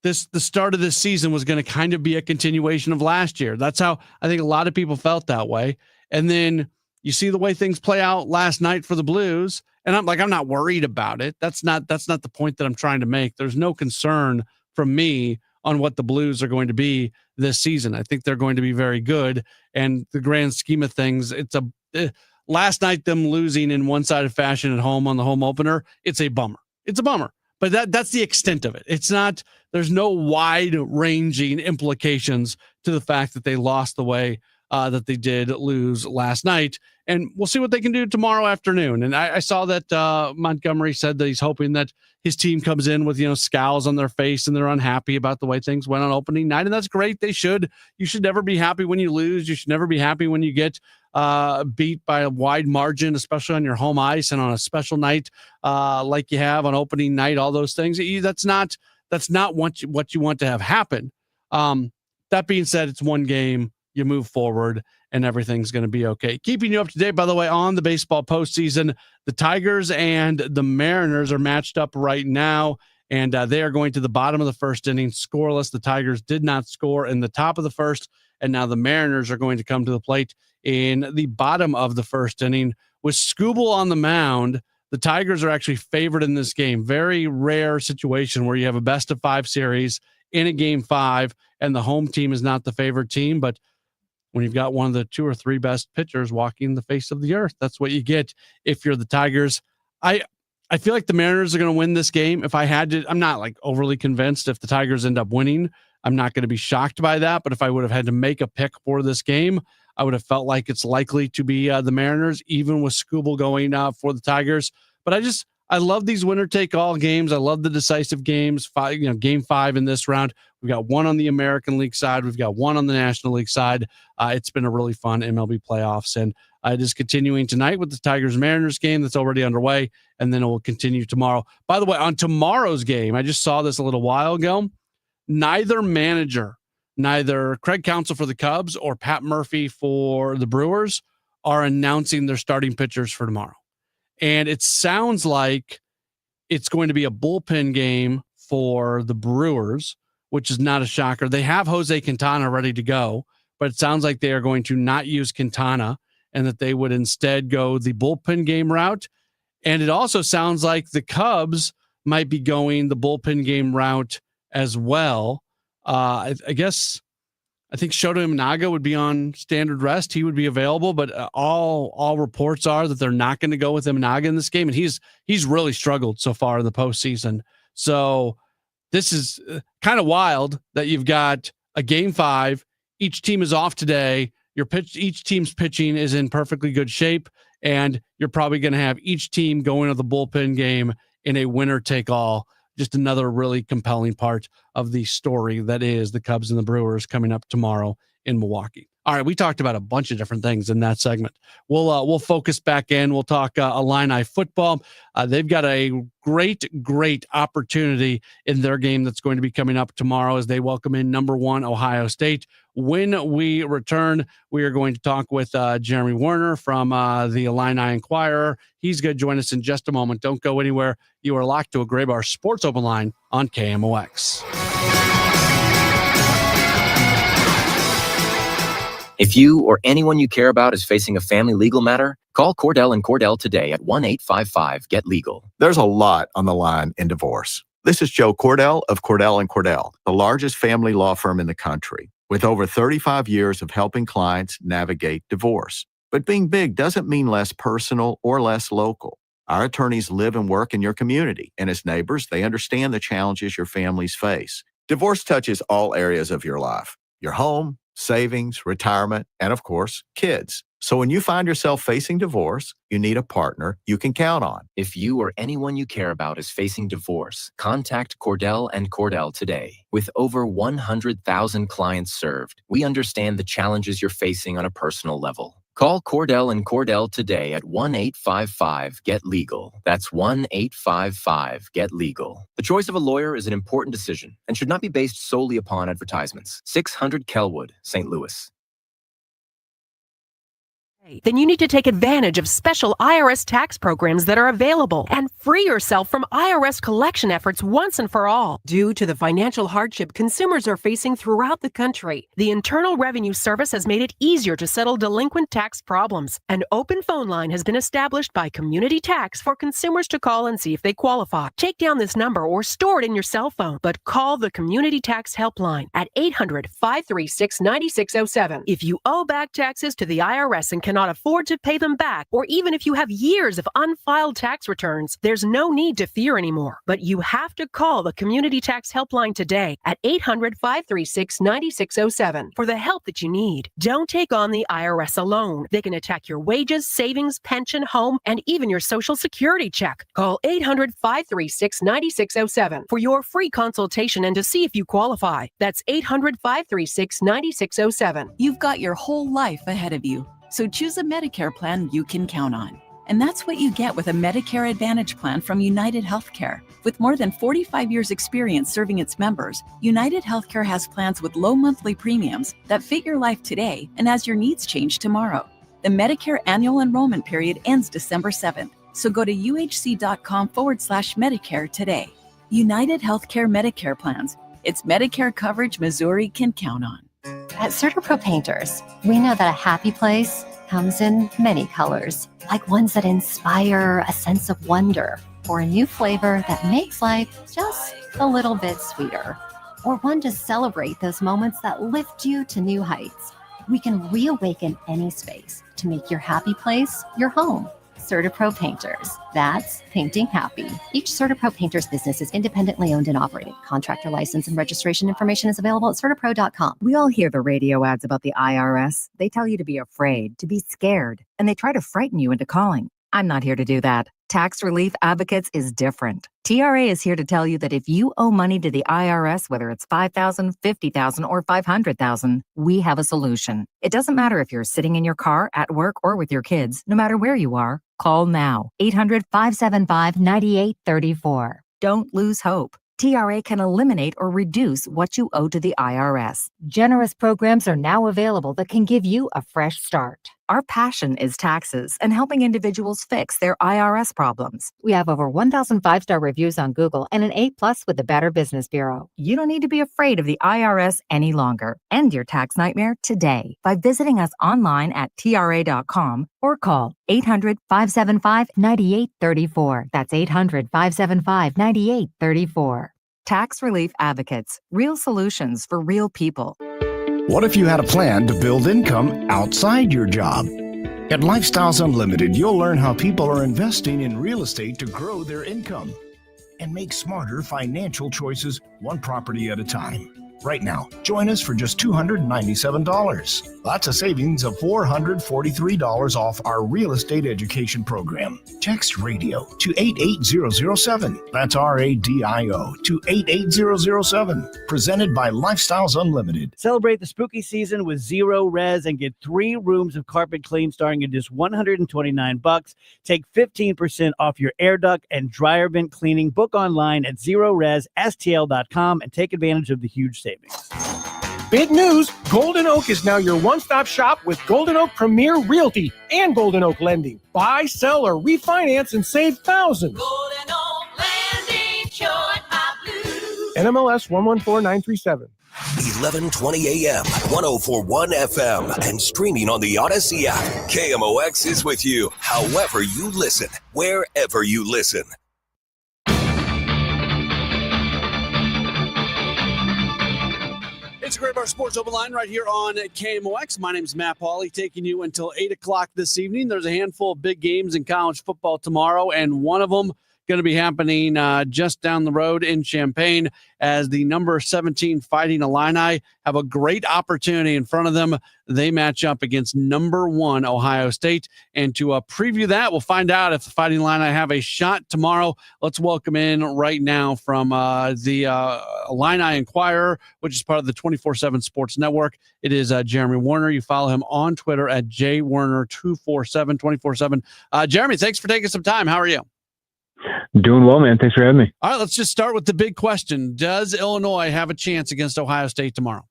the start of this season was going to kind of be a continuation of last year. That's how I think a lot of people felt that way. And then you see the way things play out last night for the Blues, and I'm not worried about it. That's not the point that I'm trying to make. There's no concern from me on what the Blues are going to be this season. I think they're going to be very good. And the grand scheme of things, last night, them losing in one-sided fashion at home on the home opener, it's a bummer. It's a bummer. But that's the extent of it. There's no wide-ranging implications to the fact that they lost the way that they did lose last night. And we'll see what they can do tomorrow afternoon. And I saw that Montgomery said that he's hoping that his team comes in with, scowls on their face and they're unhappy about the way things went on opening night. And that's great. They should. You should never be happy when you lose. You should never be happy when you get beat by a wide margin, especially on your home ice and on a special night like you have on opening night, all those things. That's not what you want to have happen. That being said, it's one game. You move forward and everything's going to be okay. Keeping you up to date, by the way, on the baseball postseason, the Tigers and the Mariners are matched up right now, and they are going to the bottom of the first inning scoreless. The Tigers did not score in the top of the first, and now the Mariners are going to come to the plate in the bottom of the first inning. With Skubal on the mound, the Tigers are actually favored in this game. Very rare situation where you have a best-of-5 series in a Game 5, and the home team is not the favored team, but when you've got one of the 2 or 3 best pitchers walking the face of the earth, that's what you get if you're the Tigers. I feel like the Mariners are going to win this game. If I had to, I'm not like overly convinced if the Tigers end up winning. I'm not going to be shocked by that. But if I would have had to make a pick for this game, I would have felt like it's likely to be the Mariners, even with Skubal going for the Tigers. But I love these winner-take-all games. I love the decisive games. Game 5 in this round. We've got one on the American League side. We've got one on the National League side. It's been a really fun MLB playoffs, and it is continuing tonight with the Tigers-Mariners game that's already underway, and then it will continue tomorrow. By the way, on tomorrow's game, I just saw this a little while ago. Neither manager, neither Craig Counsell for the Cubs or Pat Murphy for the Brewers are announcing their starting pitchers for tomorrow. And it sounds like it's going to be a bullpen game for the Brewers, which is not a shocker. They have Jose Quintana ready to go, but it sounds like they are going to not use Quintana and that they would instead go the bullpen game route. And it also sounds like the Cubs might be going the bullpen game route as well. I think Shota Imanaga would be on standard rest. He would be available, but all reports are that they're not going to go with Imanaga in this game. And he's really struggled so far in the postseason. So this is kind of wild that you've got a Game 5. Each team is off today. Each team's pitching is in perfectly good shape, and you're probably going to have each team going to the bullpen game in a winner-take-all. Just another really compelling part of the story that is the Cubs and the Brewers coming up tomorrow in Milwaukee. All right, we talked about a bunch of different things in that segment. We'll focus back in. We'll talk Illini football. They've got a great opportunity in their game that's going to be coming up tomorrow as they welcome in number 1 Ohio State. When we return, we are going to talk with Jeremy Werner from the Illini Inquirer. He's going to join us in just a moment. Don't go anywhere. You are locked to a Gray Bar Sports Open Line on KMOX. If you or anyone you care about is facing a family legal matter, call Cordell & Cordell today at 1-855-GET-LEGAL. There's a lot on the line in divorce. This is Joe Cordell of Cordell & Cordell, the largest family law firm in the country, with over 35 years of helping clients navigate divorce. But being big doesn't mean less personal or less local. Our attorneys live and work in your community, and as neighbors, they understand the challenges your families face. Divorce touches all areas of your life: your home, savings, retirement, and of course, kids. So when you find yourself facing divorce, you need a partner you can count on. If you or anyone you care about is facing divorce, contact Cordell & Cordell today. With over 100,000 clients served, we understand the challenges you're facing on a personal level. Call Cordell & Cordell today at 1-855-GET-LEGAL. That's 1-855-GET-LEGAL. The choice of a lawyer is an important decision and should not be based solely upon advertisements. 600 Kelwood, St. Louis. Then you need to take advantage of special IRS tax programs that are available and free yourself from IRS collection efforts once and for all. Due to the financial hardship consumers are facing throughout the country, the Internal Revenue Service has made it easier to settle delinquent tax problems. An open phone line has been established by Community Tax for consumers to call and see if they qualify. Take down this number or store it in your cell phone, but call the Community Tax Helpline at 800-536-9607. If you owe back taxes to the IRS and cannot afford to pay them back, or even if you have years of unfiled tax returns, there's no need to fear anymore. But you have to call the Community Tax Helpline today at 800-536-9607 for the help that you need. Don't take on the IRS alone. They can attack your wages, savings, pension, home, and even your Social Security check. Call 800-536-9607 for your free consultation and to see if you qualify. That's 800-536-9607. You've got your whole life ahead of you, so choose a Medicare plan you can count on. And that's what you get with a Medicare Advantage plan from United Healthcare. With more than 45 years' experience serving its members, United Healthcare has plans with low monthly premiums that fit your life today and as your needs change tomorrow. The Medicare annual enrollment period ends December 7th, so go to uhc.com/Medicare today. United Healthcare Medicare plans. It's Medicare coverage Missouri can count on. At CertaPro Painters, we know that a happy place comes in many colors, like ones that inspire a sense of wonder, or a new flavor that makes life just a little bit sweeter, or one to celebrate those moments that lift you to new heights. We can reawaken any space to make your happy place your home. CertaPro Painters. That's painting happy. Each CertaPro Painters business is independently owned and operated. Contractor license and registration information is available at CertaPro.com. We all hear the radio ads about the IRS. They tell you to be afraid, to be scared, and they try to frighten you into calling. I'm not here to do that. Tax Relief Advocates is different. TRA is here to tell you that if you owe money to the IRS, whether it's $5,000, $50,000, or $500,000, we have a solution. It doesn't matter if you're sitting in your car, at work, or with your kids. No matter where you are, call now. 800-575-9834. Don't lose hope. TRA can eliminate or reduce what you owe to the IRS. Generous programs are now available that can give you a fresh start. Our passion is taxes and helping individuals fix their IRS problems. We have over 1,000 5-star reviews on Google and an A+ with the Better Business Bureau. You don't need to be afraid of the IRS any longer. End your tax nightmare today by visiting us online at TRA.com or call 800-575-9834. That's 800-575-9834. Tax Relief Advocates. Real solutions for real people. What if you had a plan to build income outside your job? At Lifestyles Unlimited, you'll learn how people are investing in real estate to grow their income and make smarter financial choices one property at a time. Right now, join us for just $297. That's a savings of $443 off our real estate education program. Text radio to 88007. That's RADIO to 88007. Presented by Lifestyles Unlimited. Celebrate the spooky season with Zero Res and get 3 rooms of carpet clean starting at just $129. Take 15% off your air duct and dryer vent cleaning. Book online at ZeroResSTL.com and take advantage of the huge savings. Big news! Golden Oak is now your one-stop shop with Golden Oak Premier Realty and Golden Oak Lending. Buy, sell, or refinance and save thousands. Golden Oak Lending, short my blues. NMLS 114937. 1120 AM, 1041 FM, and streaming on the Odyssey app. KMOX is with you, however you listen, wherever you listen. It's a Great Bar Sports Open Line right here on KMOX. My name's Matt Pauley, taking you until 8 o'clock this evening. There's a handful of big games in college football tomorrow, and one of them going to be happening just down the road in Champaign as the number 17 Fighting Illini have a great opportunity in front of them. They match up against number 1 Ohio State. And to preview that, we'll find out if the Fighting Illini have a shot tomorrow. Let's welcome in right now from the Illini Inquirer, which is part of the 24/7 Sports Network. It is Jeremy Warner. You follow him on Twitter at jwarner247, 24/7. Jeremy, thanks for taking some time. How are you? Doing well, man. Thanks for having me. All right, let's just start with the big question. Does Illinois have a chance against Ohio State tomorrow?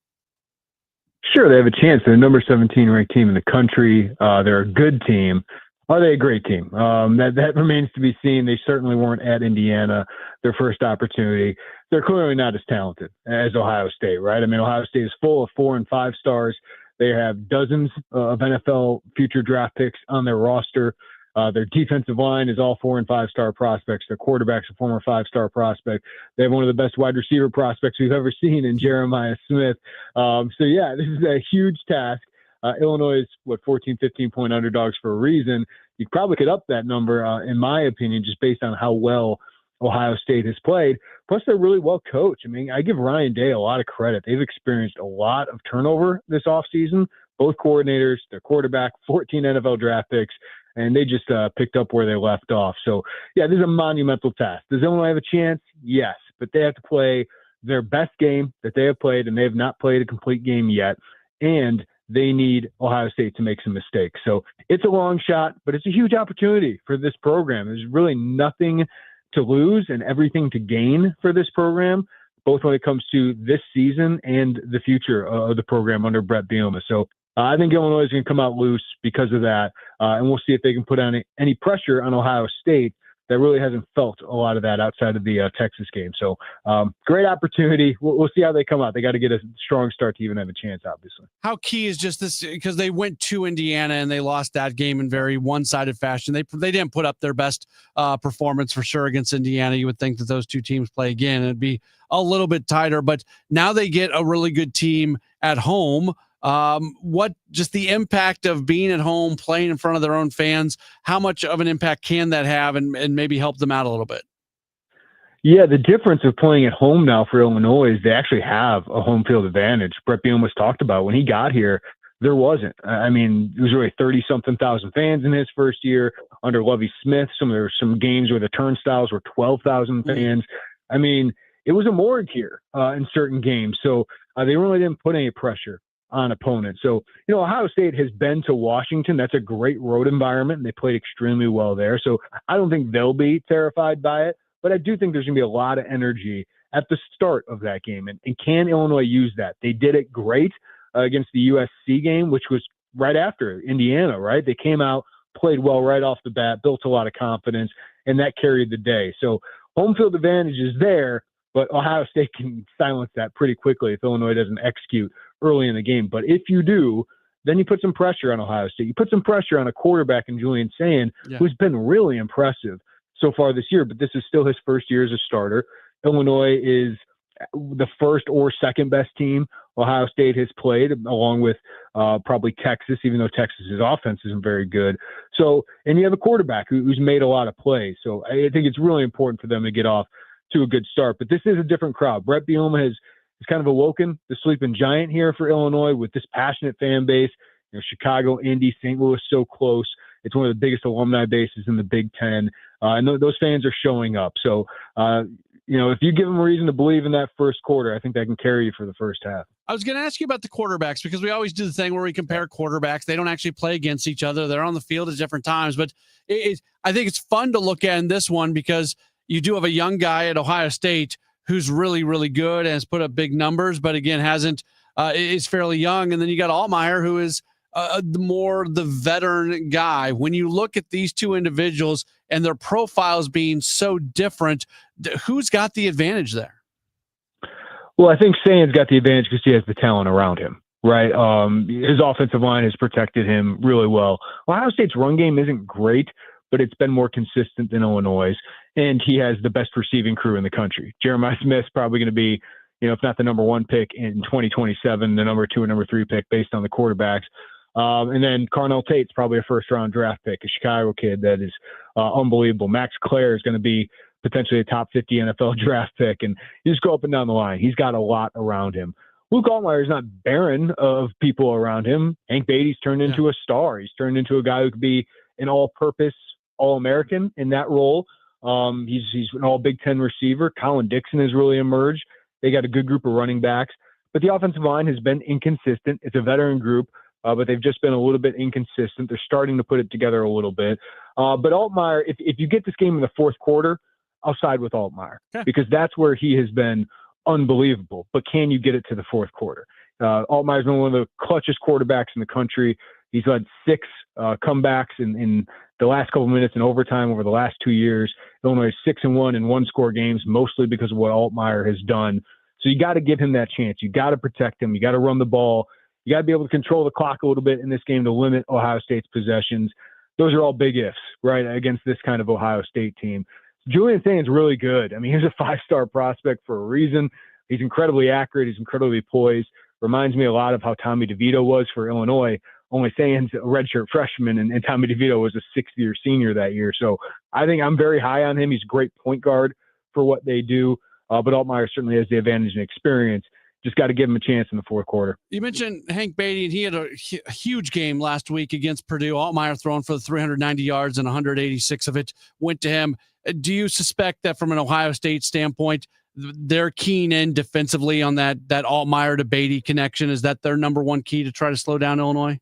Sure, they have a chance. They're the number 17 ranked team in the country. They're a good team. Are they a great team? That remains to be seen. They certainly weren't at Indiana, their first opportunity. They're clearly not as talented as Ohio State, right? I mean, Ohio State is full of 4 and 5 stars. They have dozens of NFL future draft picks on their roster. Their defensive line is all 4 and 5 star prospects. Their quarterback's a former 5-star prospect. They have one of the best wide receiver prospects we've ever seen in Jeremiah Smith. So yeah, this is a huge task. Illinois is, 14, 15-point underdogs for a reason. You probably could up that number, in my opinion, just based on how well Ohio State has played. Plus, they're really well coached. I mean, I give Ryan Day a lot of credit. They've experienced a lot of turnover this offseason. Both coordinators, their quarterback, 14 NFL draft picks, and they just picked up where they left off. So, yeah, this is a monumental task. Does Illinois have a chance? Yes, but they have to play their best game that they have played, and they have not played a complete game yet. And they need Ohio State to make some mistakes. So it's a long shot, but it's a huge opportunity for this program. There's really nothing to lose and everything to gain for this program, both when it comes to this season and the future of the program under Brett Bielema. So I think Illinois is going to come out loose because of that, and we'll see if they can put on any pressure on Ohio State that really hasn't felt a lot of that outside of the Texas game. So great opportunity. We'll see how they come out. They got to get a strong start to even have a chance, obviously. How key is just this, because they went to Indiana and they lost that game in very one-sided fashion. They didn't put up their best performance for sure against Indiana. You would think that those two teams play again, it'd be a little bit tighter, but now they get a really good team at home. What just the impact of being at home, playing in front of their own fans, how much of an impact can that have and maybe help them out a little bit? Yeah, the difference of playing at home now for Illinois is they actually have a home field advantage. Brett Bielema was talked about when he got here. There wasn't. I mean, it was really 30-something thousand fans in his first year under Lovie Smith. There were some games where the turnstiles were 12,000 fans. I mean, it was a morgue here in certain games. So they really didn't put any pressure on opponents. So, Ohio State has been to Washington. That's a great road environment, and they played extremely well there. So I don't think they'll be terrified by it, but I do think there's going to be a lot of energy at the start of that game. And can Illinois use that? They did it great against the USC game, which was right after Indiana, right? They came out, played well right off the bat, built a lot of confidence, and that carried the day. So home field advantage is there, but Ohio State can silence that pretty quickly if Illinois doesn't execute early in the game. But if you do, then you put some pressure on Ohio State. You put some pressure on a quarterback in Julian Sayin, who's been really impressive so far this year, but this is still his first year as a starter. Illinois is the first or second best team Ohio State has played, along with probably Texas, even though Texas's offense isn't very good. So, and you have a quarterback who's made a lot of plays. So I think it's really important for them to get off to a good start. But this is a different crowd. Brett Bielema has kind of awoken the sleeping giant here for Illinois with this passionate fan base. Chicago, Indy, St. Louis, so close. It's one of the biggest alumni bases in the Big Ten. And those fans are showing up. So, if you give them a reason to believe in that first quarter, I think that can carry you for the first half. I was going to ask you about the quarterbacks, because we always do the thing where we compare quarterbacks. They don't actually play against each other. They're on the field at different times. But I think it's fun to look at in this one because you do have a young guy at Ohio State who's really, really good and has put up big numbers, but again, is fairly young. And then you got Altmaier, who is the veteran guy. When you look at these two individuals and their profiles being so different, who's got the advantage there? Well, I think Sayin's got the advantage because he has the talent around him, right? His offensive line has protected him really well. Ohio State's run game isn't great, but it's been more consistent than Illinois', and he has the best receiving crew in the country. Jeremiah Smith's probably going to be, if not the number one pick in 2027, the number 2 and number 3 pick based on the quarterbacks. And then Carnell Tate's probably a first-round draft pick, a Chicago kid that is unbelievable. Max Clare is going to be potentially a top 50 NFL draft pick, and you just go up and down the line. He's got a lot around him. Luke Altmaier is not barren of people around him. Hank Beatty's turned into a star. He's turned into a guy who could be an all-purpose All-American in that role. He's an all-Big Ten receiver. Colin Dixon has really emerged. They got a good group of running backs, but the offensive line has been inconsistent. It's a veteran group, but they've just been a little bit inconsistent. They're starting to put it together a little bit. But Altmaier, if you get this game in the fourth quarter, I'll side with Altmaier because that's where he has been unbelievable. But can you get it to the fourth quarter? Altmaier's been one of the clutchest quarterbacks in the country. He's led 6 comebacks in the last couple minutes in overtime over the last 2 years. Illinois is 6-1 in one-score games, mostly because of what Altmaier has done. So you got to give him that chance. You got to protect him. You got to run the ball. You got to be able to control the clock a little bit in this game to limit Ohio State's possessions. Those are all big ifs, right, against this kind of Ohio State team. Julian Sayin's really good. I mean, he's a 5-star prospect for a reason. He's incredibly accurate. He's incredibly poised. Reminds me a lot of how Tommy DeVito was for Illinois, only saying a redshirt freshman, and Tommy DeVito was a sixth-year senior that year. So I think I'm very high on him. He's a great point guard for what they do, but Altmaier certainly has the advantage and experience. Just got to give him a chance in the fourth quarter. You mentioned Hank Beatty, and he had a huge game last week against Purdue. Altmaier throwing for 390 yards, and 186 of it went to him. Do you suspect that from an Ohio State standpoint, they're keen in defensively on that Altmaier to Beatty connection? Is that their number one key to try to slow down Illinois?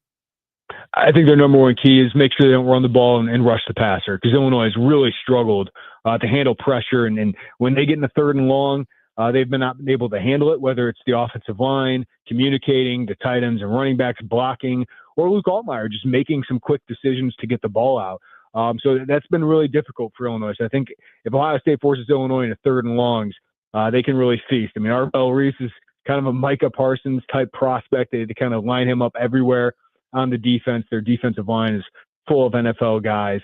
I think their number one key is make sure they don't run the ball and rush the passer, because Illinois has really struggled to handle pressure. And when they get in the third and long, they've been not able to handle it, whether it's the offensive line, communicating, the tight ends and running backs blocking, or Luke Altmaier just making some quick decisions to get the ball out. So that's been really difficult for Illinois. So I think if Ohio State forces Illinois into third and longs, they can really feast. I mean, Arbel Reese is kind of a Micah Parsons type prospect. They kind of line him up everywhere on the defense. Their defensive line is full of NFL guys.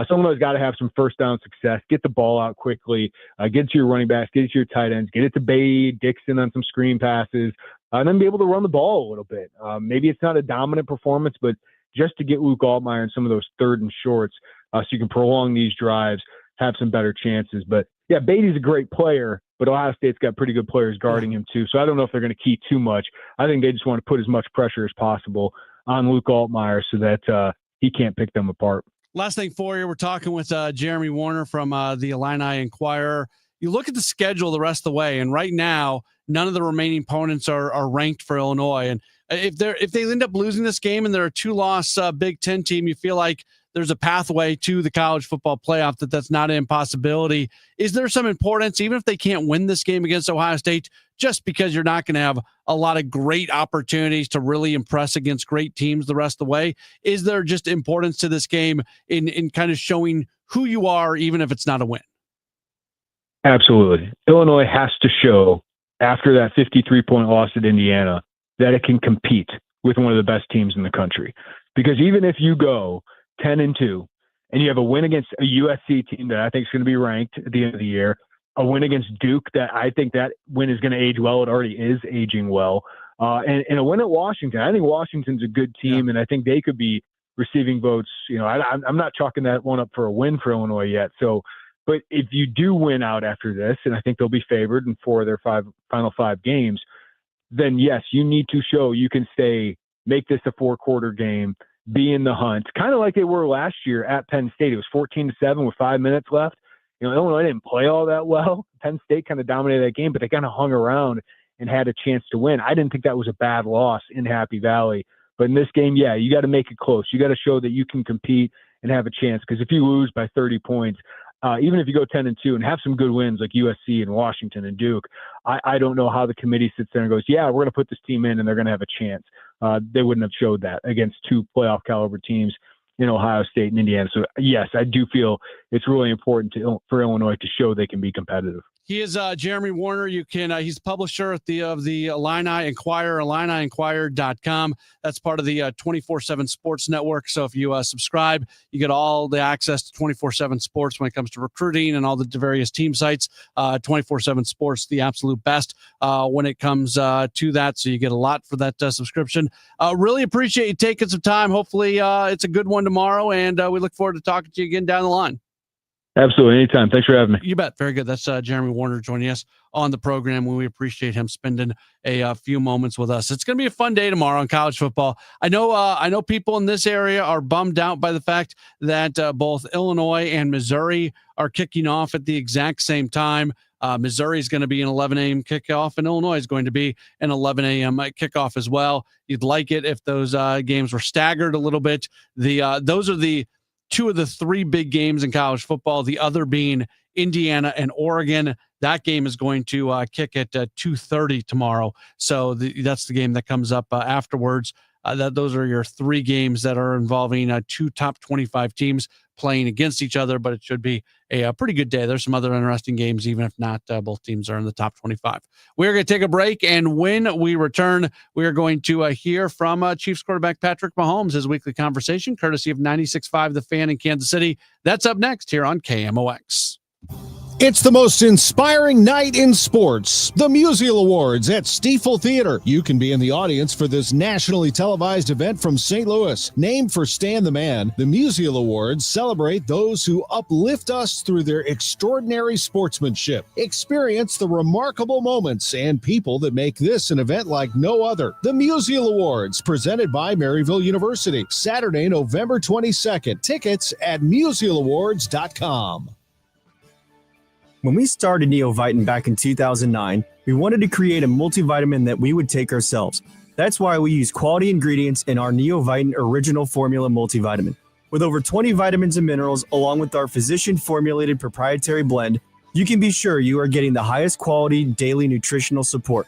Someone's got to have some first down success, get the ball out quickly, get it to your running backs, get it to your tight ends, get it to Beatty, Dixon on some screen passes, and then be able to run the ball a little bit. Maybe it's not a dominant performance, but just to get Luke Altmaier in some of those third and shorts so you can prolong these drives, have some better chances. But yeah, Beatty's a great player, but Ohio State's got pretty good players guarding him too. So I don't know if they're going to key too much. I think they just want to put as much pressure as possible on Luke Altmaier so that he can't pick them apart. Last thing for you, we're talking with Jeremy Warner from the Illini Inquirer. You look at the schedule the rest of the way, and right now, none of the remaining opponents are ranked for Illinois. And if they end up losing this game and they're a two-loss Big Ten team, you feel like there's a pathway to the college football playoff, that's not an impossibility. Is there some importance, even if they can't win this game against Ohio State, just because you're not going to have a lot of great opportunities to really impress against great teams the rest of the way? Is there just importance to this game in kind of showing who you are, even if it's not a win? Absolutely. Illinois has to show after that 53-point loss at Indiana that it can compete with one of the best teams in the country. Because even if you go 10-2 and you have a win against a USC team that I think is going to be ranked at the end of the year, a win against Duke that I think that win is going to age well. It already is aging well. And a win at Washington. I think Washington's a good team, and I think they could be receiving votes. You know, I'm not chalking that one up for a win for Illinois yet. So, but if you do win out after this, and I think they'll be favored in 4 of their final 5 games, then yes, you need to show you can make this a 4-quarter game, be in the hunt, kind of like they were last year at Penn State. It was 14-7 with 5 minutes left. You know, Illinois didn't play all that well. Penn State kind of dominated that game, but they kind of hung around and had a chance to win. I didn't think that was a bad loss in Happy Valley. But in this game, yeah, you got to make it close. You got to show that you can compete and have a chance. Because if you lose by 30 points, even if you go 10-2 and have some good wins like USC and Washington and Duke, I don't know how the committee sits there and goes, yeah, we're going to put this team in and they're going to have a chance. They wouldn't have showed that against 2 playoff caliber teams in Ohio State and Indiana. So yes, I do feel it's really important for Illinois to show they can be competitive. He is Jeremy Warner. You can he's publisher of the Illini Inquirer, IlliniInquirer.com. That's part of the 24/7 Sports Network. So if you subscribe, you get all the access to 24/7 Sports when it comes to recruiting and all the various team sites. 24/7 Sports, the absolute best when it comes to that. So you get a lot for that subscription. Really appreciate you taking some time. Hopefully it's a good one tomorrow, and we look forward to talking to you again down the line. Absolutely. Anytime. Thanks for having me. You bet. Very good. That's Jeremy Warner joining us on the program. We appreciate him spending a few moments with us. It's going to be a fun day tomorrow on college football. I know people in this area are bummed out by the fact that both Illinois and Missouri are kicking off at the exact same time. Missouri is going to be an 11 a.m. kickoff, and Illinois is going to be an 11 a.m. kickoff as well. You'd like it if those games were staggered a little bit. Those are the 2 of the 3 big games in college football, the other being Indiana and Oregon. That game is going to kick at 2:30 tomorrow. So that's the game that comes up afterwards. Those are your 3 games that are involving 2 top 25 teams playing against each other, but it should be a pretty good day. There's some other interesting games, even if not both teams are in the top 25. We're going to take a break, and when we return, we are going to hear from Chiefs quarterback Patrick Mahomes, his weekly conversation, courtesy of 96.5 The Fan in Kansas City. That's up next here on KMOX. It's the most inspiring night in sports, the Musial Awards at Stiefel Theater. You can be in the audience for this nationally televised event from St. Louis. Named for Stan the Man, the Musial Awards celebrate those who uplift us through their extraordinary sportsmanship. Experience the remarkable moments and people that make this an event like no other. The Musial Awards, presented by Maryville University, Saturday, November 22nd. Tickets at musialawards.com. When we started Neoviten back in 2009, we wanted to create a multivitamin that we would take ourselves. That's why we use quality ingredients in our Neoviten Original Formula multivitamin. With over 20 vitamins and minerals, along with our physician-formulated proprietary blend, you can be sure you are getting the highest quality daily nutritional support.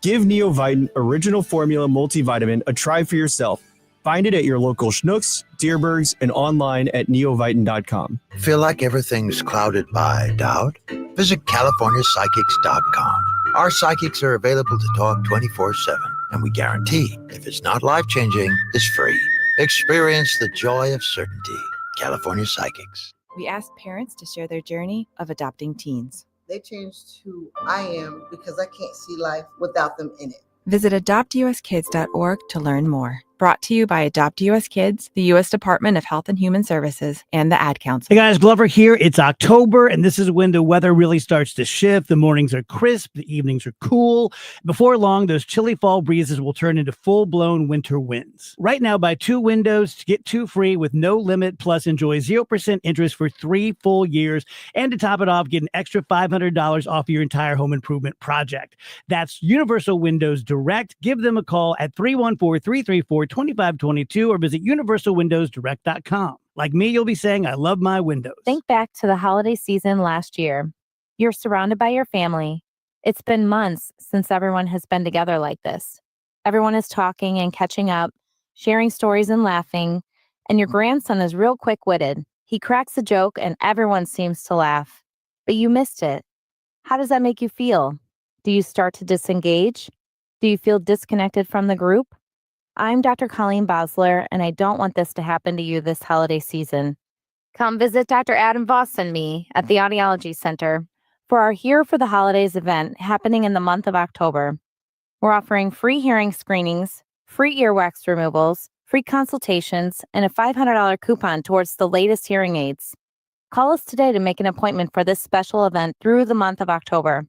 Give Neoviten Original Formula multivitamin a try for yourself. Find it at your local Schnucks, Deerbergs, and online at neoviten.com. Feel like everything's clouded by doubt? Visit CaliforniaPsychics.com. Our psychics are available to talk 24/7, and we guarantee if it's not life-changing, it's free. Experience the joy of certainty. California Psychics. We asked parents to share their journey of adopting teens. They changed who I am because I can't see life without them in it. Visit adoptuskids.org to learn more. Brought to you by Adopt US Kids, the U.S. Department of Health and Human Services, and the Ad Council. Hey guys, Glover here. It's October, and this is when the weather really starts to shift. The mornings are crisp, the evenings are cool. Before long, those chilly fall breezes will turn into full-blown winter winds. Right now, buy 2 windows to get 2 free with no limit, plus enjoy 0% interest for 3 full years. And to top it off, get an extra $500 off your entire home improvement project. That's Universal Windows Direct. Give them a call at 314-334-2522 or visit universalwindowsdirect.com. Like me, you'll be saying, I love my windows. Think back to the holiday season last year. You're surrounded by your family. It's been months since everyone has been together like this. Everyone is talking and catching up, sharing stories and laughing, and your grandson is real quick-witted. He cracks a joke and everyone seems to laugh. But you missed it. How does that make you feel? Do you start to disengage? Do you feel disconnected from the group? I'm Dr. Colleen Bosler, and I don't want this to happen to you this holiday season. Come visit Dr. Adam Voss and me at the Audiology Center for our Here for the Holidays event happening in the month of October. We're offering free hearing screenings, free earwax removals, free consultations, and a $500 coupon towards the latest hearing aids. Call us today to make an appointment for this special event through the month of October.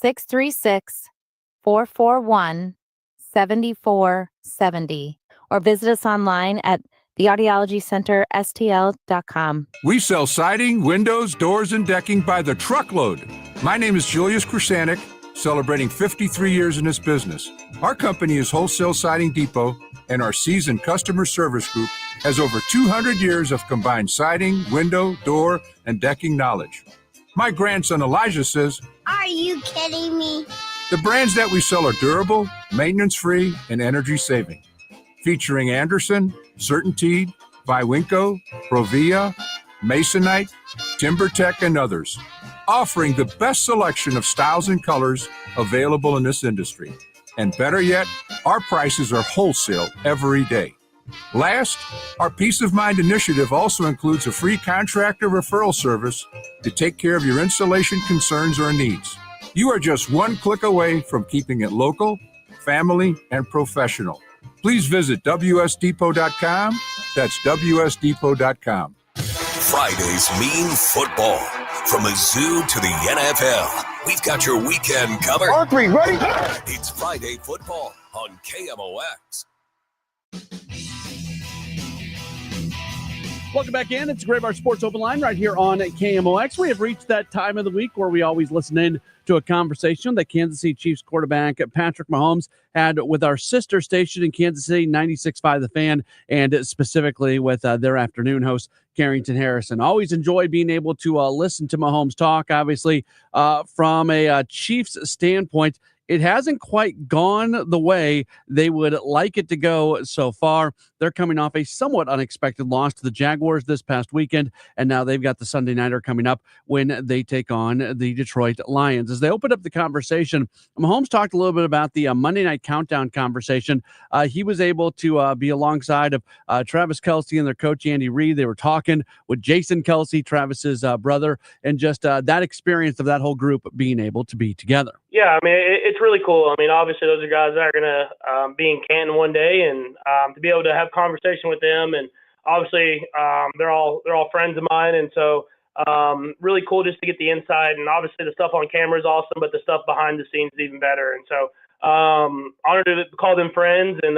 636-441-7470, or visit us online at theaudiologycenterstl.com. We sell siding, windows, doors, and decking by the truckload. My name is Julius Krasanik, celebrating 53 years in this business. Our company is Wholesale Siding Depot, and our seasoned customer service group has over 200 years of combined siding, window, door, and decking knowledge. My grandson Elijah says, Are you kidding me? the brands that we sell are durable, maintenance-free, and energy-saving. Featuring Anderson, CertainTeed, Viwinco, Provia, Masonite, TimberTech, and others, offering the best selection of styles and colors available in this industry. And better yet, our prices are wholesale every day. Last, our Peace of Mind initiative also includes a free contractor referral service to take care of your installation concerns or needs. You are just one click away from keeping it local, family, and professional. Please visit WSDepot.com. That's WSDepot.com. Fridays mean football. From a zoo to the NFL, we've got your weekend covered. All three, ready? It's Friday football on KMOX. Welcome back in. It's Graybar Sports Open Line right here on KMOX. We have reached that time of the week where we always listen in to a conversation that Kansas City Chiefs quarterback Patrick Mahomes had with our sister station in Kansas City, 96.5 The Fan, and specifically with their afternoon host, Carrington Harrison. Always enjoy being able to listen to Mahomes talk. Obviously, from a Chiefs standpoint, it hasn't quite gone the way they would like it to go so far. They're coming off a somewhat unexpected loss to the Jaguars this past weekend, and now they've got the Sunday Nighter coming up when they take on the Detroit Lions. As they opened up the conversation, Mahomes talked a little bit about the Monday Night Countdown conversation. He was able to be alongside of Travis Kelce and their coach, Andy Reid. They were talking with Jason Kelce, Travis's brother, and just that experience of that whole group being able to be together. Yeah, I mean, it's really cool. I mean, obviously, those are guys that are going to be in Canton one day, and to be able to have conversation with them, and obviously, they're all friends of mine, and so really cool just to get the insight. And obviously, the stuff on camera is awesome, but the stuff behind the scenes is even better. And so, honored to call them friends and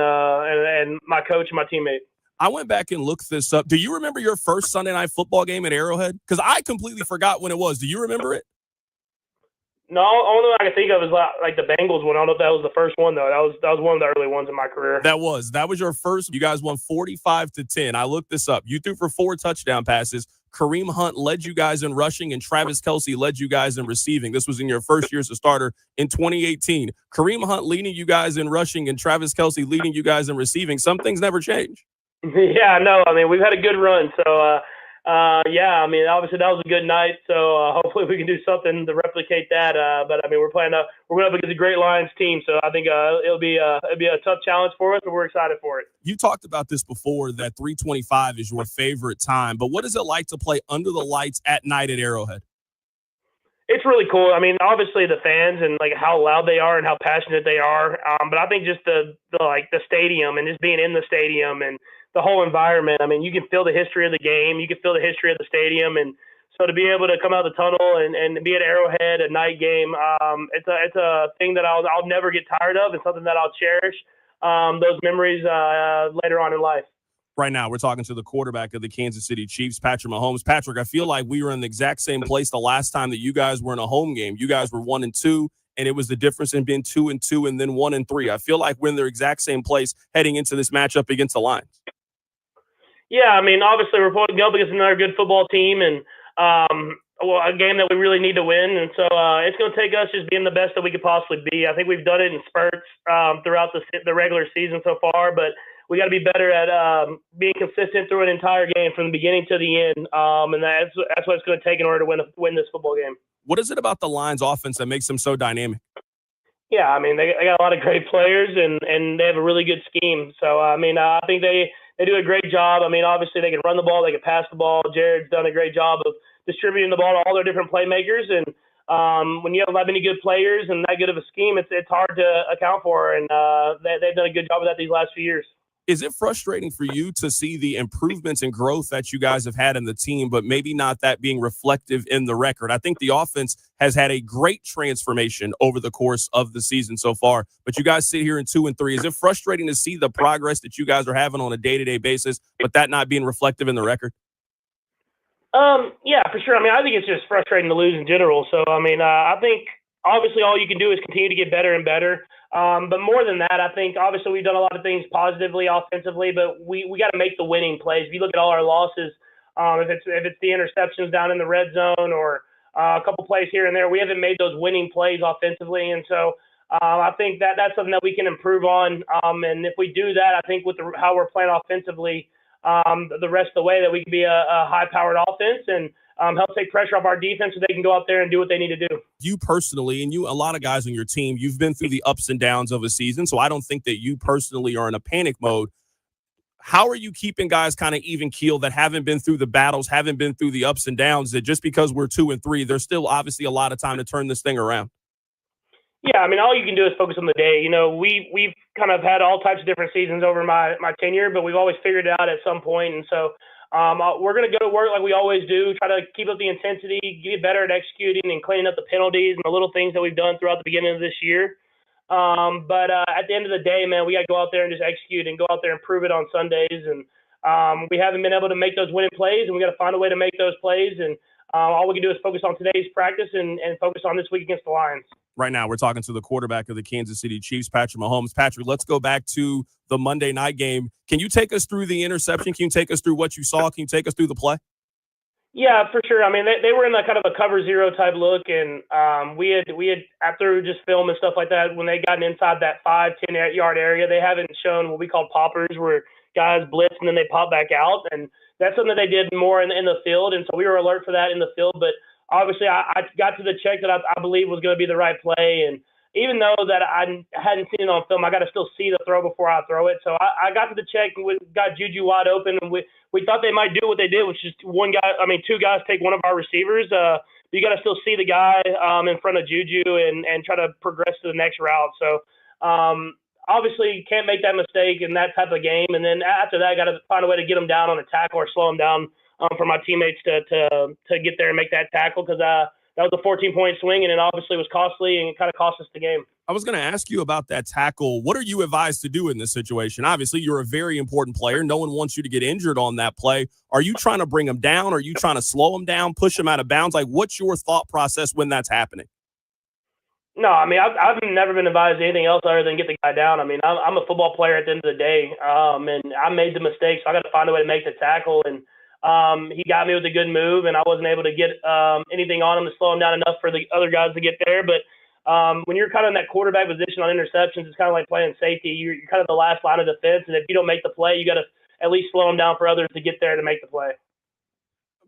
my coach and my teammate. I went back and looked this up. Do you remember your first Sunday Night Football game at Arrowhead? Because I completely forgot when it was. Do you remember it? No, only one I can think of is like the Bengals one. I don't know if that was the first one, though. That was one of the early ones in my career. That was your first. You guys won 45-10. I looked this up. You threw for 4 touchdown passes. Kareem Hunt led you guys in rushing, and Travis Kelce led you guys in receiving. This was in your first year as a starter in 2018. Kareem Hunt leading you guys in rushing, and Travis Kelce leading you guys in receiving. Some things never change. Yeah, no, I mean, we've had a good run. So, yeah, I mean, obviously that was a good night. So hopefully we can do something to replicate that. But I mean, we're going up against a great Lions team. So I think it'll be a tough challenge for us, but we're excited for it. You talked about this before, that 3:25 is your favorite time. But what is it like to play under the lights at night at Arrowhead? It's really cool. I mean, obviously the fans and like how loud they are and how passionate they are. But I think just the stadium and just being in the stadium and the whole environment. I mean, you can feel the history of the game. You can feel the history of the stadium. And so to be able to come out of the tunnel and be at Arrowhead, a night game, it's a thing that I'll never get tired of, and something that I'll cherish those memories later on in life. Right now, we're talking to the quarterback of the Kansas City Chiefs, Patrick Mahomes. Patrick, I feel like we were in the exact same place the last time that you guys were in a home game. You guys were 1-2. And it was the difference in being 2-2 and then 1-3. I feel like we're in the exact same place heading into this matchup against the Lions. Yeah, I mean, obviously we're going up against another good football team and a game that we really need to win. And so it's going to take us just being the best that we could possibly be. I think we've done it in spurts throughout the regular season so far, but we got to be better at being consistent through an entire game from the beginning to the end. And that's what it's going to take in order to win this football game. What is it about the Lions offense that makes them so dynamic? Yeah, I mean, they got a lot of great players and they have a really good scheme. So, I mean, I think they do a great job. I mean, obviously they can run the ball, they can pass the ball. Jared's done a great job of distributing the ball to all their different playmakers. And when you have that many good players and that good of a scheme, it's hard to account for. And they've done a good job of that these last few years. Is it frustrating for you to see the improvements and growth that you guys have had in the team, but maybe not that being reflective in the record? I think the offense has had a great transformation over the course of the season so far, but you guys sit here in 2-3. Is it frustrating to see the progress that you guys are having on a day-to-day basis, but that not being reflective in the record? Yeah, for sure. I mean, I think it's just frustrating to lose in general. So, I mean, I think obviously all you can do is continue to get better and better. But more than that, I think obviously we've done a lot of things positively, offensively, but we got to make the winning plays. If you look at all our losses, if it's the interceptions down in the red zone or a couple plays here and there, we haven't made those winning plays offensively. And so I think that's something that we can improve on. And if we do that, I think with how we're playing offensively the rest of the way, that we can be a high-powered offense and help take pressure off our defense so they can go out there and do what they need to do. You personally, and a lot of guys on your team, you've been through the ups and downs of a season, so I don't think that you personally are in a panic mode. How are you keeping guys kind of even keel that haven't been through the battles, haven't been through the ups and downs, that just because we're 2-3, there's still obviously a lot of time to turn this thing around? Yeah, I mean, all you can do is focus on the day. You know, we've kind of had all types of different seasons over my tenure, but we've always figured it out at some point. And so we're going to go to work like we always do, try to keep up the intensity, get better at executing and cleaning up the penalties and the little things that we've done throughout the beginning of this year. But at the end of the day, man, we got to go out there and just execute and go out there and prove it on Sundays. And we haven't been able to make those winning plays, and we got to find a way to make those plays. And all we can do is focus on today's practice and focus on this week against the Lions. Right now, we're talking to the quarterback of the Kansas City Chiefs, Patrick Mahomes. Patrick, let's go back to the Monday night game. Can you take us through the interception? Can you take us through what you saw? Can you take us through the play? Yeah, for sure. I mean, they were in that kind of a cover zero type look, and we had after just film and stuff like that, when they gotten inside that 5-10 yard area, they haven't shown what we call poppers, where guys blitz and then they pop back out. And that's something that they did more in the field. And so we were alert for that in the field. But obviously I got to the check that I believe was going to be the right play. And even though that I hadn't seen it on film, I got to still see the throw before I throw it. So I got to the check and we got Juju wide open. And we thought they might do what they did, which is two guys take one of our receivers. You got to still see the guy in front of Juju and try to progress to the next route. So obviously can't make that mistake in that type of game. And then after that, got to find a way to get them down on a tackle or slow them down for my teammates to get there and make that tackle, because that was a 14-point swing, and it obviously was costly, and it kind of cost us the game. I was going to ask you about that tackle. What are you advised to do in this situation? Obviously, you're a very important player. No one wants you to get injured on that play. Are you trying to bring him down? Are you trying to slow him down, push him out of bounds? Like, what's your thought process when that's happening? No, I mean, I've never been advised anything else other than get the guy down. I mean, I'm a football player at the end of the day, and I made the mistake, so I got to find a way to make the tackle. And he got me with a good move, and I wasn't able to get anything on him to slow him down enough for the other guys to get there. But when you're kind of in that quarterback position on interceptions, it's kind of like playing safety. You're kind of the last line of defense, and if you don't make the play, you got to at least slow them down for others to get there to make the play.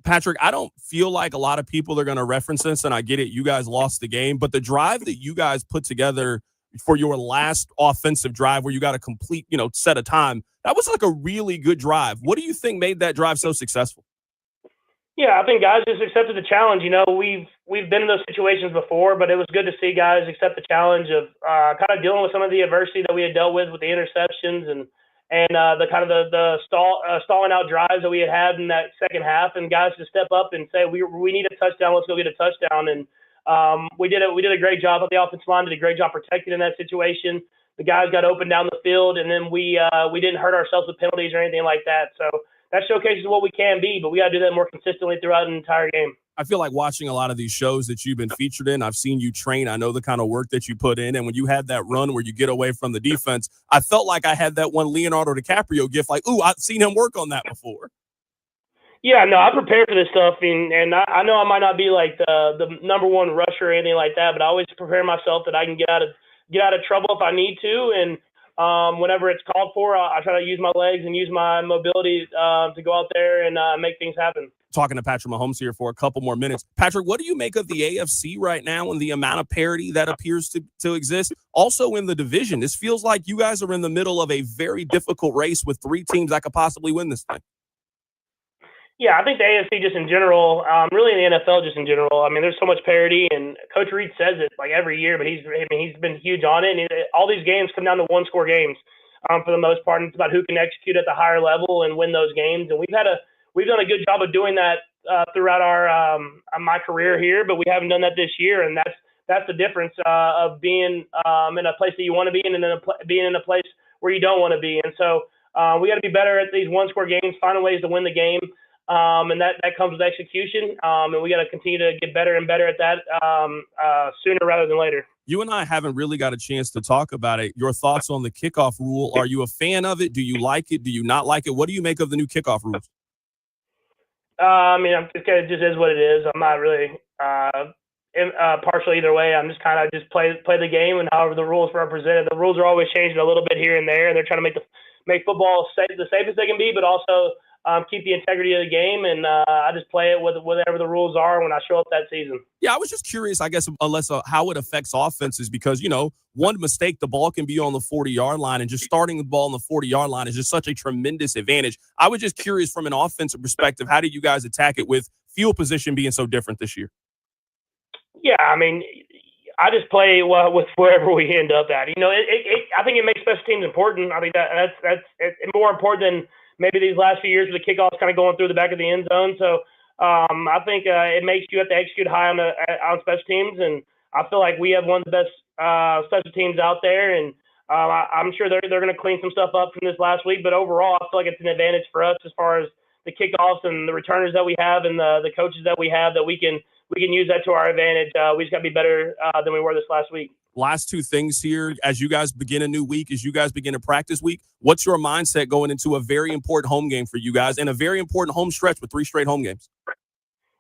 Patrick, I don't feel like a lot of people are going to reference this, and I get it. You guys lost the game, but the drive that you guys put together for your last offensive drive where you got a complete, set of time, that was like a really good drive. What do you think made that drive so successful? Yeah, I think guys just accepted the challenge. We've been in those situations before, but it was good to see guys accept the challenge of kind of dealing with some of the adversity that we had dealt with the interceptions and the kind of the stalling out drives that we had in that second half, and guys to step up and say we need a touchdown. Let's go get a touchdown. And we did a great job. The offensive line did a great job protecting in that situation. The guys got open down the field, and then we didn't hurt ourselves with penalties or anything like that. So that showcases what we can be, but we got to do that more consistently throughout an entire game. I feel like watching a lot of these shows that you've been featured in, I've seen you train. I know the kind of work that you put in. And when you had that run where you get away from the defense, I felt like I had that one Leonardo DiCaprio gift. Like, ooh, I've seen him work on that before. Yeah, no, I prepared for this stuff, and I know I might not be like the number one rusher or anything like that, but I always prepare myself that I can get out of trouble if I need to, and whenever it's called for, I try to use my legs and use my mobility to go out there and make things happen. Talking to Patrick Mahomes here for a couple more minutes. Patrick, what do you make of the AFC right now and the amount of parity that appears to exist? Also in the division, this feels like you guys are in the middle of a very difficult race with three teams that could possibly win this thing. Yeah, I think the AFC just in general, really in the NFL just in general. I mean, there's so much parity, and Coach Reed says it like every year, but he's been huge on it. And all these games come down to one-score games for the most part, and it's about who can execute at the higher level and win those games. And we've done a good job of doing that throughout my career here, but we haven't done that this year, and that's the difference of being in a place that you want to be in and then being in a place where you don't want to be. And so we got to be better at these one-score games, finding ways to win the game. And that comes with execution, and we got to continue to get better and better at that sooner rather than later. You and I haven't really got a chance to talk about it. Your thoughts on the kickoff rule? Are you a fan of it? Do you like it? Do you not like it? What do you make of the new kickoff rules? I mean, it just is what it is. I'm not really partial either way. I'm just kind of play the game, and however the rules are presented. The rules are always changing a little bit here and there, and they're trying to make football the safest they can be, but also keep the integrity of the game, and I just play it with whatever the rules are when I show up that season. Yeah, I was just curious, I guess, how it affects offenses because, one mistake, the ball can be on the 40-yard line, and just starting the ball on the 40-yard line is just such a tremendous advantage. I was just curious from an offensive perspective, how do you guys attack it with field position being so different this year? Yeah, I mean, I just play with wherever we end up at. I think it makes special teams important. I think that's more important than maybe these last few years with the kickoffs kind of going through the back of the end zone. So I think it makes you have to execute high on special teams, and I feel like we have one of the best special teams out there, and I'm sure they're going to clean some stuff up from this last week. But overall, I feel like it's an advantage for us as far as the kickoffs and the returners that we have and the coaches that we have that we can use that to our advantage. We just got to be better than we were this last week. Last two things here, as you guys begin a new week, as you guys begin a practice week, what's your mindset going into a very important home game for you guys and a very important home stretch with 3 straight home games?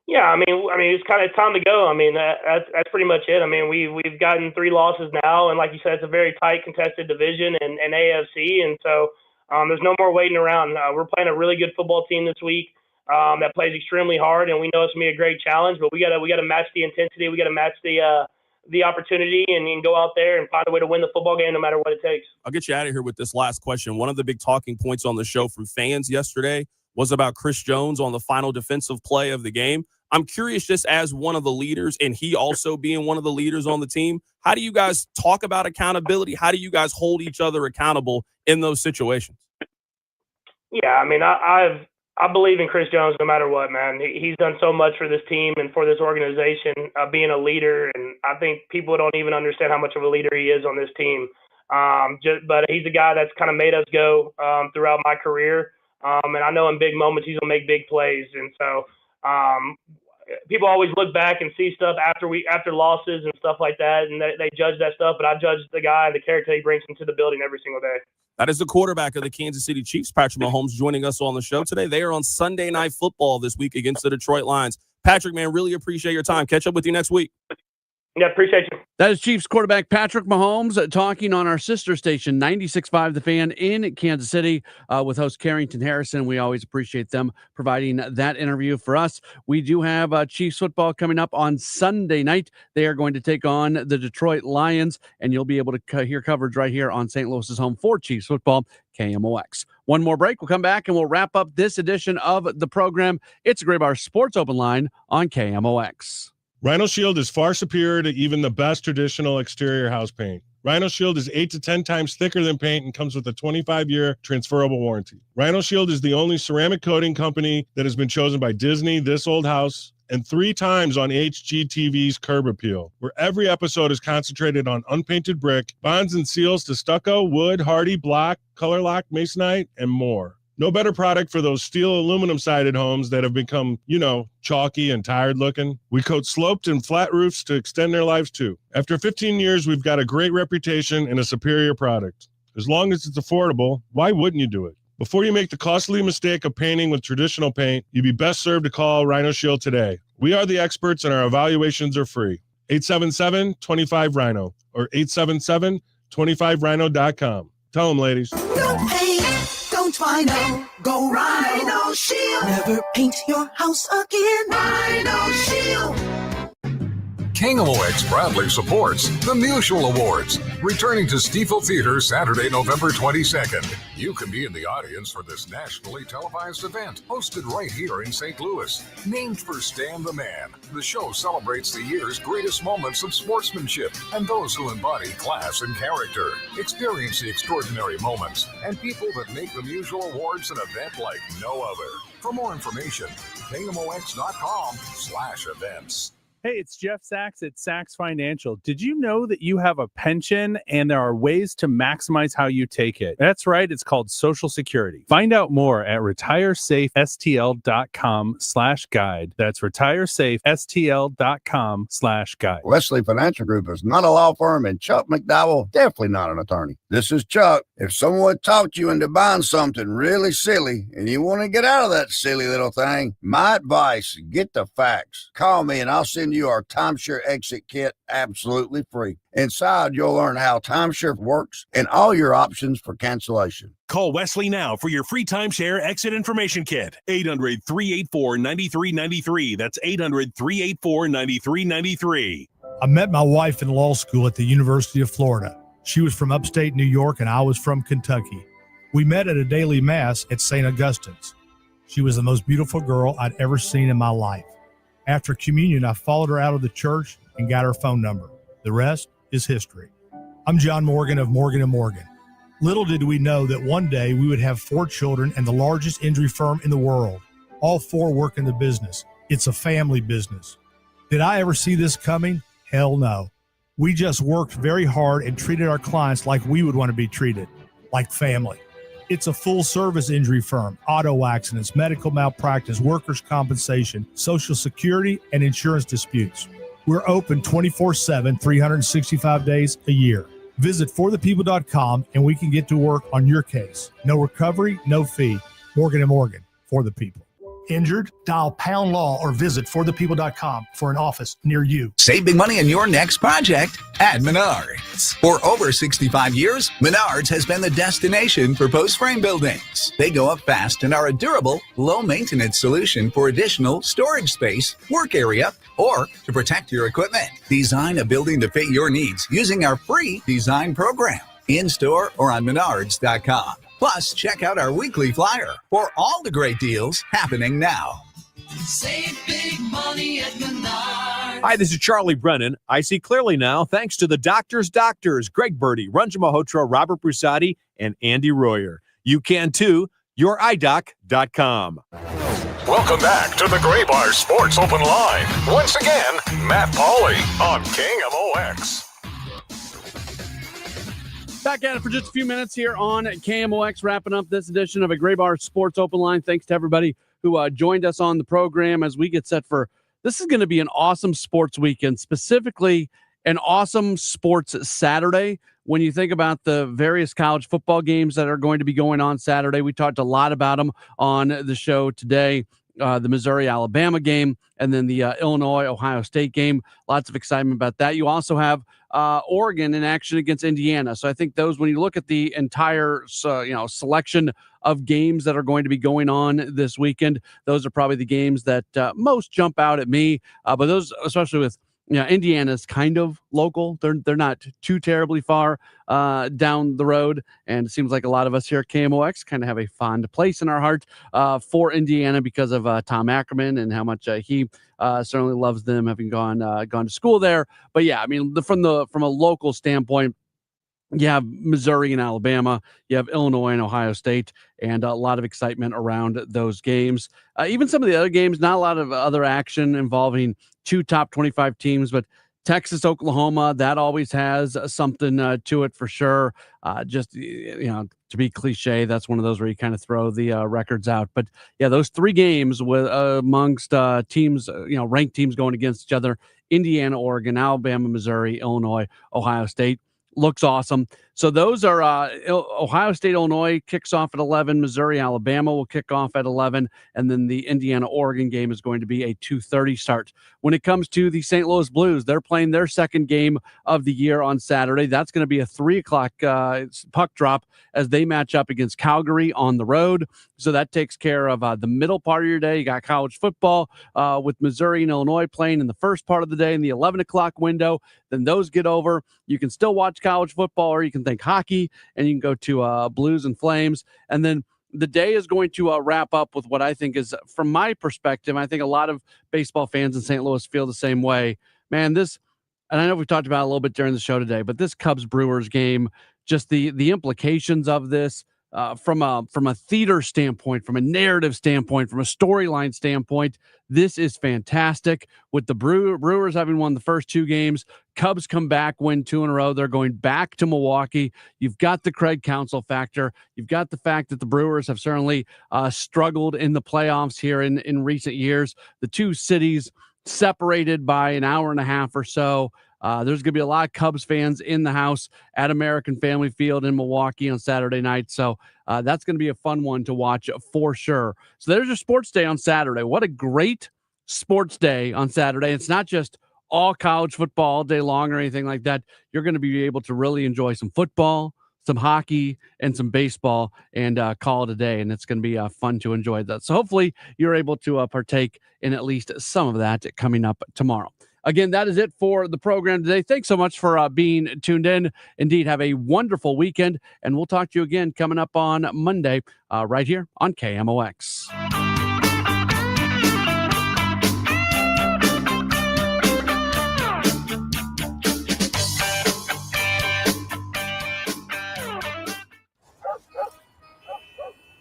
Yeah, I mean, it's time to go. I mean, that's pretty much it. I mean, we've gotten 3 losses now, and like you said, it's a very tight, contested division and AFC, and so There's no more waiting around. We're playing a really good football team this week that plays extremely hard, and we know it's going to be a great challenge, but we got to match the intensity. We got to match the opportunity and go out there and find a way to win the football game no matter what it takes. I'll get you out of here with this last question. One of the big talking points on the show from fans yesterday was about Chris Jones on the final defensive play of the game. I'm curious, just as one of the leaders and he also being one of the leaders on the team, how do you guys talk about accountability? How do you guys hold each other accountable in those situations? Yeah, I mean, I believe in Chris Jones no matter what, man. He's done so much for this team and for this organization, being a leader, and I think people don't even understand how much of a leader he is on this team. But he's a guy that's kind of made us go throughout my career, and I know in big moments he's going to make big plays. And so people always look back and see stuff after losses and stuff like that, and they judge that stuff, but I judge the guy and the character he brings into the building every single day. That is the quarterback of the Kansas City Chiefs, Patrick Mahomes, joining us on the show today. They are on Sunday Night Football this week against the Detroit Lions. Patrick, man, really appreciate your time. Catch up with you next week. Yeah, appreciate you. That is Chiefs quarterback Patrick Mahomes talking on our sister station, 96.5 The Fan in Kansas City, with host Carrington Harrison. We always appreciate them providing that interview for us. We do have Chiefs football coming up on Sunday night. They are going to take on the Detroit Lions, and you'll be able to hear coverage right here on St. Louis's home for Chiefs football, KMOX. One more break. We'll come back, and we'll wrap up this edition of the program. It's a Gray Bar Sports Open Line on KMOX. Rhino Shield is far superior to even the best traditional exterior house paint. Rhino Shield is 8 to 10 times thicker than paint and comes with a 25-year transferable warranty. Rhino Shield is the only ceramic coating company that has been chosen by Disney, This Old House, and 3 times on HGTV's Curb Appeal, where every episode is concentrated on unpainted brick, bonds and seals to stucco, wood, hardy, block, color lock, masonite, and more. No better product for those steel aluminum-sided homes that have become, chalky and tired looking. We coat sloped and flat roofs to extend their lives too. After 15 years, we've got a great reputation and a superior product. As long as it's affordable, why wouldn't you do it? Before you make the costly mistake of painting with traditional paint, you'd be best served to call Rhino Shield today. We are the experts and our evaluations are free. 877-25-RHINO or 877-25rhino.com. Tell them, ladies. Don't paint, don't Rhino, go Rhino Shield. Never paint your house again. Rhino Shield. KMOX proudly supports the Mutual Awards, returning to Stiefel Theater Saturday, November 22nd. You can be in the audience for this nationally televised event, hosted right here in St. Louis. Named for Stan the Man, the show celebrates the year's greatest moments of sportsmanship and those who embody class and character. Experience the extraordinary moments and people that make the Mutual Awards an event like no other. For more information, KMOX.com/events. Hey, it's Jeff Sachs at Sachs Financial. Did you know that you have a pension and there are ways to maximize how you take it? That's right. It's called Social Security. Find out more at retiresafestl.com/guide. That's retiresafestl.com/guide. Wesley Financial Group is not a law firm, and Chuck McDowell definitely not an attorney. This is Chuck. If someone talked you into buying something really silly and you want to get out of that silly little thing, my advice, get the facts. Call me and I'll send you our timeshare exit kit absolutely free. Inside, you'll learn how timeshare works and all your options for cancellation. Call Wesley now for your free timeshare exit information kit. 800-384-9393. That's 800-384-9393. I met my wife in law school at the University of Florida. She was from upstate New York and I was from Kentucky. We met at a daily mass at St. Augustine's. She was the most beautiful girl I'd ever seen in my life. After communion, I followed her out of the church and got her phone number. The rest is history. I'm John Morgan of Morgan & Morgan. Little did we know that one day we would have 4 children and the largest injury firm in the world. All 4 work in the business. It's a family business. Did I ever see this coming? Hell no. We just worked very hard and treated our clients like we would want to be treated, like family. It's a full-service injury firm, auto accidents, medical malpractice, workers' compensation, Social Security, and insurance disputes. We're open 24/7, 365 days a year. Visit forthepeople.com and we can get to work on your case. No recovery, no fee. Morgan & Morgan, for the people. Injured? Dial Pound Law or visit forthepeople.com for an office near you. Save big money on your next project at Menards. For over 65 years, Menards has been the destination for post-frame buildings. They go up fast and are a durable, low-maintenance solution for additional storage space, work area, or to protect your equipment. Design a building to fit your needs using our free design program, in-store or on Menards.com. Plus, check out our weekly flyer for all the great deals happening now. Save big money at Menards. Hi, this is Charlie Brennan. I see clearly now thanks to the doctors, Greg Birdie, Ranjan Malhotra, Robert Brusati, and Andy Royer. You can too. YourEyeDoc.com. Welcome back to the Gray Bar Sports Open Line. Once again, Matt Pauley on KMOX. Back at it for just a few minutes here on KMOX, wrapping up this edition of a Gray Bar Sports Open Line. Thanks to everybody who joined us on the program as we get set for this is going to be an awesome sports weekend, specifically an awesome sports Saturday. When you think about the various college football games that are going to be going on Saturday, we talked a lot about them on the show today. The Missouri-Alabama game, and then the Illinois-Ohio State game. Lots of excitement about that. You also have Oregon in action against Indiana. So I think those, when you look at the entire selection of games that are going to be going on this weekend, those are probably the games that most jump out at me. But those, especially with Indiana's kind of local. They're not too terribly far down the road, and it seems like a lot of us here at KMOX kind of have a fond place in our heart for Indiana because of Tom Ackerman and how much he certainly loves them, having gone to school there. But yeah, I mean, from a local standpoint, you have Missouri and Alabama, you have Illinois and Ohio State, and a lot of excitement around those games. Even some of the other games, not a lot of other action involving two top 25 teams, but Texas, Oklahoma, that always has something to it for sure. Just, to be cliche, that's one of those where you kind of throw the records out. But yeah, those three games with amongst teams, ranked teams going against each other, Indiana, Oregon, Alabama, Missouri, Illinois, Ohio State. Looks awesome. So those are Ohio State, Illinois kicks off at 11. Missouri, Alabama will kick off at 11. And then the Indiana, Oregon game is going to be a 2:30 start. When it comes to the St. Louis Blues, they're playing their second game of the year on Saturday. That's going to be a 3 o'clock puck drop as they match up against Calgary on the road. So that takes care of the middle part of your day. You got college football with Missouri and Illinois playing in the first part of the day in the 11 o'clock window. Then those get over. You can still watch college football, or you can think hockey, and you can go to Blues and Flames. And then the day is going to wrap up with what I think is, from my perspective, I think a lot of baseball fans in St. Louis feel the same way. Man, this, and I know we talked about it a little bit during the show today, but this Cubs-Brewers game, just the implications of this, from a theater standpoint, from a narrative standpoint, from a storyline standpoint, this is fantastic. With the Brewers having won the first two games, Cubs come back, win 2 in a row. They're going back to Milwaukee. You've got the Craig Counsell factor. You've got the fact that the Brewers have certainly struggled in the playoffs here in recent years. The two cities separated by an hour and a half or so. There's going to be a lot of Cubs fans in the house at American Family Field in Milwaukee on Saturday night. So that's going to be a fun one to watch for sure. So there's your sports day on Saturday. What a great sports day on Saturday. It's not just all college football all day long or anything like that. You're going to be able to really enjoy some football, some hockey, and some baseball, and call it a day. And it's going to be fun to enjoy that. So hopefully you're able to partake in at least some of that coming up tomorrow. Again, that is it for the program today. Thanks so much for being tuned in. Indeed, have a wonderful weekend, and we'll talk to you again coming up on Monday right here on KMOX.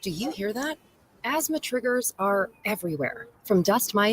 Do you hear that? Asthma triggers are everywhere, from dust mites